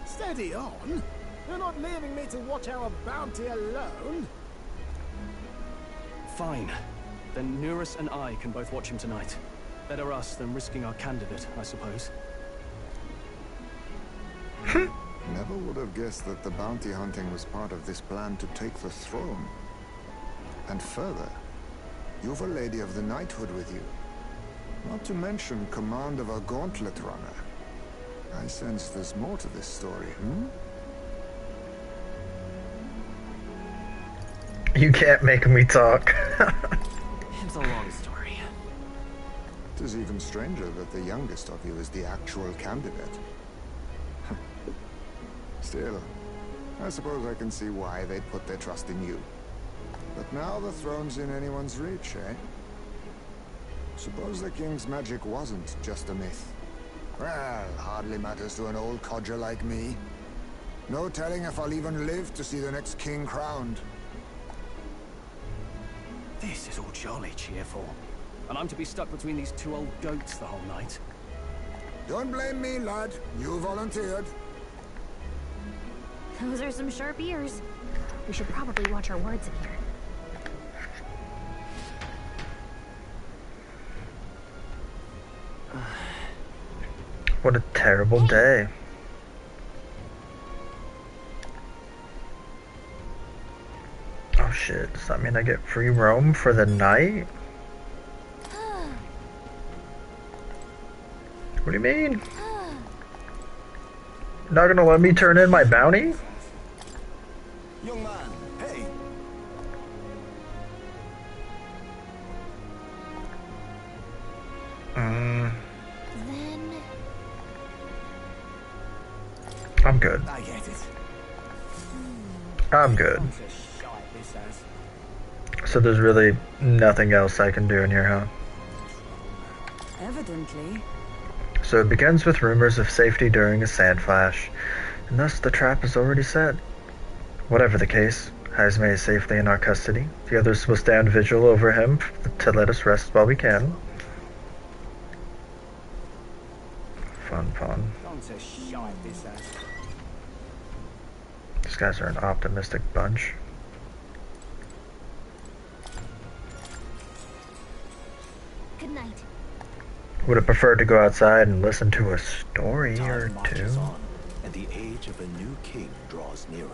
Speaker 9: Steady on. You're not leaving me to watch our bounty alone.
Speaker 3: Fine. Then Nurus and I can both watch him tonight. Better us than risking our candidate, I suppose.
Speaker 8: Never would have guessed that the bounty hunting was part of this plan to take the throne. And further, you've a lady of the knighthood with you. Not to mention command of a gauntlet runner. I sense there's more to this story,
Speaker 1: You can't make me talk.
Speaker 9: It's a long story.
Speaker 8: It is even stranger that the youngest of you is the actual candidate. Still, I suppose I can see why they'd put their trust in you. But now the throne's in anyone's reach, eh? Suppose the king's magic wasn't just a myth. Well, hardly matters to an old codger like me. No telling if I'll even live to see the next king crowned.
Speaker 3: This is all jolly cheerful. And I'm to be stuck between these two old goats the whole night.
Speaker 8: Don't blame me, lad. You volunteered.
Speaker 4: Those are some sharp ears. We should probably watch our words in here.
Speaker 1: What a terrible day. Oh shit, does that mean I get free roam for the night? What do you mean? You're not gonna let me turn in my bounty?
Speaker 9: Young man, hey.
Speaker 4: Then...
Speaker 1: I'm good.
Speaker 9: I get it.
Speaker 1: I'm good. So there's really nothing else I can do in here, huh?
Speaker 6: Evidently.
Speaker 1: So it begins with rumors of safety during a sand flash, and thus the trap is already set. Whatever the case, Heismay is safely in our custody. The others will stand vigil over him to let us rest while we can. Fun. These guys are an optimistic bunch.
Speaker 4: Good night.
Speaker 1: Would have preferred to go outside and listen to a story or
Speaker 5: Time
Speaker 1: two.
Speaker 5: marches on, and the age of a new king draws nearer.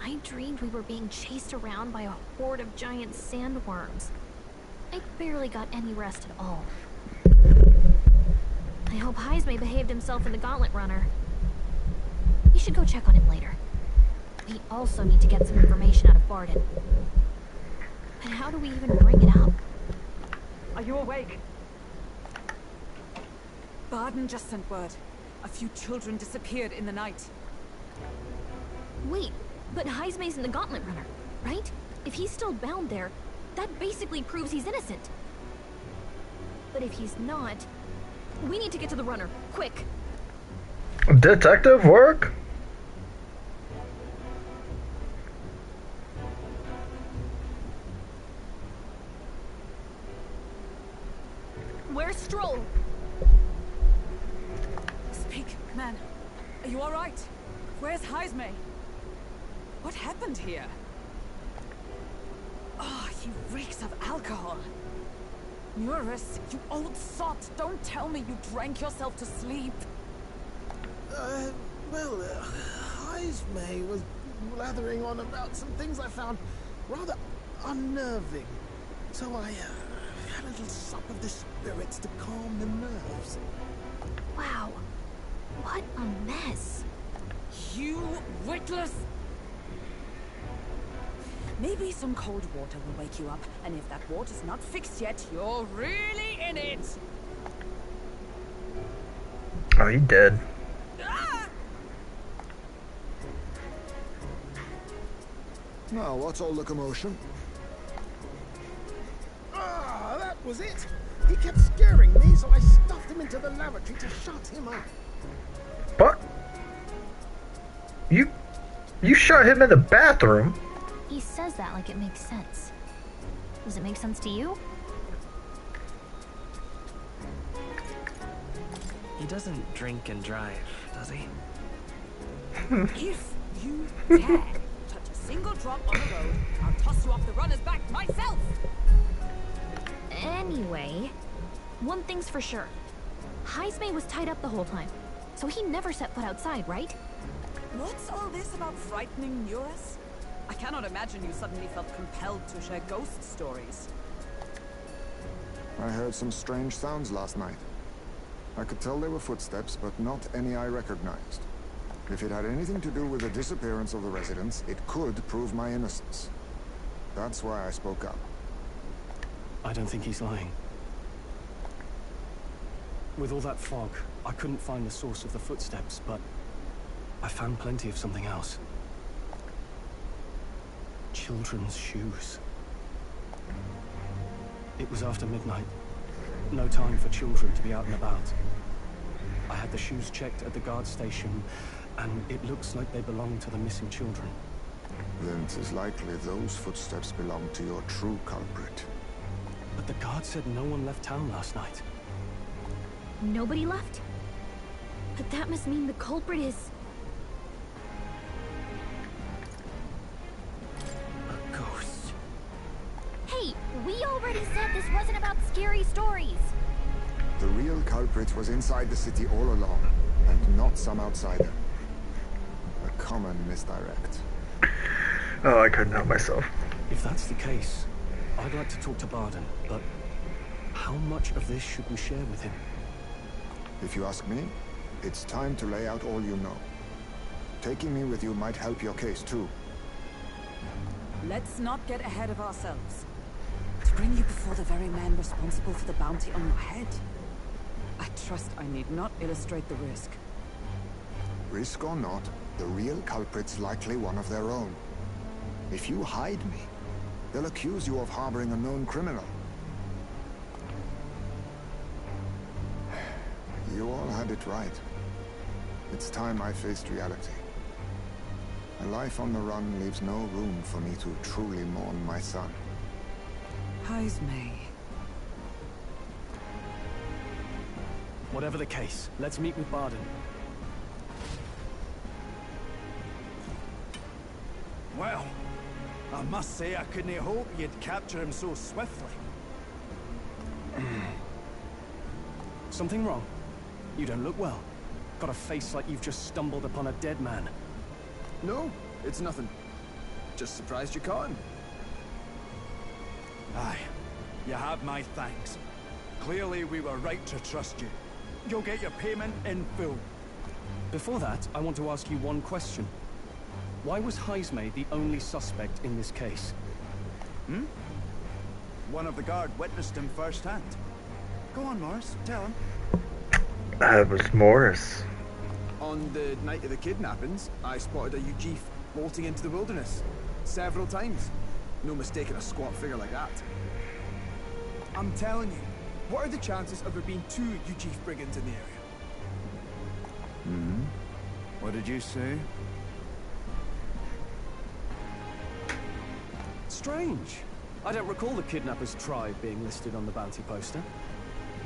Speaker 4: I dreamed we were being chased around by a horde of giant sandworms. I barely got any rest at all. I hope Heismay behaved himself in the Gauntlet Runner. We should go check on him later. We also need to get some information out of Barden. But how do we even bring it up?
Speaker 6: Are you awake? Barden just sent word. A few children disappeared in the night.
Speaker 4: Wait, But Heismay's in the Gauntlet Runner, right? If he's still bound there, that basically proves he's innocent. But if he's not, we need to get to the runner, quick.
Speaker 1: Detective work?
Speaker 4: Where's Stroll?
Speaker 6: Speak, man. Are you alright? Where's Heismay? What happened here? Oh, he reeks of alcohol. Eurus, you old sot, don't tell me you drank yourself to sleep.
Speaker 9: Heismay was blathering on about some things I found rather unnerving. So I had a little sup of the spirits to calm the nerves.
Speaker 4: Wow. What a mess.
Speaker 6: You witless... Maybe some cold water will wake you up, and if that water's not fixed yet, you're really in it!
Speaker 1: Oh, he dead.
Speaker 6: Ah!
Speaker 8: Now, what's all the commotion?
Speaker 9: Ah, that was it. He kept scaring me, so I stuffed him into the lavatory to shut him up.
Speaker 1: What? You shot him in the bathroom?
Speaker 4: He says that like it makes sense. Does it make sense to you?
Speaker 10: He doesn't drink and drive, does he?
Speaker 6: If you dare touch a single drop on the road, I'll toss you off the runner's back myself!
Speaker 4: Anyway, one thing's for sure. Heismay was tied up the whole time, so he never set foot outside, right?
Speaker 6: What's all this about frightening Eurus? I cannot imagine you suddenly felt compelled to share ghost stories.
Speaker 8: I heard some strange sounds last night. I could tell they were footsteps, but not any I recognized. If it had anything to do with the disappearance of the residents, it could prove my innocence. That's why I spoke up.
Speaker 3: I don't think he's lying. With all that fog, I couldn't find the source of the footsteps, but I found plenty of something else. Children's shoes. It was after midnight. No time for children to be out and about. I had the shoes checked at the guard station, and it looks like they belong to the missing children.
Speaker 8: Then 'tis likely those footsteps belong to your true culprit.
Speaker 3: But the guard said no one left town last night.
Speaker 4: Nobody left? But that must mean the culprit is...
Speaker 10: A ghost.
Speaker 4: Hey, we already said this wasn't about scary stories.
Speaker 8: The real culprit was inside the city all along, and not some outsider. A common misdirect.
Speaker 1: Oh, I couldn't help myself.
Speaker 3: If that's the case, I'd like to talk to Barden, but how much of this should we share with him?
Speaker 8: If you ask me, it's time to lay out all you know. Taking me with you might help your case too.
Speaker 6: Let's not get ahead of ourselves. To bring you before the very man responsible for the bounty on your head, I trust I need not illustrate the risk.
Speaker 8: Risk or not, the real culprit's likely one of their own. If you hide me, they'll accuse you of harboring a known criminal. You all had it right. It's time I faced reality. A life on the run leaves no room for me to truly mourn my son.
Speaker 6: Heismay.
Speaker 3: Whatever the case, let's meet with Barden.
Speaker 7: Well, I must say I couldn't hope you'd capture him so swiftly.
Speaker 3: Something wrong? You don't look well. Got a face like you've just stumbled upon a dead man.
Speaker 9: No, it's nothing. Just surprised you caught him.
Speaker 7: Aye, you have my thanks. Clearly we were right to trust you. You'll get your payment in full.
Speaker 3: Before that, I want to ask you one question. Why was Heismay the only suspect in this case?
Speaker 7: One of the guard witnessed him firsthand. Go on, Morris, tell him.
Speaker 1: It was Morris.
Speaker 9: On the night of the kidnappings, I spotted a Ujif bolting into the wilderness. Several times. No mistaking a squat figure like that. I'm telling you, what are the chances of there being 2 Ujif brigands in the area?
Speaker 5: Hmm? What did you say?
Speaker 3: Strange. I don't recall the kidnappers' tribe being listed on the bounty poster.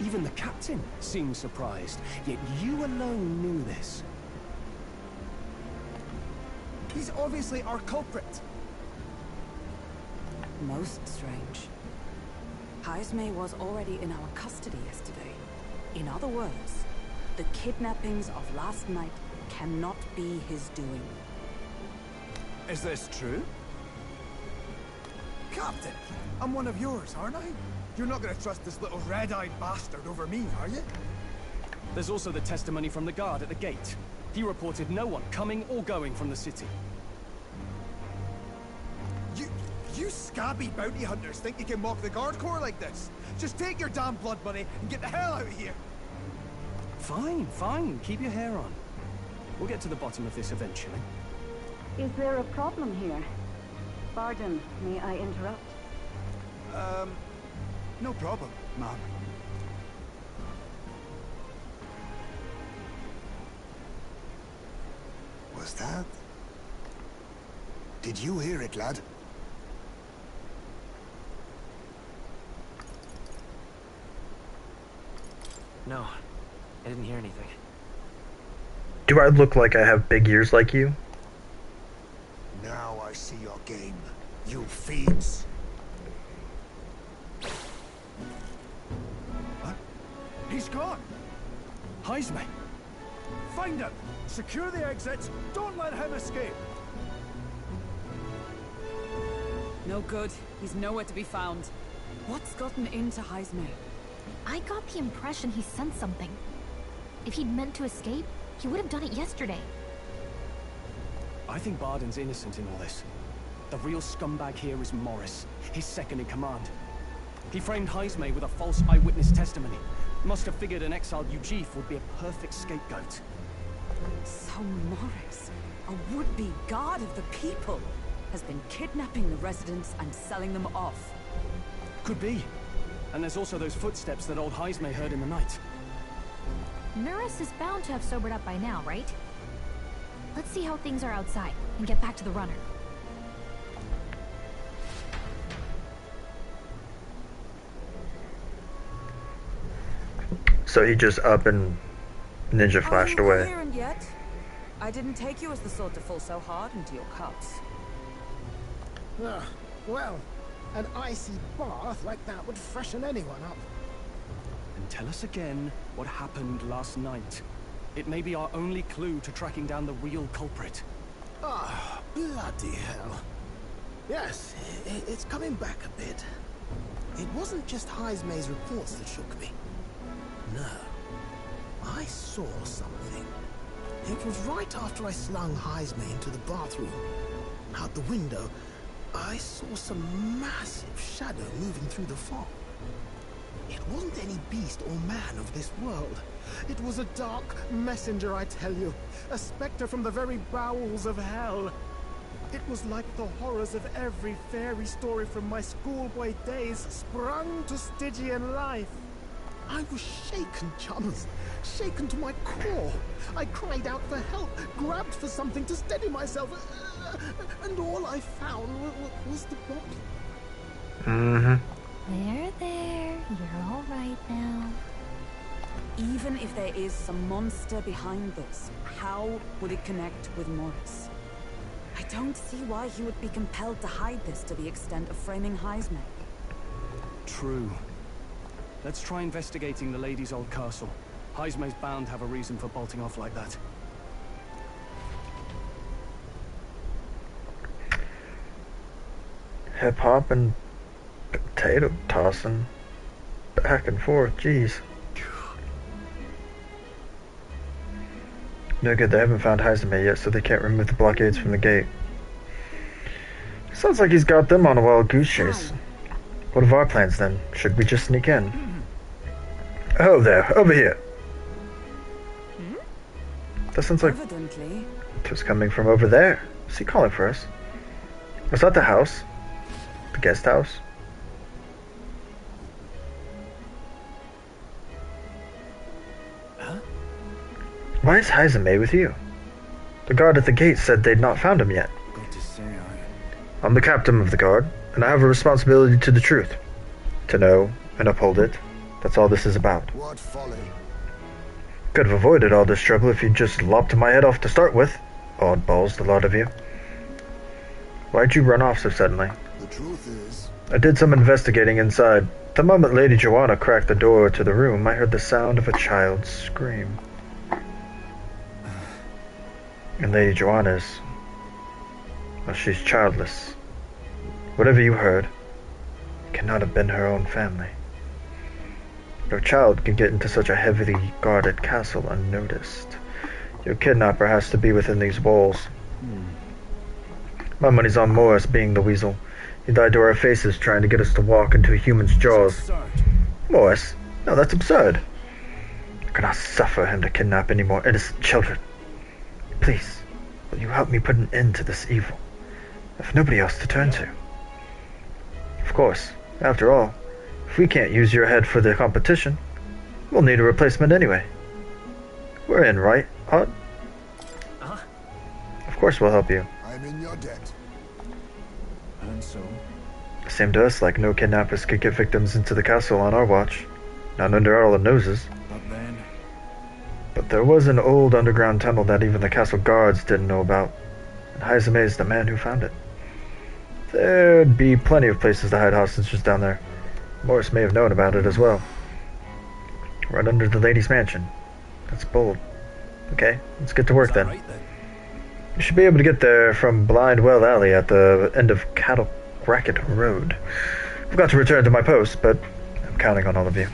Speaker 3: Even the captain seemed surprised, yet you alone knew this.
Speaker 9: He's obviously our culprit.
Speaker 6: Most strange. Heismay was already in our custody yesterday. In other words, the kidnappings of last night cannot be his doing.
Speaker 9: Is this true? Captain, I'm one of yours, aren't I? You're not gonna trust this little red-eyed bastard over me, are you?
Speaker 3: There's also the testimony from the guard at the gate. He reported no one coming or going from the city.
Speaker 9: You scabby bounty hunters think you can mock the guard corps like this? Just take your damn blood money and get the hell out of here!
Speaker 3: Fine, fine. Keep your hair on. We'll get to the bottom of this eventually.
Speaker 6: Is there a problem here? Pardon, may I interrupt?
Speaker 9: No problem, ma'am.
Speaker 8: Was that? Did you hear it, lad?
Speaker 10: No, I didn't hear anything.
Speaker 1: Do I look like I have big ears like you?
Speaker 8: Now I see your game, you fiends.
Speaker 9: What? He's gone!
Speaker 3: Heismay!
Speaker 9: Find him! Secure the exits! Don't let him escape!
Speaker 6: No good. He's nowhere to be found. What's gotten into Heismay?
Speaker 4: I got the impression he sensed something. If he'd meant to escape, he would have done it yesterday.
Speaker 3: I think Barden's innocent in all this. The real scumbag here is Morris, his second in command. He framed Heismay with a false eyewitness testimony. Must have figured an exiled Ujif would be a perfect scapegoat.
Speaker 6: So Morris, a would-be guard of the people, has been kidnapping the residents and selling them off.
Speaker 3: Could be. And there's also those footsteps that old Heismay heard in the night.
Speaker 4: Norris is bound to have sobered up by now, right? Let's see how things are outside and get back to the runner.
Speaker 1: So he just up and ninja flashed away.
Speaker 6: Coherent yet? I didn't take you as the sort to fall so hard into your cups.
Speaker 9: Well, an icy bath like that would freshen anyone up.
Speaker 3: And tell us again what happened last night. It may be our only clue to tracking down the real culprit.
Speaker 9: Ah, bloody hell. Yes, it's coming back a bit. It wasn't just Heismay's reports that shook me. No. I saw something. It was right after I slung Heismay into the bathroom. Out the window, I saw some massive shadow moving through the fog. It wasn't any beast or man of this world. It was a dark messenger, I tell you. A specter from the very bowels of hell. It was like the horrors of every fairy story from my schoolboy days sprung to Stygian life. I was shaken, chums. Shaken to my core. I cried out for help, grabbed for something to steady myself, and all I found was the body.
Speaker 4: There. You're all right now.
Speaker 6: Even if there is some monster behind this, how would it connect with Morris? I don't see why he would be compelled to hide this to the extent of framing Heismay.
Speaker 3: True. Let's try investigating the lady's old castle. Heismay's bound to have a reason for bolting off like that.
Speaker 1: Hip hop and potato tossing back and forth, jeez. No good, they haven't found Heismay yet, so they can't remove the blockades from the gate. Sounds like he's got them on a wild goose chase. What of our plans then? Should we just sneak in? Oh there, over here. That sounds like
Speaker 6: Evidently.
Speaker 1: it was coming from over there. Is he calling for us? Was that the house? The guest house?
Speaker 3: Huh?
Speaker 1: Why is Heismay with you? The guard at the gate said they'd not found him yet.
Speaker 3: Got to say,
Speaker 1: I'm the captain of the guard, and I have a responsibility to the truth. To know and uphold it. That's all this is about.
Speaker 8: What folly.
Speaker 1: Could have avoided all this trouble if you'd just lopped my head off to start with. Oddballs, the lot of you. Why'd you run off so suddenly?
Speaker 8: The truth is,
Speaker 1: I did some investigating inside. The moment Lady Joanna cracked the door to the room, I heard the sound of a child's scream. And Lady Joanna's... well, she's childless. Whatever you heard, it cannot have been her own family. No child can get into such a heavily guarded castle unnoticed. Your kidnapper has to be within these walls. My money's on Morris being the weasel. He died to our faces trying to get us to walk into a human's jaws. Morris? No, that's absurd. I cannot suffer him to kidnap any more innocent children. Please, will you help me put an end to this evil? I have nobody else to turn to. Of course, after all, if we can't use your head for the competition, we'll need a replacement anyway. We're in, right, Odd? Of course we'll help you.
Speaker 8: I'm in your debt.
Speaker 3: and so?
Speaker 1: Seemed to us like no kidnappers could get victims into the castle on our watch. Not under our noses.
Speaker 3: But then...
Speaker 1: But there was an old underground tunnel that even the castle guards didn't know about. And Heismay is the man who found it. There'd be plenty of places to hide hostages down there. Morris may have known about it as well. Right under the lady's mansion. That's bold. Okay, let's get to work then.
Speaker 3: Right, then.
Speaker 1: You should be able to get there from Blind Well Alley at the end of Cattle Racket Road. I've got to return to my post, but I'm counting on all of you.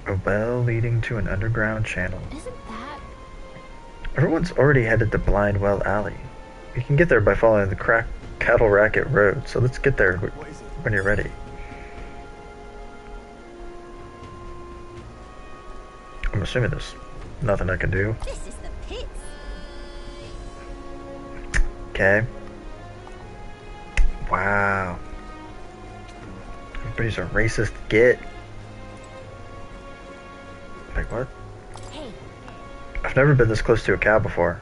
Speaker 1: A well leading to an underground channel.
Speaker 4: Isn't that...
Speaker 1: Everyone's already headed to Blind Well Alley. You can get there by following the Cattle Racket Road, so let's get there when you're ready. I'm assuming there's nothing I can do.
Speaker 2: This is the pits.
Speaker 1: Okay. Wow. Everybody's a racist git. Like what?
Speaker 4: Hey,
Speaker 1: I've never been this close to a cow before.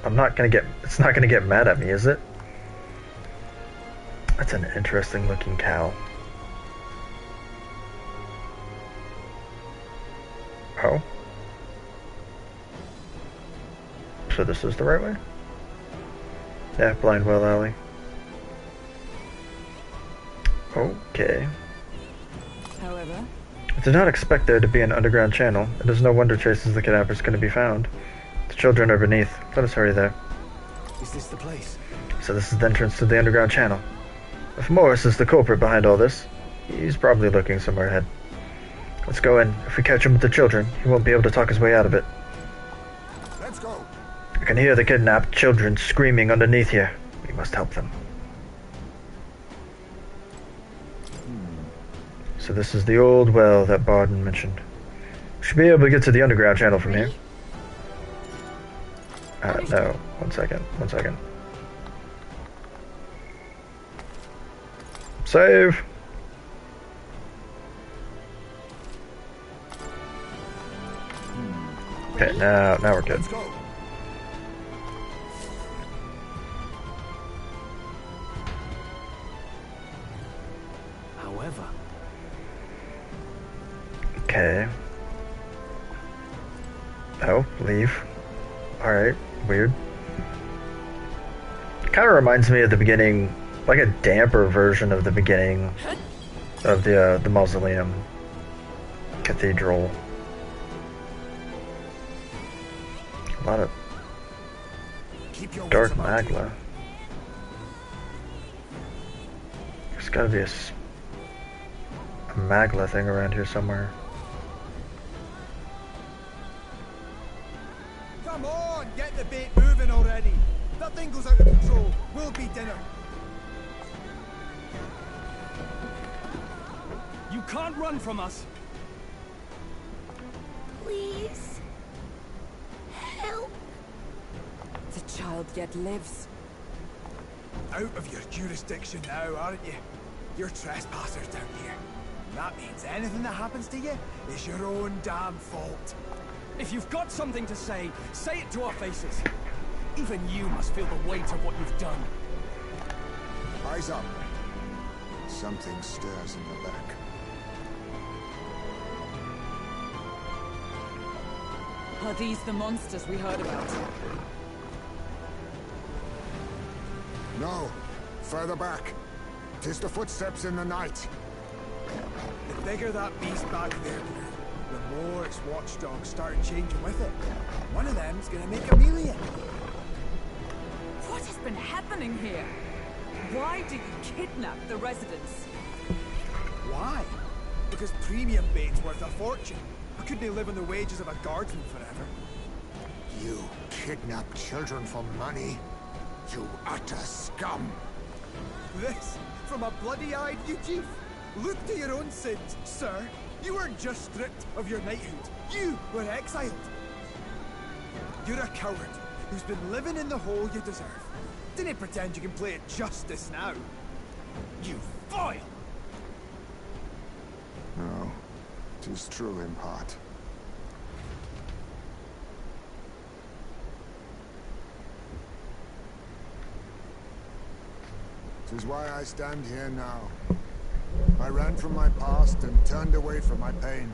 Speaker 1: It's not gonna get mad at me, is it? That's an interesting looking cow. Oh. So this is the right way? Yeah, Blind Well Alley. Okay.
Speaker 6: However,
Speaker 1: I did not expect there to be an underground channel. It is no wonder traces of the kidnappers couldn't be found. The children are beneath. Let us hurry there.
Speaker 3: Is this the place?
Speaker 1: So this is the entrance to the underground channel. If Morris is the culprit behind all this, he's probably looking somewhere ahead. Let's go in. If we catch him with the children, he won't be able to talk his way out of it.
Speaker 8: Let's go.
Speaker 1: I can hear the kidnapped children screaming underneath here. We must help them. So this is the old well that Barden mentioned. We should be able to get to the underground channel from here. No. One second. Save! Okay, now we're good.
Speaker 8: Let's go.
Speaker 3: However...
Speaker 1: Okay. Oh, leave. Alright, weird. Kind of reminds me of the beginning, like a damper version of the beginning of the mausoleum cathedral. A lot of
Speaker 8: Keep your
Speaker 1: dark
Speaker 8: wits about you.
Speaker 1: magma. There's gotta be a magla thing around here somewhere.
Speaker 7: Come on, get the bait moving already. That thing goes out of control. We'll be dinner.
Speaker 3: You can't run from us!
Speaker 4: please?
Speaker 6: child yet lives.
Speaker 7: Out of your jurisdiction now, aren't you? You're trespassers down here. And that means anything that happens to you is your own damn fault.
Speaker 3: If you've got something to say it to our faces. Even you must feel the weight of what you've done.
Speaker 8: Eyes up. Something stirs in the back.
Speaker 6: Are these the monsters we heard about?
Speaker 8: No. Further back. 'Tis the footsteps in the night.
Speaker 7: The bigger that beast back there grew, the more its watchdogs started changing with it. One of them's gonna make a melee of it.
Speaker 6: What has been happening here? Why do you kidnap the residents?
Speaker 7: Why? Because premium bait's worth a fortune. I couldn't live on the wages of a guardsman forever.
Speaker 8: You kidnap children for money? You utter scum!
Speaker 7: This from a bloody-eyed Eugene? Look to your own sins, sir. You weren't just stripped of your knighthood. You were exiled. You're a coward who's been living in the hole you deserve. Didn't pretend you can play at justice now. You foil!
Speaker 8: No, 'tis true in part. 'Tis why I stand here now. I ran from my past and turned away from my pain.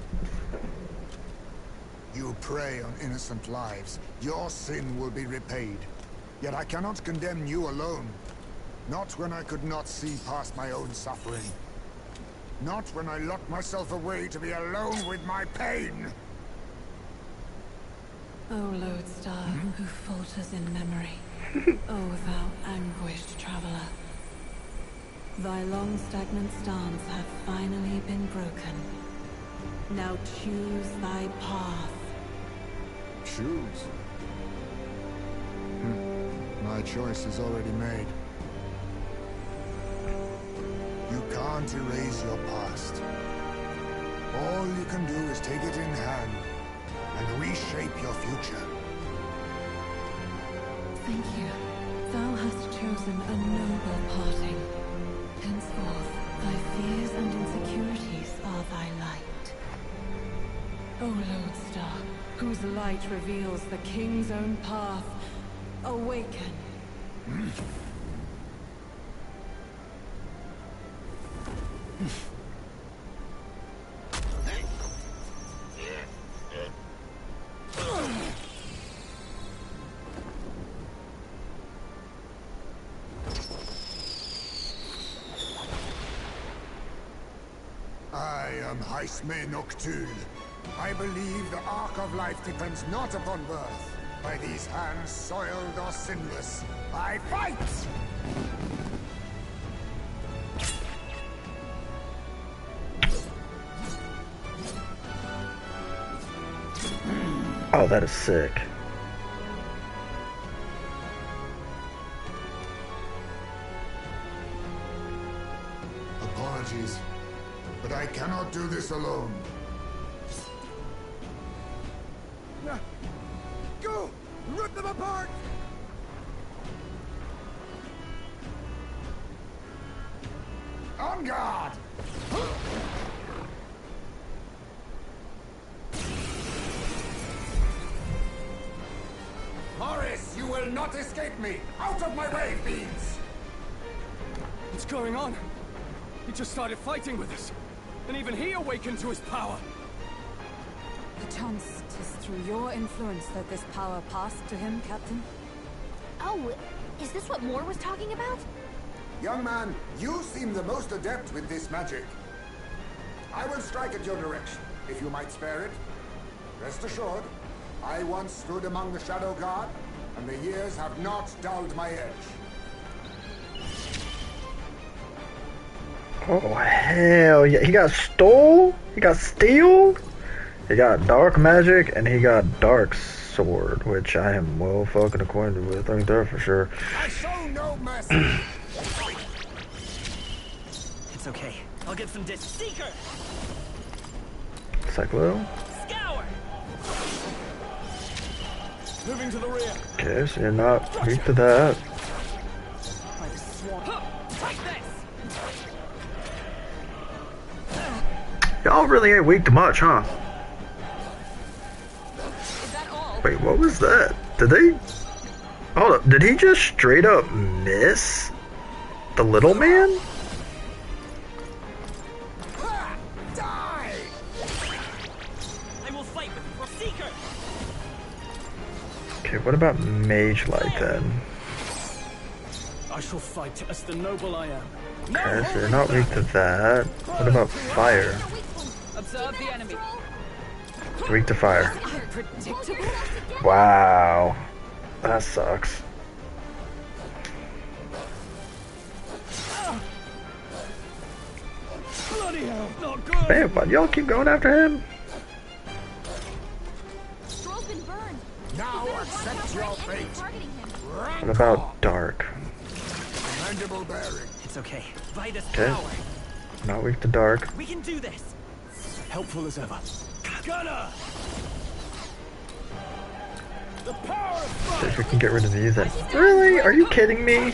Speaker 8: You prey on innocent lives. Your sin will be repaid. Yet I cannot condemn you alone. Not when I could not see past my own suffering. Not when I locked myself away to be alone with my pain.
Speaker 6: O lodestar, who falters in memory. O thou anguished traveler. Thy long stagnant stance hath finally been broken. Now choose thy path.
Speaker 8: Choose? My choice is already made. You can't erase your past. All you can do is take it in hand and reshape your future.
Speaker 6: Thank you. Thou hast chosen a noble parting. Henceforth, thy fears and insecurities are thy light. O lodestar, whose light reveals the king's own path, awaken.
Speaker 8: I am Heismay Nocturne. I believe the arc of life depends not upon birth. By these hands, soiled or sinless, I fight!
Speaker 1: Oh, that is sick.
Speaker 8: Apologies, but I cannot do this alone.
Speaker 7: Go! Rip them apart!
Speaker 8: On guard! Morris, you will not escape me! Out of my way, fiends!
Speaker 3: What's going on? He just started fighting with us. And even he awakened to his power.
Speaker 6: Perchance 'tis through your influence that this power passed to him, Captain?
Speaker 4: Oh, is this what Moore was talking about?
Speaker 8: Young man, you seem the most adept with this magic. I will strike at your direction, if you might spare it. Rest assured, I once stood among the Shadow Guard, and the years have not dulled my edge.
Speaker 1: Oh hell yeah! He got stole. He got steal. He got dark magic, and he got dark sword, which I am well fucking acquainted with. I think that for sure.
Speaker 7: I show no mercy!
Speaker 10: It's okay. I'll get some Seeker!
Speaker 1: Cyclo.
Speaker 10: Scour!
Speaker 3: Moving to the rear.
Speaker 1: Okay, so you're not weak to that.
Speaker 6: By the sword.
Speaker 10: Take this!
Speaker 1: Y'all really ain't weak to much, huh?
Speaker 10: Is that all?
Speaker 1: Wait, what was that? Did they... Hold up, did he just straight up miss the little man?
Speaker 7: Die!
Speaker 10: I will fight with you for Seeker!
Speaker 1: Okay, what about Mage Light then?
Speaker 3: I shall fight as the noble I am.
Speaker 1: Okay, so you're not weak to that. What about fire?
Speaker 10: Observe the enemy.
Speaker 1: Weak to fire.
Speaker 6: Unpredictable.
Speaker 1: Wow. That sucks.
Speaker 3: Bloody hell, not good.
Speaker 1: Man, but y'all keep going after him?
Speaker 4: Stroll's been burned.
Speaker 7: Now accept your fate.
Speaker 4: Targeting him.
Speaker 1: What about dark?
Speaker 7: Commendable bearing.
Speaker 10: It's okay. By this
Speaker 1: Okay.
Speaker 10: power,
Speaker 1: Not weak to dark.
Speaker 10: we can do this.
Speaker 3: Helpful as ever. Gunner! The power of
Speaker 1: See
Speaker 3: fire!
Speaker 1: if we can get rid of these then. Really? Are you kidding me?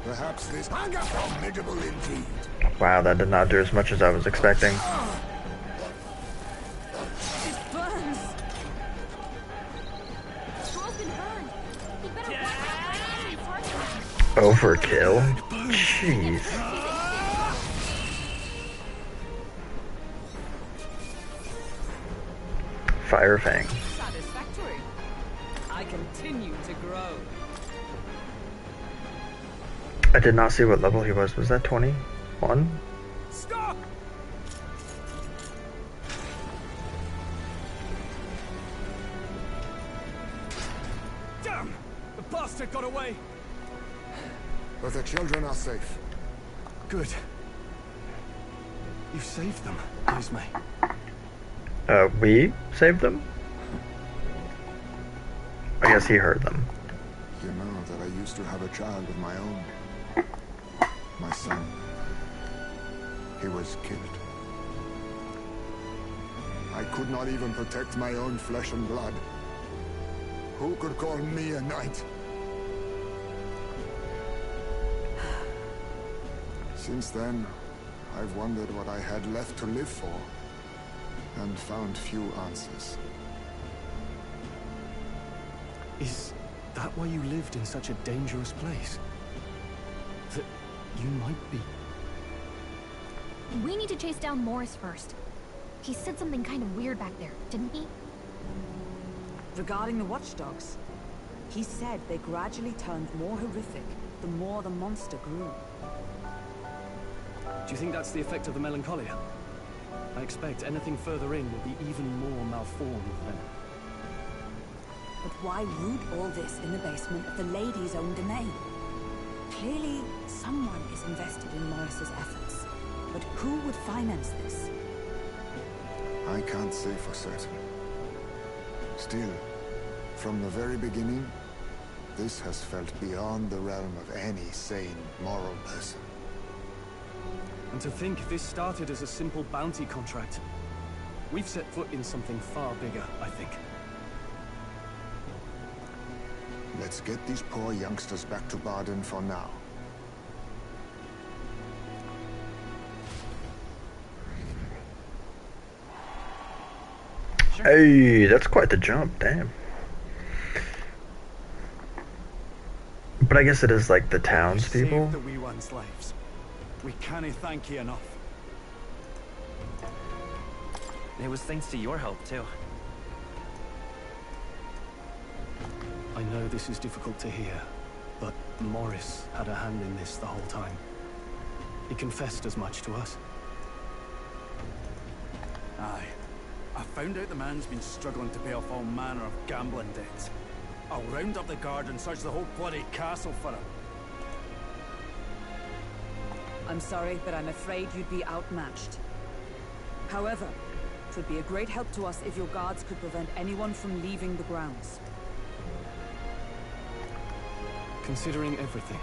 Speaker 8: Perhaps this
Speaker 7: Formidable indeed.
Speaker 1: Wow, that did not do as much as I was expecting.
Speaker 6: It burns.
Speaker 4: Stroll's been burned. He better watch out. He's targeting him.
Speaker 1: Overkill? Jeez. Fire Fang.
Speaker 10: Satisfactory. I continue to grow.
Speaker 1: I did not see what level he was. Was that 21?
Speaker 3: Stop! Damn! The bastard got away!
Speaker 8: But the children are safe.
Speaker 3: Good. You saved them, Heismay.
Speaker 1: We saved them? I guess he heard them.
Speaker 8: You know that I used to have a child of my own. My son. He was killed. I could not even protect my own flesh and blood. Who could call me a knight? Since then, I've wondered what I had left to live for, and found few answers.
Speaker 3: Is that why you lived in such a dangerous place? That you might be...
Speaker 4: We need to chase down Morris first. He said something kind of weird back there, didn't he?
Speaker 6: Regarding the watchdogs, he said they gradually turned more horrific the more the monster grew.
Speaker 3: Do you think that's the effect of the melancholia? I expect anything further in will be even more malformed then.
Speaker 6: But why root all this in the basement of the lady's own domain? Clearly, someone is invested in Morris's efforts. But who would finance this?
Speaker 8: I can't say for certain. Still, from the very beginning, this has felt beyond the realm of any sane, moral person.
Speaker 3: And to think this started as a simple bounty contract. We've set foot in something far bigger, I think.
Speaker 8: Let's get these poor youngsters back to Baden for now.
Speaker 1: Hey, that's quite the jump, damn. But I guess it is like the townspeople.
Speaker 3: Saved the wee ones' lives. We can't thank you enough.
Speaker 10: It was thanks to your help, too.
Speaker 3: I know this is difficult to hear, but Morris had a hand in this the whole time. He confessed as much to us.
Speaker 11: Aye. I found out the man's been struggling to pay off all manner of gambling debts. I'll round up the guard and search the whole bloody castle for him.
Speaker 6: I'm sorry, but I'm afraid you'd be outmatched. However, it would be a great help to us if your guards could prevent anyone from leaving the grounds.
Speaker 3: Considering everything,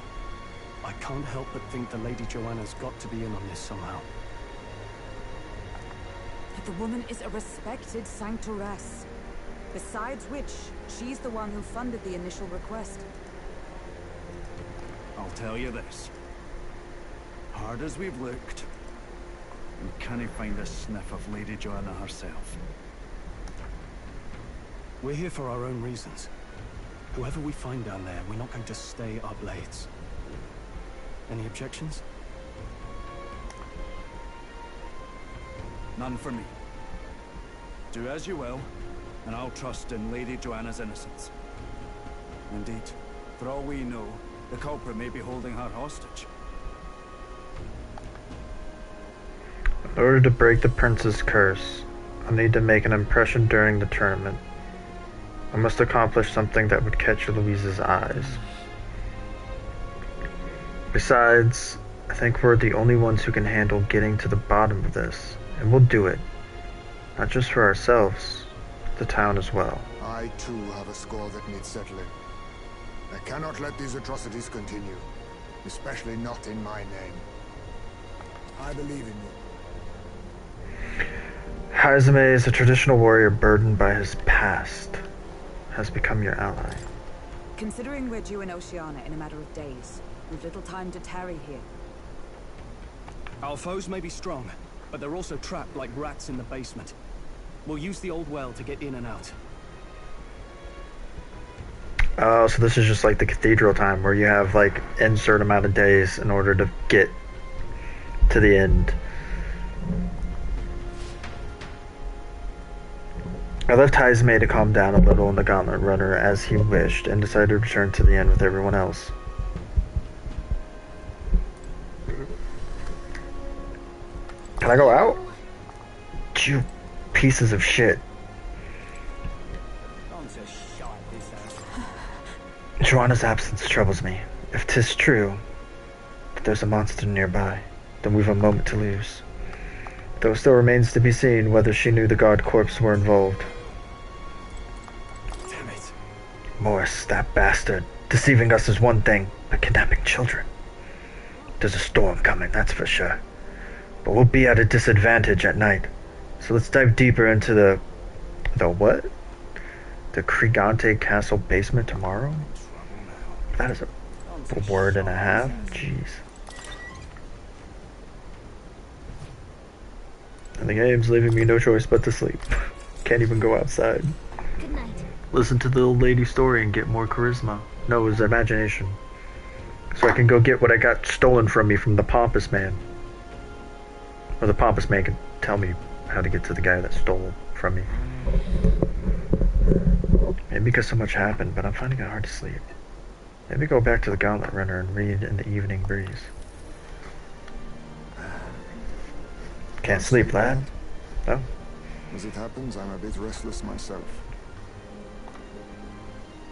Speaker 3: I can't help but think the Lady Joanna's got to be in on this somehow.
Speaker 6: But the woman is a respected sanctoress. Besides which, she's the one who funded the initial request.
Speaker 11: I'll tell you this. Hard as we've looked, we can't find a sniff of Lady Joanna herself.
Speaker 3: We're here for our own reasons. Whoever we find down there, we're not going to stay our blades. Any objections?
Speaker 11: None for me. Do as you will, and I'll trust in Lady Joanna's innocence. Indeed, for all we know, the culprit may be holding her hostage.
Speaker 1: In order to break the prince's curse, I'll need to make an impression during the tournament. I must accomplish something that would catch Louise's eyes. Besides, I think we're the only ones who can handle getting to the bottom of this, and we'll do it. Not just for ourselves, the town as well.
Speaker 8: I too have a score that needs settling. I cannot let these atrocities continue, especially not in my name. I believe in you.
Speaker 1: Heismay is a traditional warrior burdened by his past. Has become your ally.
Speaker 6: Considering we're due in Oceania in a matter of days, we've little time to tarry here.
Speaker 3: Our foes may be strong, but they're also trapped like rats in the basement. We'll use the old well to get in and out.
Speaker 1: Oh, so this is just like the cathedral time where you have like insert amount of days in order to get to the end. I left Heismay to calm down a little in the Gauntlet Runner as he wished and decided to return to the inn with everyone else. Can I go out? You pieces of shit. Joanna's absence troubles me. If 'tis true that there's a monster nearby, then we've a moment to lose. Though it still remains to be seen whether she knew the guard corps were involved.
Speaker 3: Damn it.
Speaker 1: Morris, that bastard. Deceiving us is one thing, but kidnapping children. There's a storm coming, that's for sure. But we'll be at a disadvantage at night. So let's dive deeper into the what? The Krigante Castle basement tomorrow? That is a word and a half? Jeez. And the game's leaving me no choice but to sleep. Can't even go outside.
Speaker 4: Good night.
Speaker 1: Listen to the old lady's story and get more charisma. No, it was imagination. So I can go get what I got stolen from me from the pompous man. Or the pompous man can tell me how to get to the guy that stole from me. Maybe because so much happened, but I'm finding it hard to sleep. Maybe go back to the Gauntlet Runner and read in the evening breeze. Can't sleep, lad? No?
Speaker 8: As it happens, I'm a bit restless myself.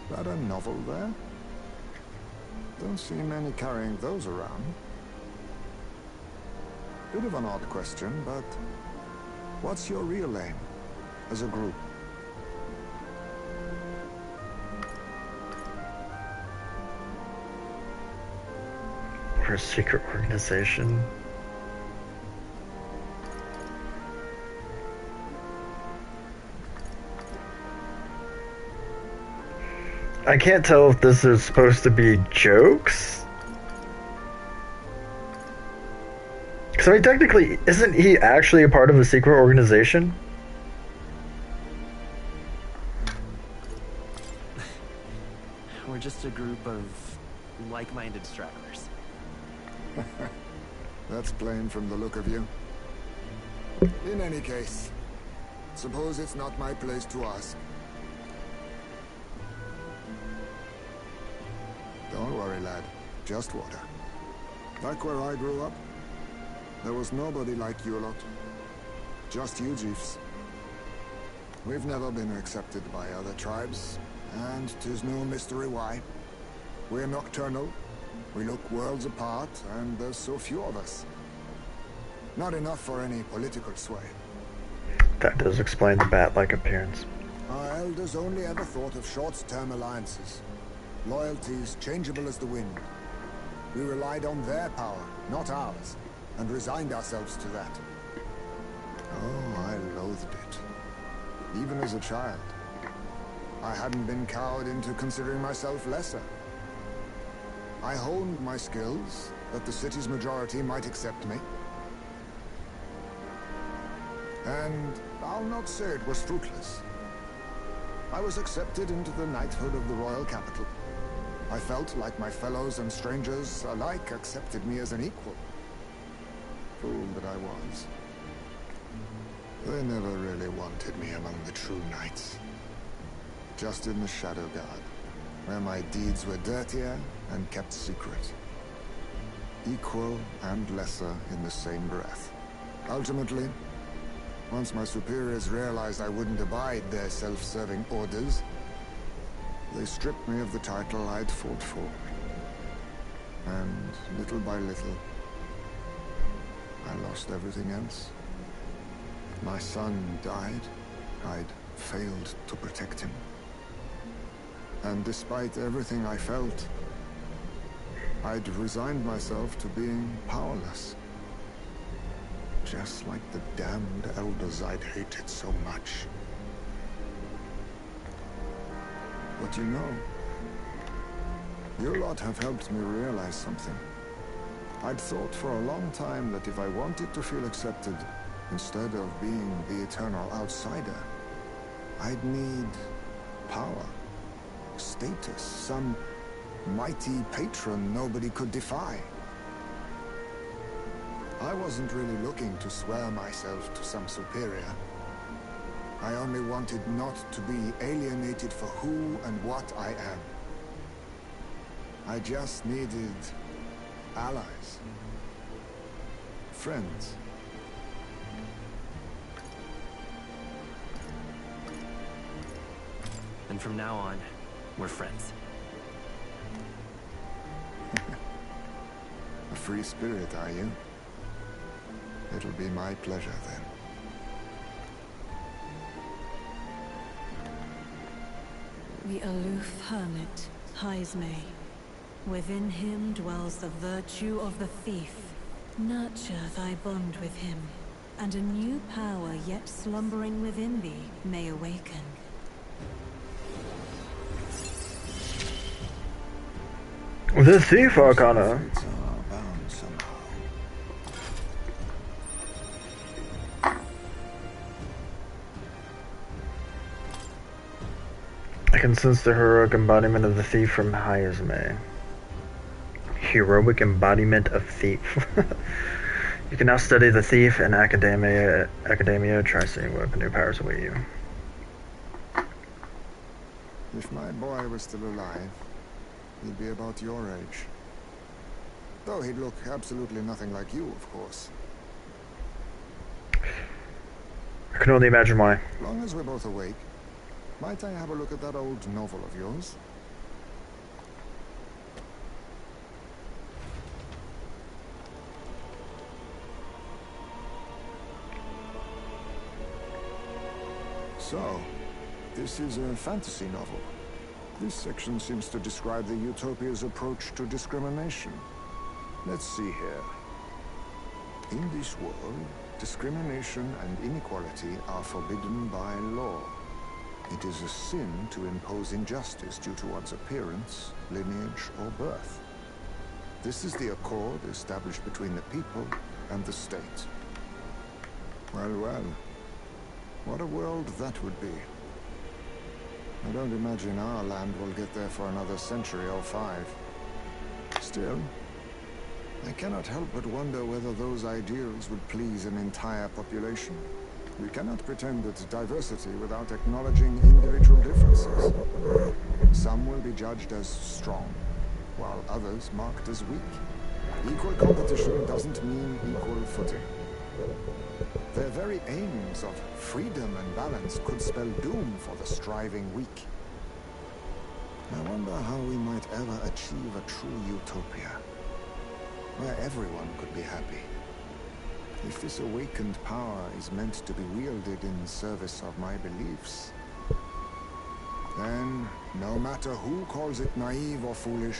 Speaker 8: That a novel there? Don't see many carrying those around. Bit of an odd question, but what's your real aim as a group?
Speaker 1: For a secret organization? I can't tell if this is supposed to be jokes. Because I mean, technically, isn't he actually a part of a secret organization?
Speaker 10: We're just a group of like-minded stragglers.
Speaker 8: That's plain from the look of you. In any case, suppose it's not my place to ask. Don't worry, lad. Just water. Back where I grew up, there was nobody like you lot. Just you Jeeves. We've never been accepted by other tribes, and 'tis no mystery why. We're nocturnal, we look worlds apart, and there's so few of us. Not enough for any political sway.
Speaker 1: That does explain the bat-like appearance.
Speaker 8: Our elders only ever thought of short-term alliances. Loyalties changeable as the wind. We relied on their power, not ours, and resigned ourselves to that. Oh, I loathed it. Even as a child. I hadn't been cowed into considering myself lesser. I honed my skills, that the city's majority might accept me. And I'll not say it was fruitless. I was accepted into the knighthood of the royal capital. I felt like my fellows and strangers alike accepted me as an equal. Fool that I was. They never really wanted me among the true knights. Just in the Shadow Guard, where my deeds were dirtier and kept secret. Equal and lesser in the same breath. Ultimately, once my superiors realized I wouldn't abide their self-serving orders, they stripped me of the title I'd fought for. And little by little, I lost everything else. My son died. I'd failed to protect him. And despite everything I felt, I'd resigned myself to being powerless. Just like the damned elders I'd hated so much. But you know, your lot have helped me realize something. I'd thought for a long time that if I wanted to feel accepted, instead of being the eternal outsider, I'd need power, status, some mighty patron nobody could defy. I wasn't really looking to swear myself to some superior. I only wanted not to be alienated for who and what I am. I just needed allies. Friends.
Speaker 10: And from now on, we're friends.
Speaker 8: A free spirit, are you? It'll be my pleasure, then.
Speaker 6: The aloof hermit, Heismay. Within him dwells the virtue of the thief. Nurture thy bond with him, and a new power yet slumbering within thee may awaken.
Speaker 1: The Thief Arcana. I can sense the heroic embodiment of the thief from Heismay. Heroic embodiment of thief. You can now study the thief in academia. Try seeing what new powers await you.
Speaker 8: If my boy was still alive, he'd be about your age. Though he'd look absolutely nothing like you, of course.
Speaker 1: I can only imagine why.
Speaker 8: As long as we're both awake, might I have a look at that old novel of yours? So, this is a fantasy novel. This section seems to describe the Utopia's approach to discrimination. Let's see here. In this world, discrimination and inequality are forbidden by law. It is a sin to impose injustice due to one's appearance, lineage, or birth. This is the accord established between the people and the state. Well, well. What a world that would be. I don't imagine our land will get there for another century or 5. Still, I cannot help but wonder whether those ideals would please an entire population. We cannot pretend at diversity without acknowledging individual differences. Some will be judged as strong, while others marked as weak. Equal competition doesn't mean equal footing. Their very aims of freedom and balance could spell doom for the striving weak. I wonder how we might ever achieve a true utopia, where everyone could be happy. If this awakened power is meant to be wielded in service of my beliefs, then, no matter who calls it naive or foolish,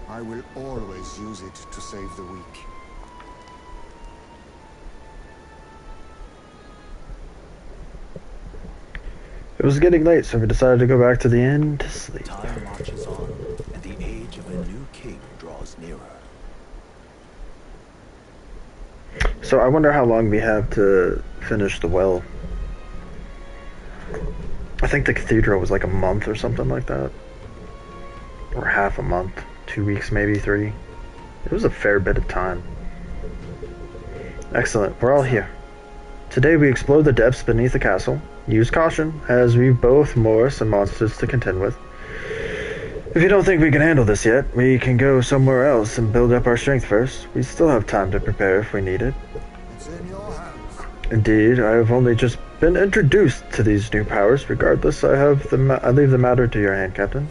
Speaker 8: I will always use it to save the weak.
Speaker 1: It was getting late, so we decided to go back to the inn to sleep.
Speaker 5: Time marches on, and the age of a new king draws nearer.
Speaker 1: So I wonder how long we have to finish the well. I think the cathedral was like a month or something like that. Or half a month. 2 weeks, maybe 3. It was a fair bit of time. Excellent, we're all here. Today we explore the depths beneath the castle. Use caution, as we've both Morris and monsters to contend with. If you don't think we can handle this yet, we can go somewhere else and build up our strength first. We still have time to prepare if we need it.
Speaker 8: It's in your hands.
Speaker 1: Indeed, I have only just been introduced to these new powers. Regardless, I leave the matter to your hand, Captain.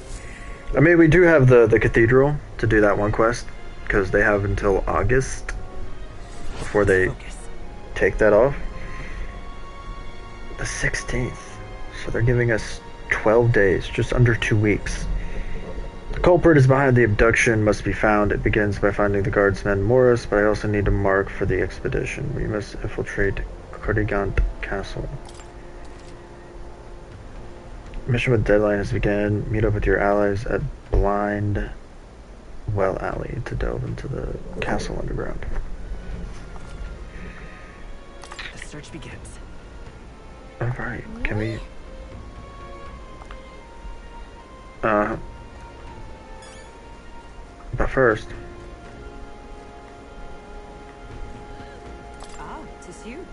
Speaker 1: I mean, we do have the cathedral to do that one quest, because they have until August before they take that off. The 16th. So they're giving us 12 days, just under 2 weeks. The culprit is behind the abduction, must be found. It begins by finding the guardsman Morris, but I also need a mark for the expedition. We must infiltrate Cardigant Castle. Mission with deadline has begun. Meet up with your allies at Blind Well Alley to delve into the castle underground.
Speaker 10: The search begins.
Speaker 1: Alright, can we... But first...
Speaker 6: Ah, 'tis you.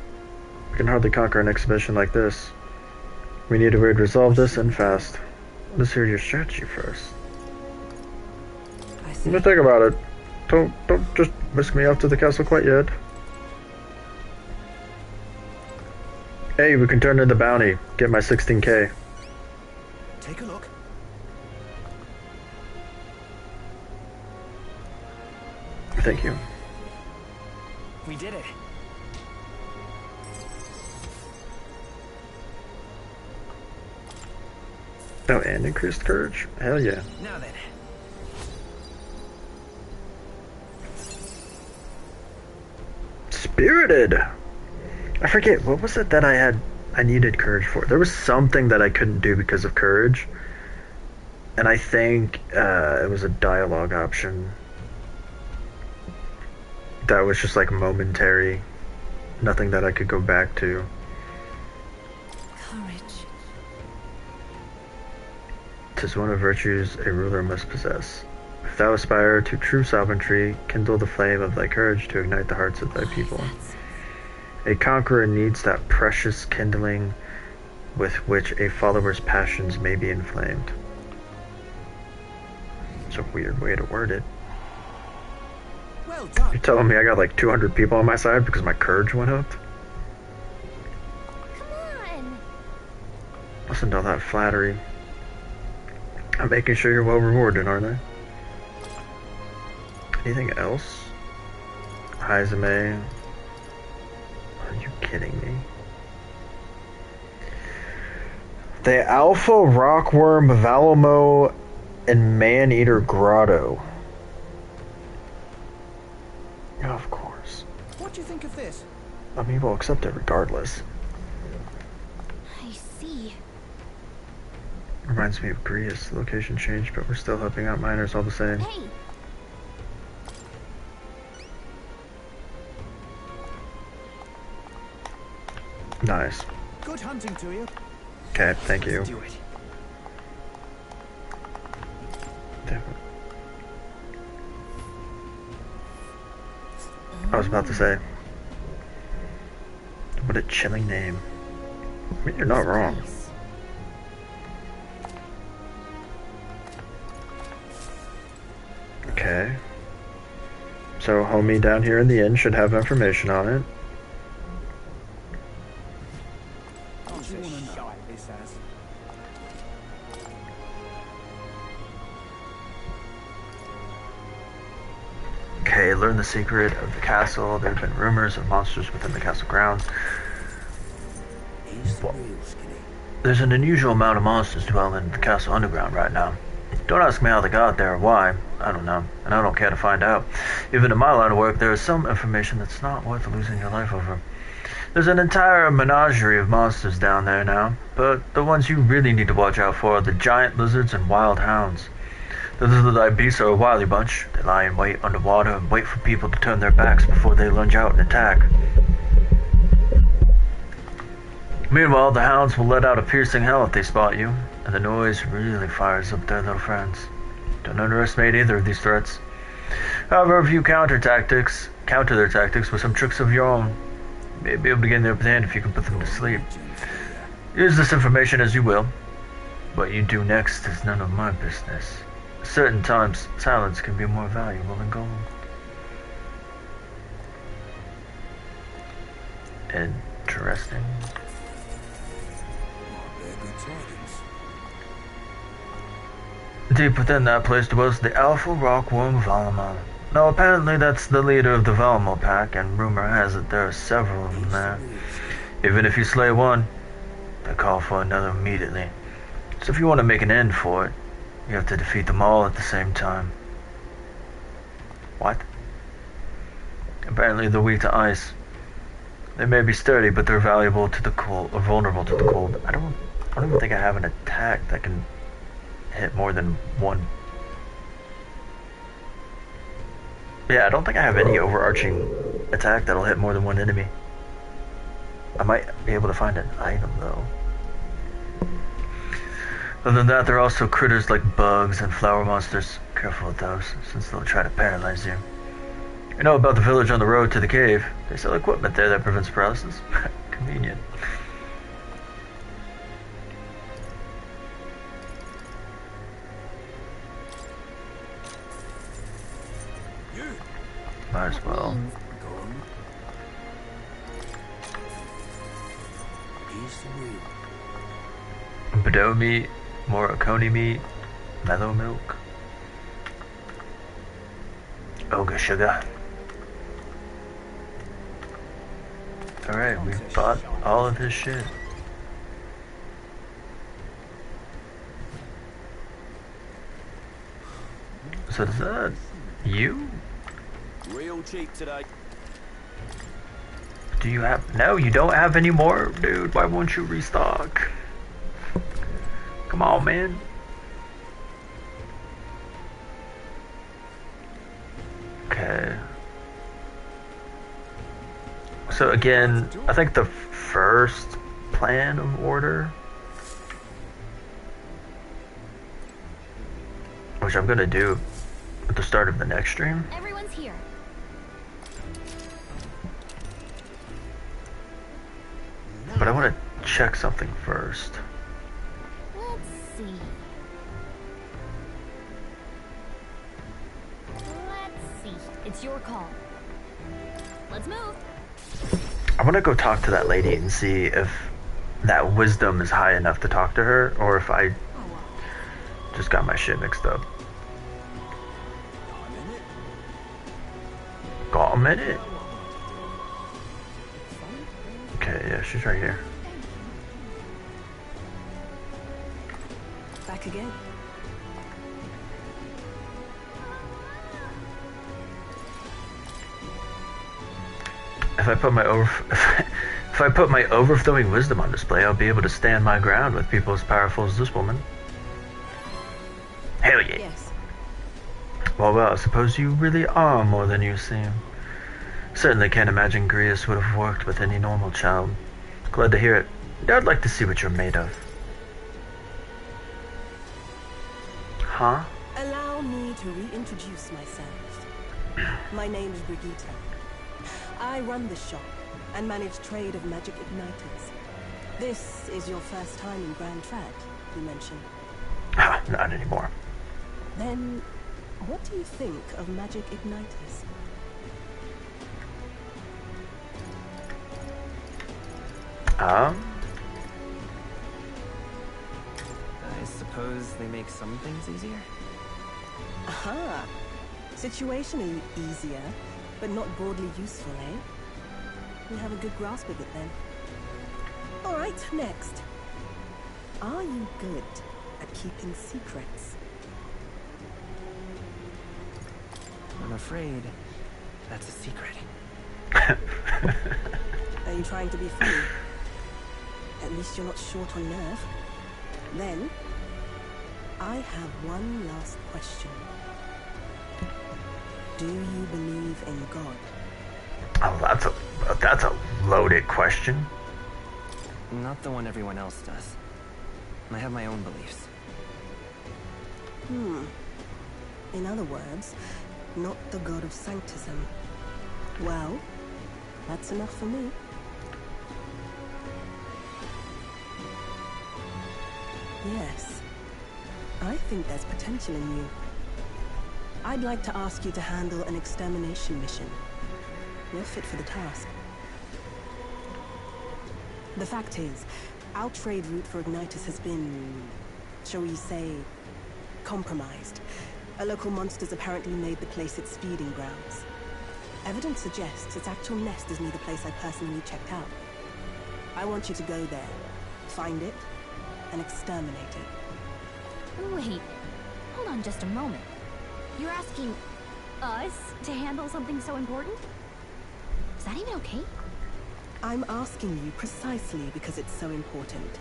Speaker 1: We can hardly conquer an exhibition like this. We need a way to resolve this, and fast. Let's hear your strategy first.
Speaker 6: I see.
Speaker 1: Let me think about it. Don't just whisk me off to the castle quite yet. Hey, we can turn in the bounty. Get my 16k.
Speaker 9: Take a look.
Speaker 1: Thank you.
Speaker 10: We did it.
Speaker 1: Oh, and increased courage? Hell yeah.
Speaker 10: Now then.
Speaker 1: Spirited! I forget, what was it that I needed courage for? There was something that I couldn't do because of courage. And I think it was a dialogue option. That was just like momentary. Nothing that I could go back to.
Speaker 6: Courage.
Speaker 1: 'Tis one of virtues a ruler must possess. If thou aspire to true sovereignty, kindle the flame of thy courage to ignite the hearts of thy people. A conqueror needs that precious kindling with which a follower's passions may be inflamed. It's a weird way to word it.
Speaker 9: Well done.
Speaker 1: You're telling me I got like 200 people on my side because my courage went up?
Speaker 4: Come on!
Speaker 1: Listen to all that flattery. I'm making sure you're well rewarded, aren't I? Anything else? Heismay. Are you kidding me? The Alpha Rockworm, Valamo, and Man-Eater Grotto. Of course.
Speaker 9: What do you think of this?
Speaker 1: I mean, we'll accept it regardless.
Speaker 4: I see.
Speaker 1: Reminds me of Greece. The location changed, but we're still helping out miners all the same.
Speaker 4: Hey!
Speaker 1: Nice.
Speaker 9: Good hunting to you.
Speaker 1: Okay, thank you.
Speaker 10: Let's do it.
Speaker 1: I was about to say. What a chilling name. I mean, you're not wrong.
Speaker 4: Nice.
Speaker 1: Okay. So, homie down here in the inn should have information on it.
Speaker 3: Don't you wanna know? He says.
Speaker 1: Okay, learn the secret of the castle. There have been rumors of monsters within the castle grounds.
Speaker 5: He's the real skinny.
Speaker 1: There's an unusual amount of monsters dwelling in the castle underground right now. Don't ask me how they got there or why. I don't know, and I don't care to find out. Even in my line of work, there is some information that's not worth losing your life over. There's an entire menagerie of monsters down there now, but the ones you really need to watch out for are the giant lizards and wild hounds. The lizard-eyed beasts are a wily bunch. They lie in wait underwater and wait for people to turn their backs before they lunge out and attack. Meanwhile, the hounds will let out a piercing howl if they spot you, and the noise really fires up their little friends. Don't underestimate either of these threats. However, if you counter their tactics with some tricks of your own, you may be able to gain their upper hand if you can put them to sleep. Use this information as you will. What you do next is none of my business. Certain times, silence can be more valuable than gold. Interesting. Deep within that place dwells the alpha rockworm Valamon. Now apparently that's the leader of the Valmo pack, and rumor has it there are several of them there. Even if you slay one, they call for another immediately. So if you want to make an end for it, you have to defeat them all at the same time. What? Apparently they're weak to ice. They may be sturdy, but they're valuable to the cold, or vulnerable to the cold. I don't even think I have an attack that can hit more than one. Yeah, I don't think I have any overarching attack that'll hit more than one enemy. I might be able to find an item though. Other than that, there are also critters like bugs and flower monsters. Careful with those, since they'll try to paralyze you. You know about the village on the road to the cave. They sell equipment there that prevents paralysis. Convenient. Might as well. Bedoe meat, Morocone meat, mellow milk, ogre sugar. Alright, we bought all of his shit. So is that you?
Speaker 10: Real cheap today.
Speaker 1: Do you have... No, you don't have any more? Dude, why won't you restock? Come on, man. Okay. So again, I think the first plan of order, which I'm gonna do at the start of the next stream.
Speaker 4: Everyone's here.
Speaker 1: But I want to check something first.
Speaker 4: Let's see. It's your call. Let's move.
Speaker 1: I want to go talk to that lady and see if that wisdom is high enough to talk to her, or if I just got my shit mixed up. Got a minute? Okay, yeah, she's right here.
Speaker 6: Back again.
Speaker 1: If I put my overflowing wisdom on display, I'll be able to stand my ground with people as powerful as this woman. Hell yeah.
Speaker 6: Yes.
Speaker 1: Well, I suppose you really are more than you seem. Certainly can't imagine Grius would have worked with any normal child. Glad to hear it. I'd like to see what you're made of. Huh?
Speaker 12: Allow me to reintroduce myself. My name's Brigitte. I run this shop and manage trade of magic igniters. This is your first time in Grand Trad, you mentioned.
Speaker 1: Ah, not anymore.
Speaker 12: Then, what do you think of magic igniters?
Speaker 10: I suppose they make some things easier?
Speaker 12: Aha! Situationally easier, but not broadly useful, eh? You have a good grasp of it then. Alright, next. Are you good at keeping secrets?
Speaker 10: I'm afraid that's a secret.
Speaker 12: A you trying to be funny? At least you're not short on nerve. Then, I have one last question. Do you believe in God?
Speaker 1: Oh, that's a loaded question.
Speaker 13: Not the one everyone else does. I have my own beliefs.
Speaker 12: In other words, not the god of sanctism. Well, that's enough for me. Yes. I think there's potential in you. I'd like to ask you to handle an extermination mission. You're fit for the task. The fact is, our trade route for Ignitus has been, shall we say, compromised. A local monster's apparently made the place its feeding grounds. Evidence suggests its actual nest is near the place I personally checked out. I want you to go there, find it, and exterminate it.
Speaker 4: Wait, hold on just a moment. You're asking us to handle something so important? Is that even okay?
Speaker 12: I'm asking you precisely because it's so important.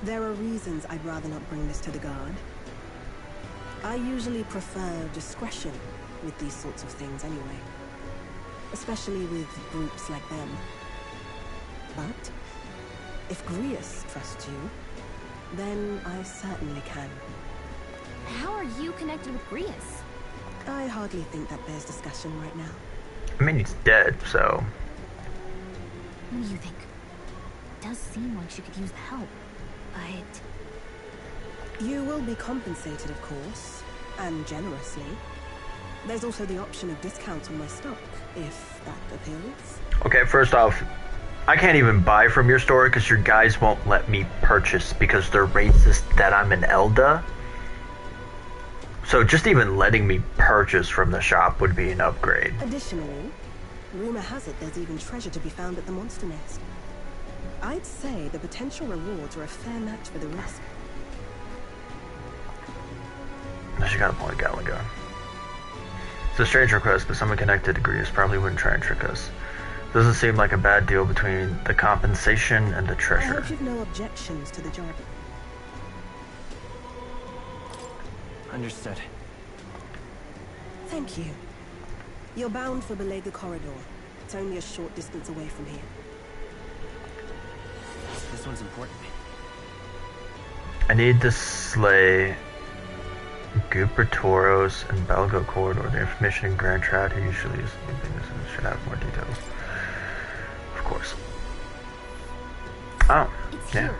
Speaker 12: There are reasons I'd rather not bring this to the guard. I usually prefer discretion with these sorts of things anyway. Especially with groups like them. But if Grius trusts you, then I certainly can.
Speaker 4: How are you connected with Grius?
Speaker 12: I hardly think that bears discussion right now.
Speaker 1: I mean, he's dead, so...
Speaker 4: What do you think? It does seem like she could use the help, but...
Speaker 12: You will be compensated, of course, and generously. There's also the option of discounts on my stock, if that appeals.
Speaker 1: Okay, first off, I can't even buy from your store because your guys won't let me purchase because they're racist that I'm an Elda. So just even letting me purchase from the shop would be an upgrade.
Speaker 12: Additionally, rumor has it there's even treasure to be found at the monster nest. I'd say the potential rewards are a fair match for the risk.
Speaker 1: She got a point, Gallagher. It's a strange request, but someone connected to Grius probably wouldn't try and trick us. Doesn't seem like a bad deal between the compensation and the
Speaker 12: I
Speaker 1: treasure.
Speaker 12: hope you've no objections to the job.
Speaker 13: Understood.
Speaker 12: Thank you. You're bound for Belega Corridor. It's only a short distance away from here.
Speaker 13: This one's important.
Speaker 1: I need to slay Gubertoros and Belgo Corridor. The information in Grand Trad who usually is should have more details. Of course. Oh,
Speaker 4: it's
Speaker 1: yeah.
Speaker 4: here.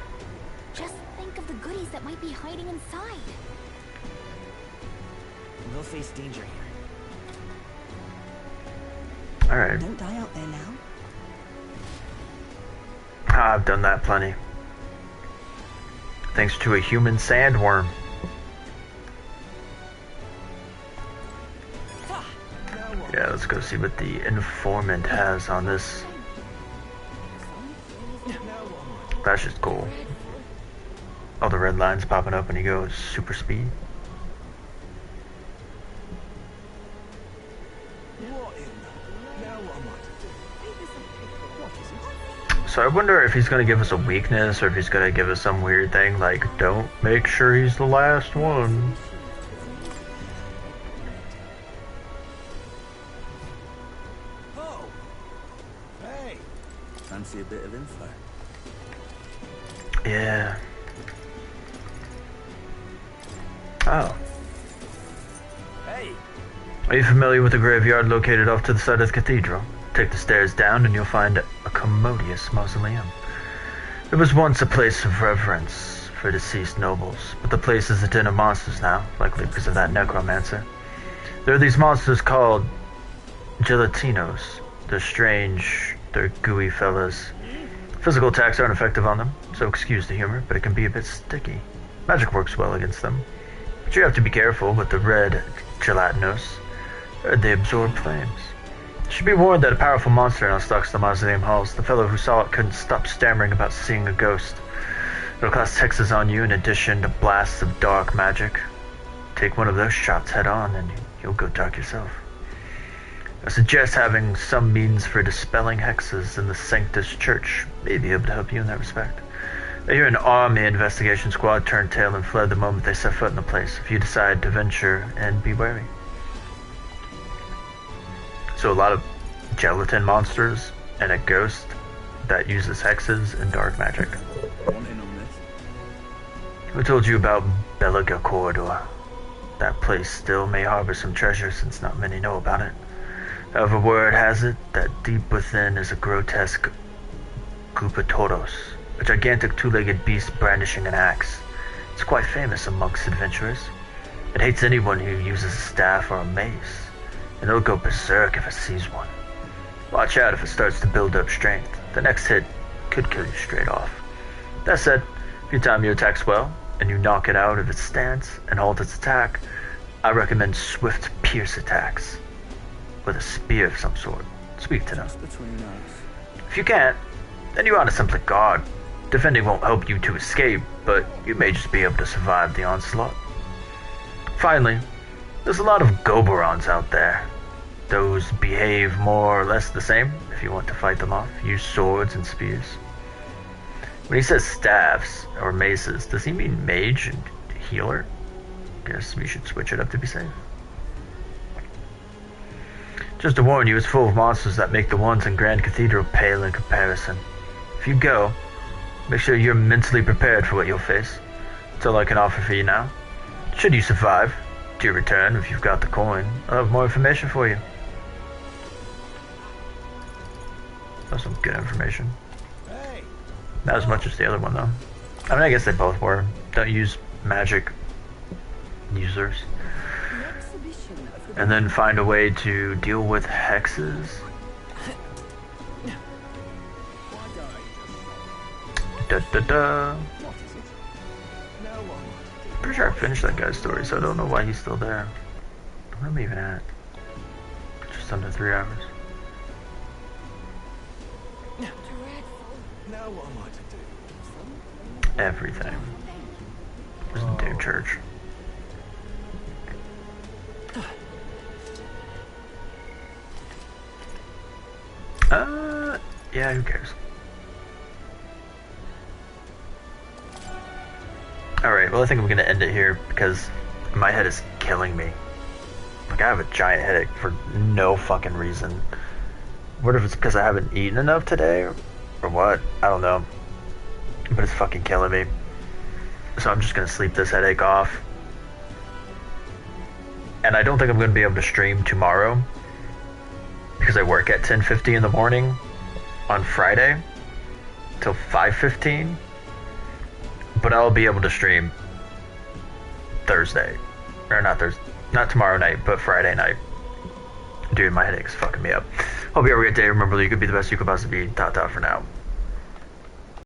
Speaker 4: Just think of the goodies that might be hiding inside.
Speaker 13: We'll face danger here.
Speaker 1: Alright.
Speaker 12: Don't die out there now.
Speaker 1: I've done that plenty. Thanks to a human sandworm. Yeah, let's go see what the informant has on this. That's just cool. All the red lines popping up when he goes super speed. So I wonder if he's going to give us a weakness or if he's going to give us some weird thing like, don't make sure he's the last one.
Speaker 5: Oh! Hey! Fancy a bit of info?
Speaker 1: Yeah. Oh.
Speaker 5: Hey!
Speaker 1: Are you familiar with the graveyard located off to the side of the cathedral? Take the stairs down and you'll find a commodious mausoleum. It was once a place of reverence for deceased nobles, but the place is a den of monsters now, likely because of that necromancer. There are these monsters called gelatinos. They're strange, they're gooey fellas. Physical attacks aren't effective on them, so excuse the humor, but it can be a bit sticky. Magic works well against them, but you have to be careful with the red gelatinos. They absorb flames. Should be warned that a powerful monster now stalks the mausoleum halls. The fellow who saw it couldn't stop stammering about seeing a ghost. It'll cast hexes on you in addition to blasts of dark magic. Take one of those shots head on and you'll go dark yourself. I suggest having some means for dispelling hexes in the Sanctus Church may be able to help you in that respect. You're an army investigation squad turned tail and fled the moment they set foot in the place. If you decide to venture, and be wary. So a lot of gelatin monsters and a ghost that uses hexes and dark magic. Who told you about Belaga Corridor? That place still may harbor some treasure since not many know about it. However, word has it that deep within is a grotesque Gupatoros, a gigantic two-legged beast brandishing an axe. It's quite famous amongst adventurers. It hates anyone who uses a staff or a mace, and it'll go berserk if it sees one. Watch out if it starts to build up strength. The next hit could kill you straight off. That said, if you time your attacks well, and you knock it out of its stance and halt its attack, I recommend swift pierce attacks with a spear of some sort. Speak to them. If you can't, then you ought to simply guard. Defending won't help you to escape, but you may just be able to survive the onslaught. Finally, there's a lot of Goberons out there. Those behave more or less the same. If you want to fight them off, use swords and spears. When he says staffs or maces, does he mean mage and healer? Guess we should switch it up to be safe. Just to warn you, it's full of monsters that make the ones in Grand Cathedral pale in comparison. If you go, make sure you're mentally prepared for what you'll face. That's all I can offer for you now. Should you survive, to your return, if you've got the coin, I'll have more information for you. That's some good information. Not as much as the other one, though. I mean, I guess they both were. Don't use magic users. And then find a way to deal with hexes. Da-da-da. Pretty sure I finished that guy's story, so I don't know why he's still there. Where am I even at? Just under 3 hours.
Speaker 3: Now what am I to do?
Speaker 1: Everything. Where's the damn church? Yeah, who cares? Alright, well I think I'm gonna end it here because my head is killing me. Like I have a giant headache for no fucking reason. What if it's because I haven't eaten enough today or what? I don't know. But it's fucking killing me. So I'm just gonna sleep this headache off. And I don't think I'm gonna be able to stream tomorrow because I work at 10:50 in the morning on Friday till 5:15. But I'll be able to stream Thursday. Or not Thursday, not tomorrow night, but Friday night. Dude, my headache's fucking me up. Hope you have a great day. Remember, you could be the best you could possibly be. Ta-ta for now.